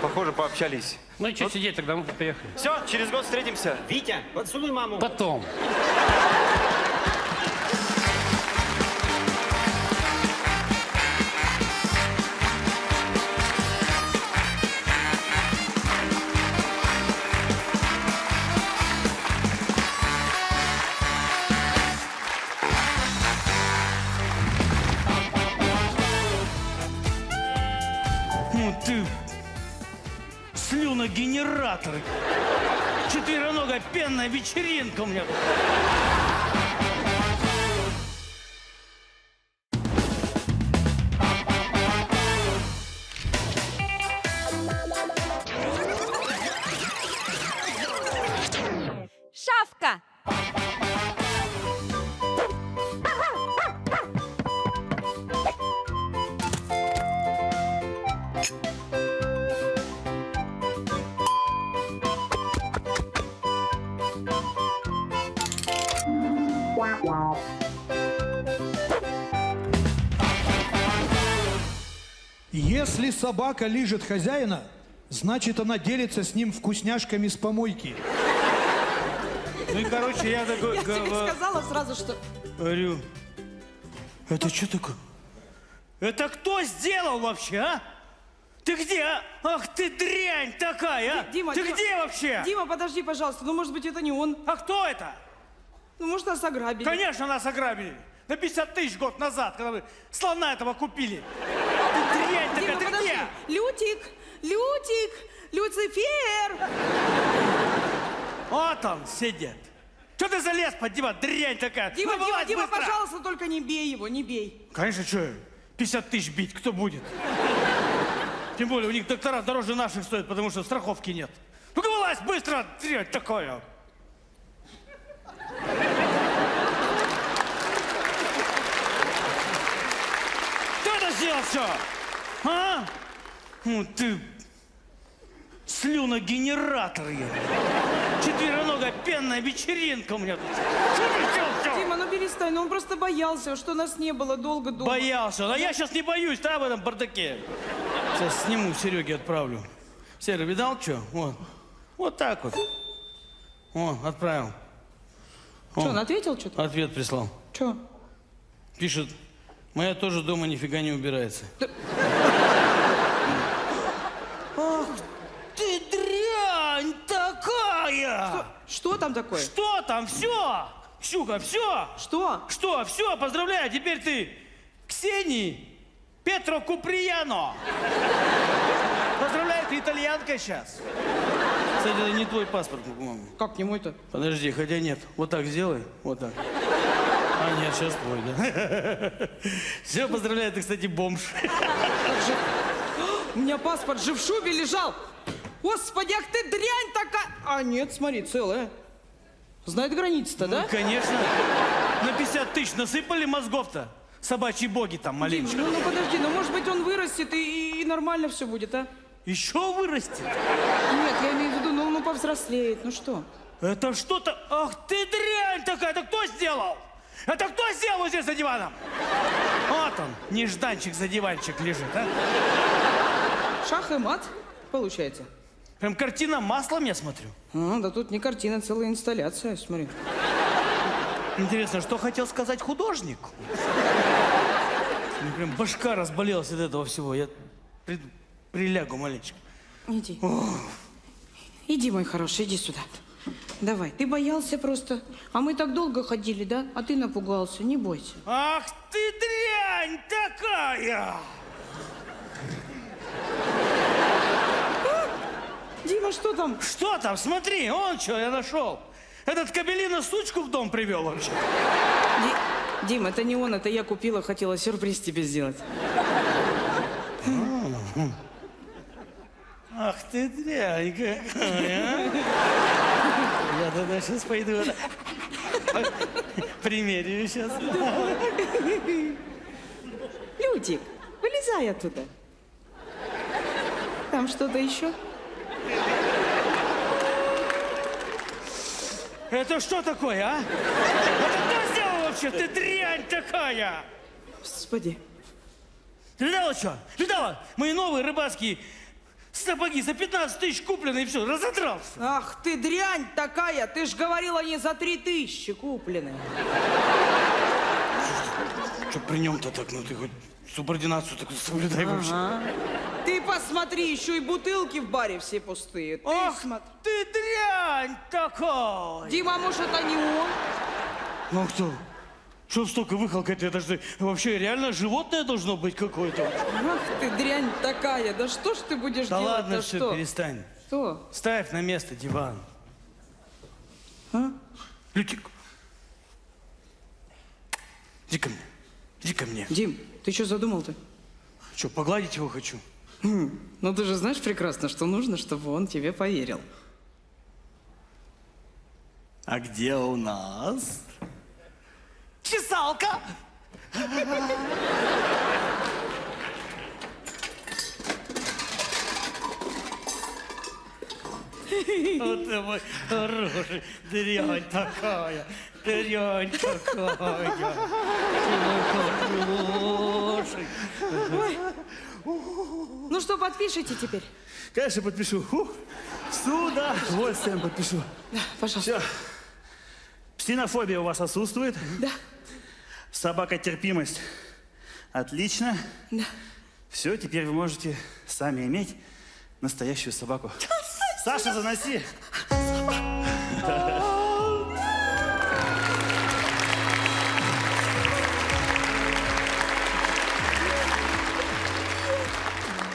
Похоже, пообщались.
Ну и что сидеть тогда, мы поехали.
Все, через год встретимся.
Витя, поцелуй маму.
Потом.
Ну ты слюногенератор. Четвероногая пенная вечеринка у меня тут.
Шавка.
Если собака лижет хозяина, значит, она делится с ним вкусняшками с помойки.
Ну и, короче, я такой...
Я тебе сказала сразу, что...
Говорю, это что такое? Это кто сделал вообще, а? Ты где, а? Ах ты дрянь такая, а?
Дима,
ты
Дима,
где вообще?
Дима, подожди, пожалуйста. Ну, может быть, это не он.
А кто это?
Ну, может, нас ограбили.
Конечно, нас ограбили. На 50 тысяч год назад, когда вы слона этого купили. Ты дрянь такая,
Дима,
ты
подожди.
где?
Лютик, Лютик, Люцифер.
Вот он сидит. Что ты залез под диван, дрянь такая?
Дима,
Ну,
Дима,
вылазь
Дима,
быстро.
пожалуйста, только не бей его, не бей.
Конечно, что, 50 тысяч бить, кто будет? Тем более, у них доктора дороже наших стоят, потому что страховки нет. Ну-ка, вылазь быстро, дрянь такое. Кто это сделал все? А? Ну ты слюногенератор я. Четвероногая пенная вечеринка у меня тут. Что ты сделал все?
Дима, ну перестань, ну он просто боялся, что нас не было долго дома.
Боялся. А я сейчас не боюсь, да, в этом бардаке. Сейчас сниму, Сереге отправлю. Серый, видал, что? Вот. Вот так вот. О, отправил.
Что, он ответил что-то?
Ответ прислал.
Что?
Пишет, моя тоже дома нифига не убирается.
Ах,
ты дрянь такая!
Что там такое?
Что там? Все! Щука, все!
Что?
Что? Все, поздравляю, теперь ты Ксении Петро Куприяно. Поздравляю, ты итальянка сейчас. Кстати, это не твой паспорт, по-моему.
Как не мой-то?
Подожди, хотя нет. Вот так сделай, вот так. А, нет, сейчас твой, да? Все, поздравляю, ты, кстати, бомж.
У меня паспорт же в шубе лежал. Господи, ах ты дрянь такая. А нет, смотри, целая. Знает границы-то, да?
Ну, конечно. На 50 тысяч насыпали мозгов-то. Собачьи боги там маленько.
Дим, ну подожди, ну может быть он вырастет и нормально все будет, а?
Еще вырастет?
Нет, я имею в виду, ну повзрослеет, ну что?
Это что-то... Ах ты дрянь такая, это кто сделал? Это кто сделал вот здесь за диваном? Вот он, нежданчик за диванчик лежит, а?
Шах и мат, получается.
Прям картина маслом, я смотрю.
А, да тут не картина, целая инсталляция, смотри.
Интересно, что хотел сказать художник? Мне прям башка разболелась от этого всего. Я прилягу маленечко.
Иди. Иди, мой хороший, иди сюда. Давай, ты боялся просто. А мы так долго ходили, да? А ты напугался, не бойся.
Ах ты дрянь такая!
Дима, что там?
Что там? Смотри, он что, я нашел. Этот кабелина сучку в дом привел вообще.
Дим, это не он, это я купила, хотела сюрприз тебе сделать.
Ах ты дрянь какая, а? Я тогда сейчас пойду примерю сейчас.
Лютик, вылезай оттуда. Там что-то еще?
Это что такое, а? Это кто сделал вообще? Ты дрянь такая!
Господи.
Ты видала что? Видала? Мои новые рыбацкие сапоги за 15 тысяч куплены, и все, разодрался.
Ах ты дрянь такая, ты ж говорил, они за 3000 куплены.
Что при нем-то так, ну ты хоть субординацию так соблюдай вообще.
Ты посмотри, еще и бутылки в баре все пустые. Ты
Ах
смотри.
ты дрянь такой!
Дима, может, это не он?
Ну а кто? Что столько выхолкать? Это же вообще реально животное должно быть какое-то.
Ах ты дрянь такая, да что ж ты будешь
Да
делать?
ладно,
да
все,
что?
перестань.
Что?
Ставь на место диван. А? Лютик. Иди ко мне. Иди ко мне.
Дим, ты что задумал-то?
Что, погладить его хочу?
Ну ты же знаешь прекрасно, что нужно, чтобы он тебе поверил.
А где у нас чесалка? Вот ты мой хороший, дрянь такая, дрянь такая. Ты мой хороший.
Ну что, подпишите теперь?
Конечно, подпишу. С удовольствием подпишу.
Да, пожалуйста.
Все. Ксенофобия у вас отсутствует?
Да.
Собакотерпимость. Отлично.
Да.
Все, теперь вы можете сами иметь настоящую собаку. Саша, заноси.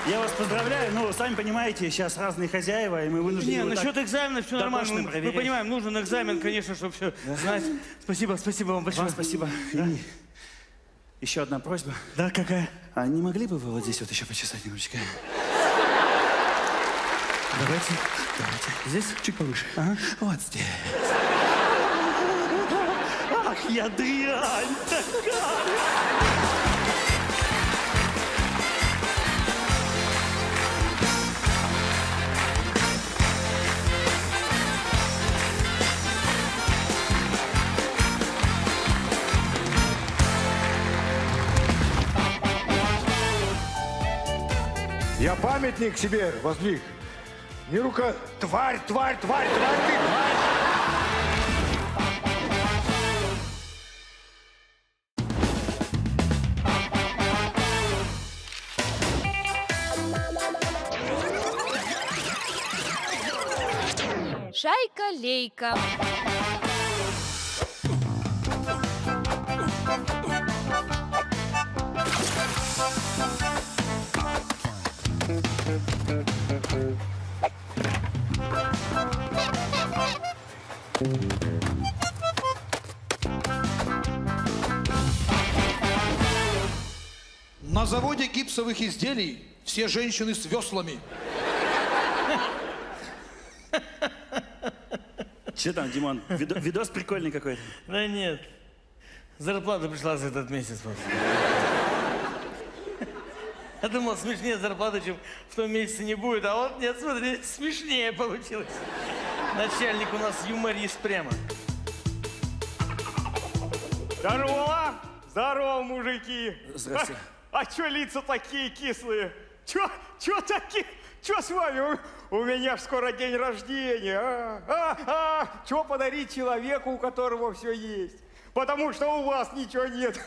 Я вас поздравляю, ну, сами понимаете, сейчас разные хозяева, и мы вынуждены...
Не,
вот
насчет
так
экзамена все нормально.
дотошно
Мы
проверять.
понимаем, нужен экзамен, конечно, чтобы все знать. Спасибо, спасибо вам большое.
Вам спасибо.
Да.
И еще одна просьба.
Да, какая?
А не могли бы вы вот здесь вот еще почесать немножечко?
Давайте.
Здесь чуть повыше.
Ага.
Вот здесь. Ах, я дрянь такая!
Я памятник себе воздвиг. Не рука... Тварь, тварь, тварь, тварь, ты, тварь!
Шайка-лейка.
На заводе гипсовых изделий все женщины с веслами.
Че там, Димон, видос прикольный какой-то?
Да нет. Зарплата пришла за этот месяц. Я думал, смешнее зарплата, чем в том месяце не будет. А вот нет, смотри, смешнее получилось. Начальник у нас юморист прямо.
Здорово! Здорово, мужики!
Здрасте.
А чё лица такие кислые? Чё такие? Чё с вами? У меня ж скоро день рождения. Чё подарить человеку, у которого все есть? Потому что у вас ничего нет.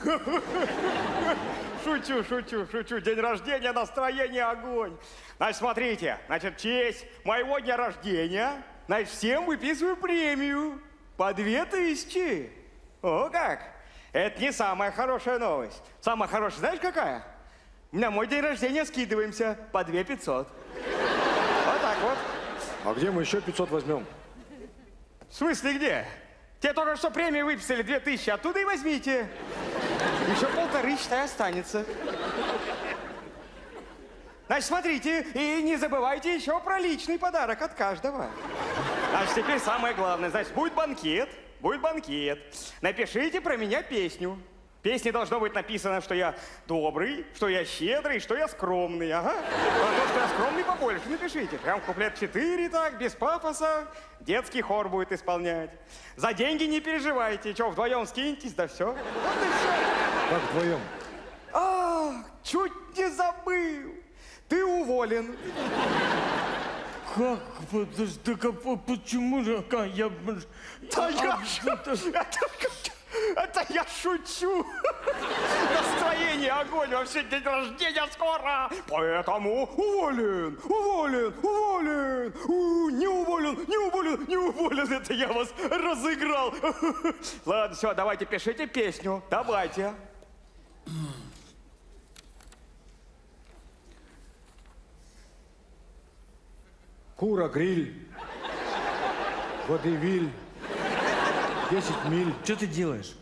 Шучу. День рождения, настроение, огонь. Значит, смотрите. Значит, в честь моего дня рождения, значит, всем выписываю премию. По 2000. О, как? Это не самая хорошая новость. Самая хорошая, знаешь, какая? На мой день рождения скидываемся по 2500. Вот так вот.
А где мы еще 500 возьмем?
В смысле где? Тебе только что премию выписали 2000, оттуда и возьмите. Еще 1500, считай, останется. Значит, смотрите, и не забывайте еще про личный подарок от каждого. Значит, теперь самое главное. Значит, будет банкет. Напишите про меня песню. В песне должно быть написано, что я добрый, что я щедрый, что я скромный. Ага. А то, что я скромный, побольше напишите. Прям куплет 4 так, без пафоса. Детский хор будет исполнять. За деньги не переживайте. Что, вдвоем скиньтесь, да все. Вот и все.
Как вдвоем?
чуть не забыл. Ты уволен.
Как? Подожди, почему же? Я...
Да это я шучу. Настроение огонь, вообще день рождения скоро. Поэтому уволен, уволен, уволен. Не уволен, не уволен, не уволен. Это я вас разыграл. Ладно, все, давайте пишите песню. Давайте.
Кура, гриль, водевиль, 10 миль.
Что ты делаешь?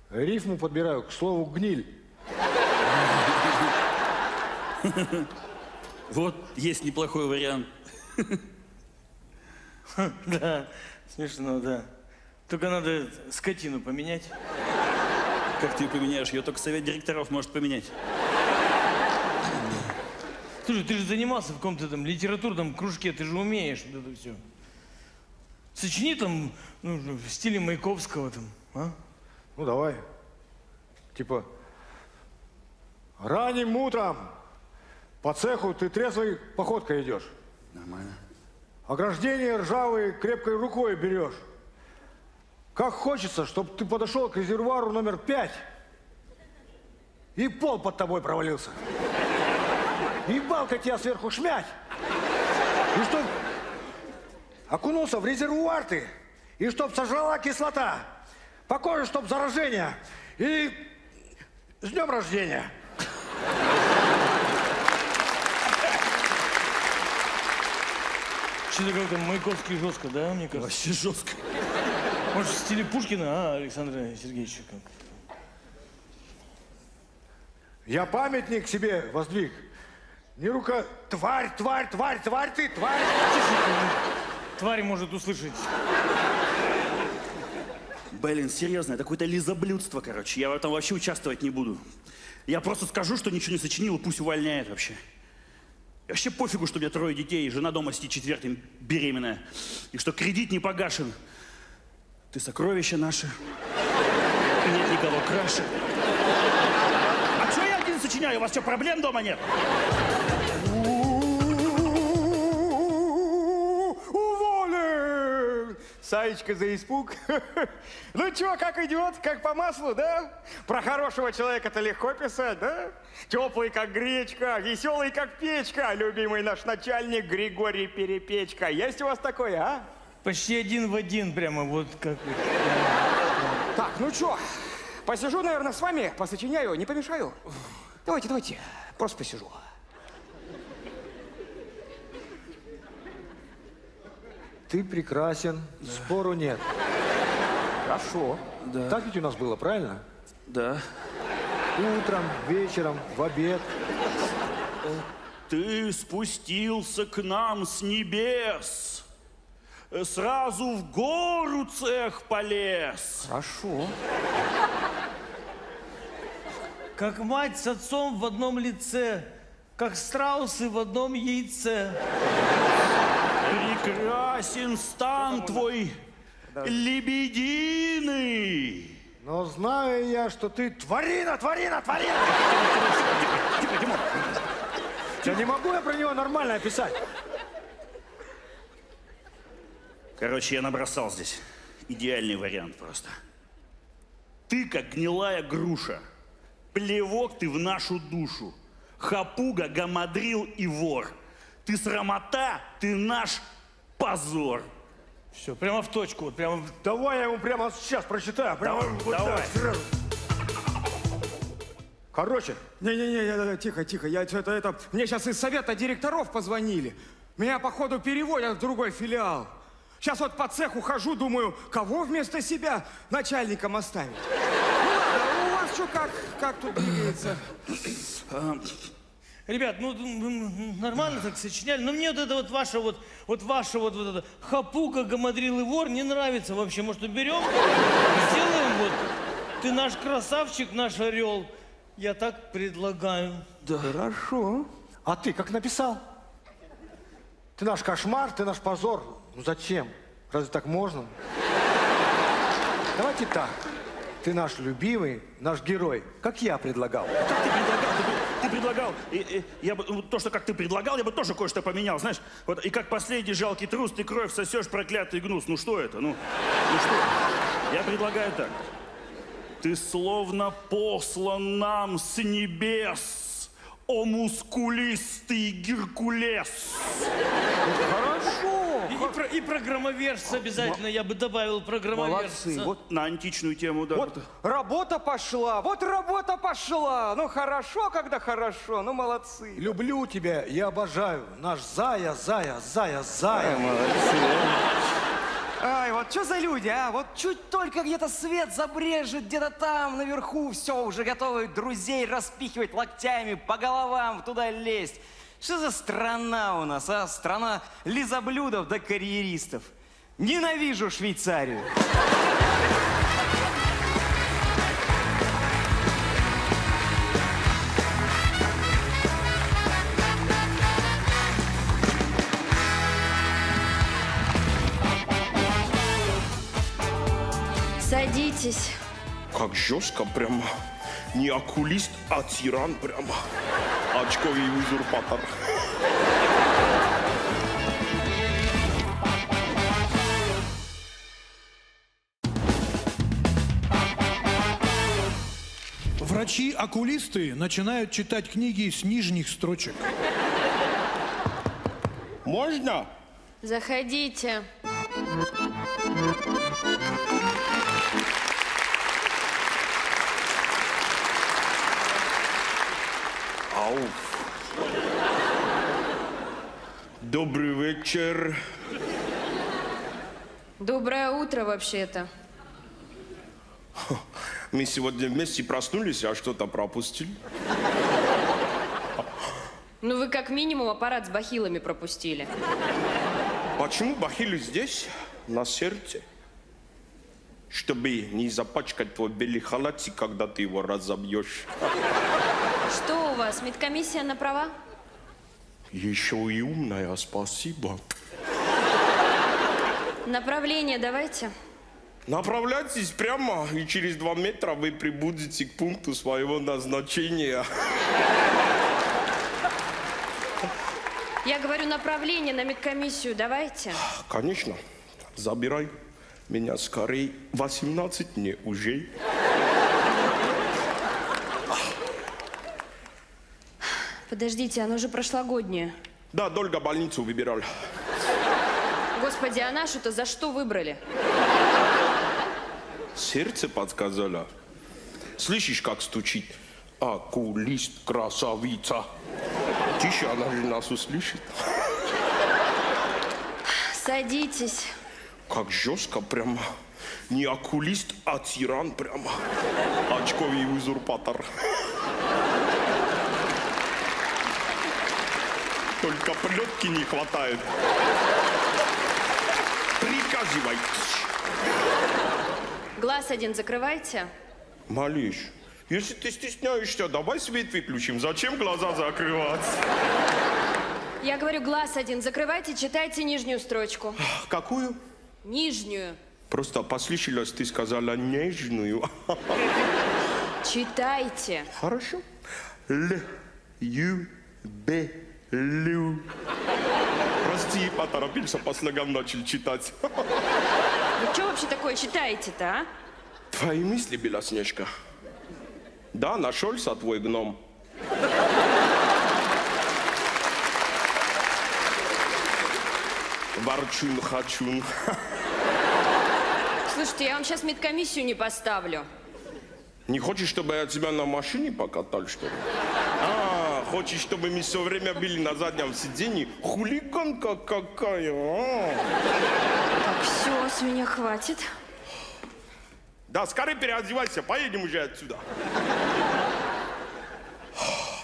Рифму подбираю к слову гниль.
Вот, есть неплохой вариант.
Да, смешно, да. Только надо скотину поменять.
Как ты ее поменяешь? Ее только совет директоров может поменять.
Слушай, ты же занимался в каком-то там литературном кружке, ты же умеешь вот это все. Сочини там, ну, в стиле Маяковского там, а?
Ну, давай. Типа, ранним утром по цеху ты трезвой походкой идешь.
Нормально.
Ограждение ржавые крепкой рукой берешь. Как хочется, чтобы ты подошел к резервуару номер 5 и пол под тобой провалился. И балка тебя сверху шмять. И чтоб окунулся в резервуар ты, и чтоб сожрала кислота, по коже чтоб заражение, и с днем рождения.
Что-то как-то Маяковский жестко, да, мне кажется?
Вообще жестко.
Может, в стиле Пушкина, а, Александра Сергеевича? Как?
Я памятник себе воздвиг. Не рука... Тварь, тварь, тварь, тварь ты, тварь.
Тварь может услышать.
Блин, серьезно, это какое-то лизоблюдство, короче. Я в этом вообще участвовать не буду. Я просто скажу, что ничего не сочинил, и пусть увольняет вообще. И вообще пофигу, что у меня 3 детей, и жена дома сидит 4-м беременная. И что кредит не погашен. Ты сокровище наше. И нет никого краше. А что я один сочиняю? У вас что, проблем дома нет?
Уволен! Саечка за испуг. Ну чё, как идет? Как по маслу, да? Про хорошего человека-то легко писать, да? Теплый, как гречка, веселый, как печка. Любимый наш начальник Григорий Перепечка. Есть у вас такой, а?
Почти один в один, прямо вот как...
Так, ну чё, посижу, наверное, с вами, посочиняю, не помешаю? Давайте, давайте, просто посижу.
Ты прекрасен, спору нет.
Хорошо.
Да. Так ведь у нас было, правильно?
Да.
Утром, вечером, в обед.
Ты спустился к нам с небес. Сразу в гору цех полез.
Хорошо.
Как мать с отцом в одном лице, как страусы в одном яйце.
Прекрасен стан твой, лебединый.
Но знаю я, что ты тварина, тварина, тварина!
Тихо, Тимур.
Да не могу я про него нормально описать.
Короче, я набросал здесь. Идеальный вариант просто. Ты как гнилая груша. Плевок ты в нашу душу. Хапуга, гамадрил и вор. Ты срамота, ты наш позор.
Все, прямо в точку, вот прямо...
Давай я ему прямо сейчас прочитаю. Прямо вот
давай.
так, сразу. Короче.
Не-не-не, тихо, тихо. Мне сейчас из совета директоров позвонили. Меня, походу, переводят в другой филиал. Сейчас вот по цеху хожу, думаю, кого вместо себя начальником оставить? Ну ладно, у вас что, как тут двигается?
Ребят, ну нормально так сочиняли, но мне вот это вот ваша вот это хапука, гамадрил и вор не нравится вообще. Может, уберем? Сделаем вот. Ты наш красавчик, наш орел. Я так предлагаю.
Да. Хорошо. А ты как написал? Ты наш кошмар, ты наш позор. Ну зачем? Разве так можно? Давайте так. Ты наш любимый, наш герой. Как я предлагал.
Как ты предлагал? ты предлагал, я бы, вот то, что как ты предлагал, я бы тоже кое-что поменял, знаешь. Вот, и как последний жалкий трус, ты кровь сосешь, проклятый гнус. Ну что это? Ну что? Я предлагаю так. Ты словно послан нам с небес, о мускулистый Геркулес.
Хорошо. И программоверс обязательно, я бы добавил программоверс.
Молодцы. Вот на античную тему, да.
Вот работа пошла, вот работа пошла. Ну хорошо, когда хорошо, ну молодцы.
Люблю тебя и обожаю. Наш Зая.
Молодцы. Ай, вот что за люди, а? Вот чуть только где-то свет забрежет, где-то там, наверху, все, уже готовы друзей распихивать локтями, по головам туда лезть. Что за страна у нас, а? Страна лизоблюдов да карьеристов. Ненавижу Швейцарию.
Садитесь.
Как жестко, прямо. Не окулист, а тиран прямо. Очковый узурпатор.
Врачи-окулисты начинают читать книги с нижних строчек.
Можно?
Заходите.
Ауф. Добрый вечер.
Доброе утро, вообще-то.
Мы сегодня вместе проснулись, а что-то пропустили.
Ну, вы как минимум аппарат с бахилами пропустили.
Почему бахилы здесь, на сердце? Чтобы не запачкать твой белый халатик, когда ты его разобьешь.
Что у вас, медкомиссия на права?
Еще и умная, спасибо.
Направление давайте.
Направляйтесь прямо, и через 2 метра вы прибудете к пункту своего назначения.
Я говорю, направление на медкомиссию давайте.
Конечно. Забирай меня скорее. 18 мне уже.
Подождите, оно же прошлогоднее.
Да, долго больницу выбирал.
Господи, а нашу-то за что выбрали?
Сердце подсказало. Слышишь, как стучит? Окулист, красавица. Тише, она же нас услышит.
Садитесь.
Как жестко прямо. Не окулист, а тиран прямо. Очковый узурпатор. Только плетки не хватает. Приказывай.
Глаз один закрывайте.
Малыш, если ты стесняешься, давай свет выключим. Зачем глаза закрывать?
Я говорю, глаз один закрывайте, читайте нижнюю строчку.
Какую?
Нижнюю.
Просто послышалось, ты сказала нежную.
Читайте.
Хорошо. Лю. Прости, поторопился, по слогам начал читать.
Вы что вообще такое читаете-то, а?
Твои мысли, Белоснежка. Да, нашелся твой гном. Ворчун-хачун.
Слушайте, я вам сейчас медкомиссию не поставлю.
Не хочешь, чтобы я тебя на машине покатал, что ли? А, хочешь, чтобы мы все время были на заднем сиденье? Хулиганка какая, а?
Так, все, с меня хватит.
Да, скорее переодевайся, поедем уже отсюда.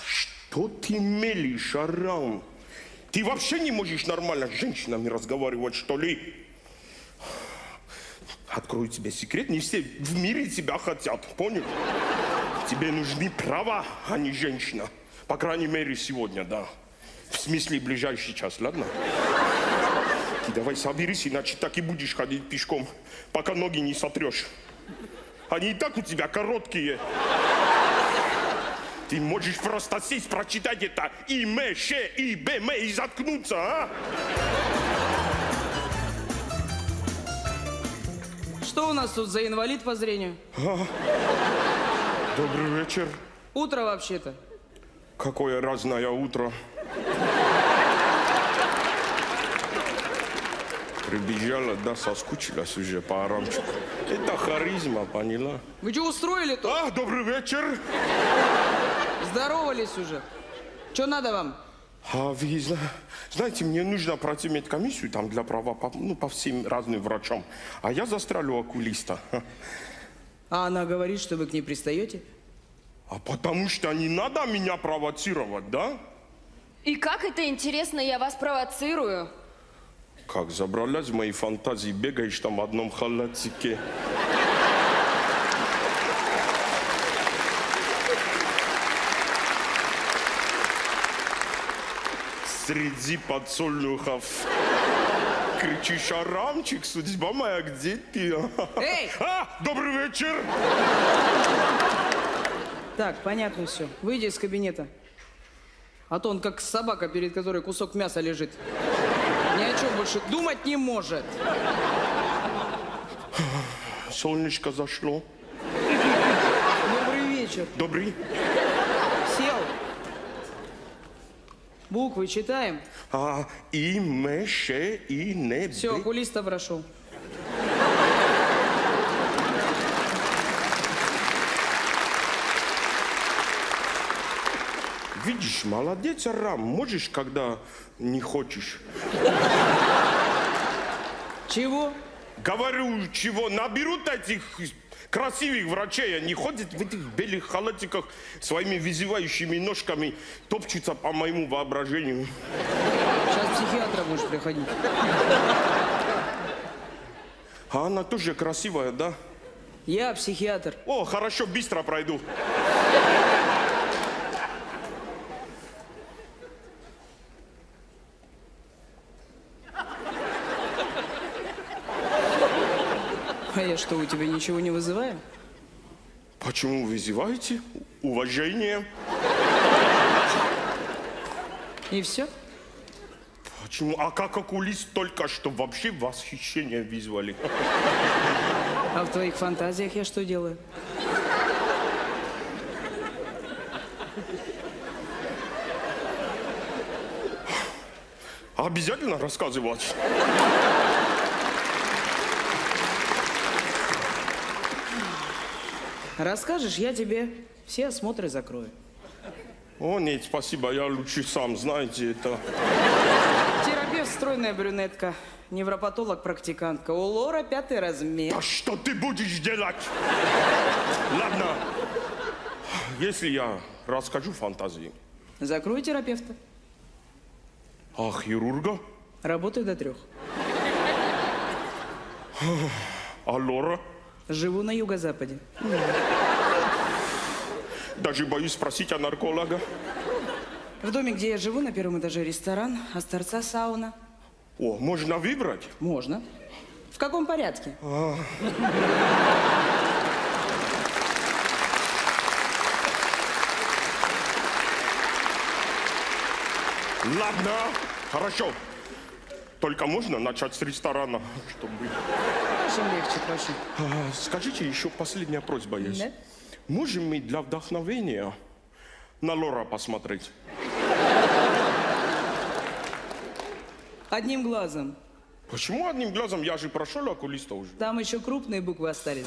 Что ты мелешь, Арам? Ты вообще не можешь нормально с женщинами разговаривать, что ли? Открою тебе секрет, не все в мире тебя хотят, понял? Тебе нужны права, а не женщина. По крайней мере, сегодня, да. В смысле, ближайший час, ладно? Ты давай соберись, иначе так и будешь ходить пешком, пока ноги не сотрешь. Они и так у тебя короткие. Ты можешь просто сесть, прочитать это и ме, ше, и б, ме, и заткнуться, а?
Что у нас тут за инвалид по зрению?
Добрый вечер.
Утро вообще-то.
Какое разное утро. Прибежала, да, соскучилась уже по арамчику. Это харизма, поняла?
Вы что устроили тут?
А, добрый вечер.
Здоровались уже. Что надо вам?
А вы знаете, мне нужно пройти медкомиссию там для права по всем разным врачам. А я застрял у окулиста.
А она говорит, что вы к ней пристаете?
А потому что не надо меня провоцировать, да?
И как это интересно, я вас провоцирую?
Как забралась в мои фантазии, бегаешь там в одном халатике. Среди подсолнухов. Кричишь, Арамчик, судьба моя, где ты?
Эй!
Добрый вечер!
Так, понятно все. Выйди из кабинета. А то он как собака, перед которой кусок мяса лежит. Ни о чем больше думать не может.
Солнышко зашло.
Добрый вечер.
Добрый.
Сел. Буквы читаем.
И, ме, ше, и, не,
Все,
бе.
окулиста прошу.
Видишь, молодец, Арам. Можешь, когда не хочешь.
Чего?
Говорю, чего? Наберут этих красивых врачей. Они ходят в этих белых халатиках своими вызывающими ножками, топчутся по моему воображению.
Сейчас психиатра будешь приходить.
А она тоже красивая, да?
Я психиатр.
О, хорошо, быстро пройду.
А я что, у тебя ничего не вызываю?
Почему вызываете? Уважение.
И все?
Почему? А как окулист только что вообще восхищение вызвали?
А в твоих фантазиях я что делаю?
Обязательно рассказывать.
Расскажешь, я тебе все осмотры закрою.
О, нет, спасибо, я лучше сам, знаете, это...
Терапевт, стройная брюнетка. Невропатолог, практикантка. У Лора 5 размер.
А что ты будешь делать? Ладно, если я расскажу фантазии.
Закрой терапевта.
А хирурга?
Работаю до 3.
А Лора?
Живу на юго-западе.
Даже боюсь спросить о нарколога.
В доме, где я живу, на 1-м этаже ресторан, а с торца сауна.
О, можно выбрать?
Можно. В каком порядке?
Ладно, хорошо. Только можно начать с ресторана, чтобы...
Чем легче, прошу.
Скажите, еще последняя просьба есть.
Да?
Можем мы для вдохновения на Лора посмотреть?
Одним глазом.
Почему одним глазом? Я же прошел окулиста уже.
Там еще крупные буквы остались.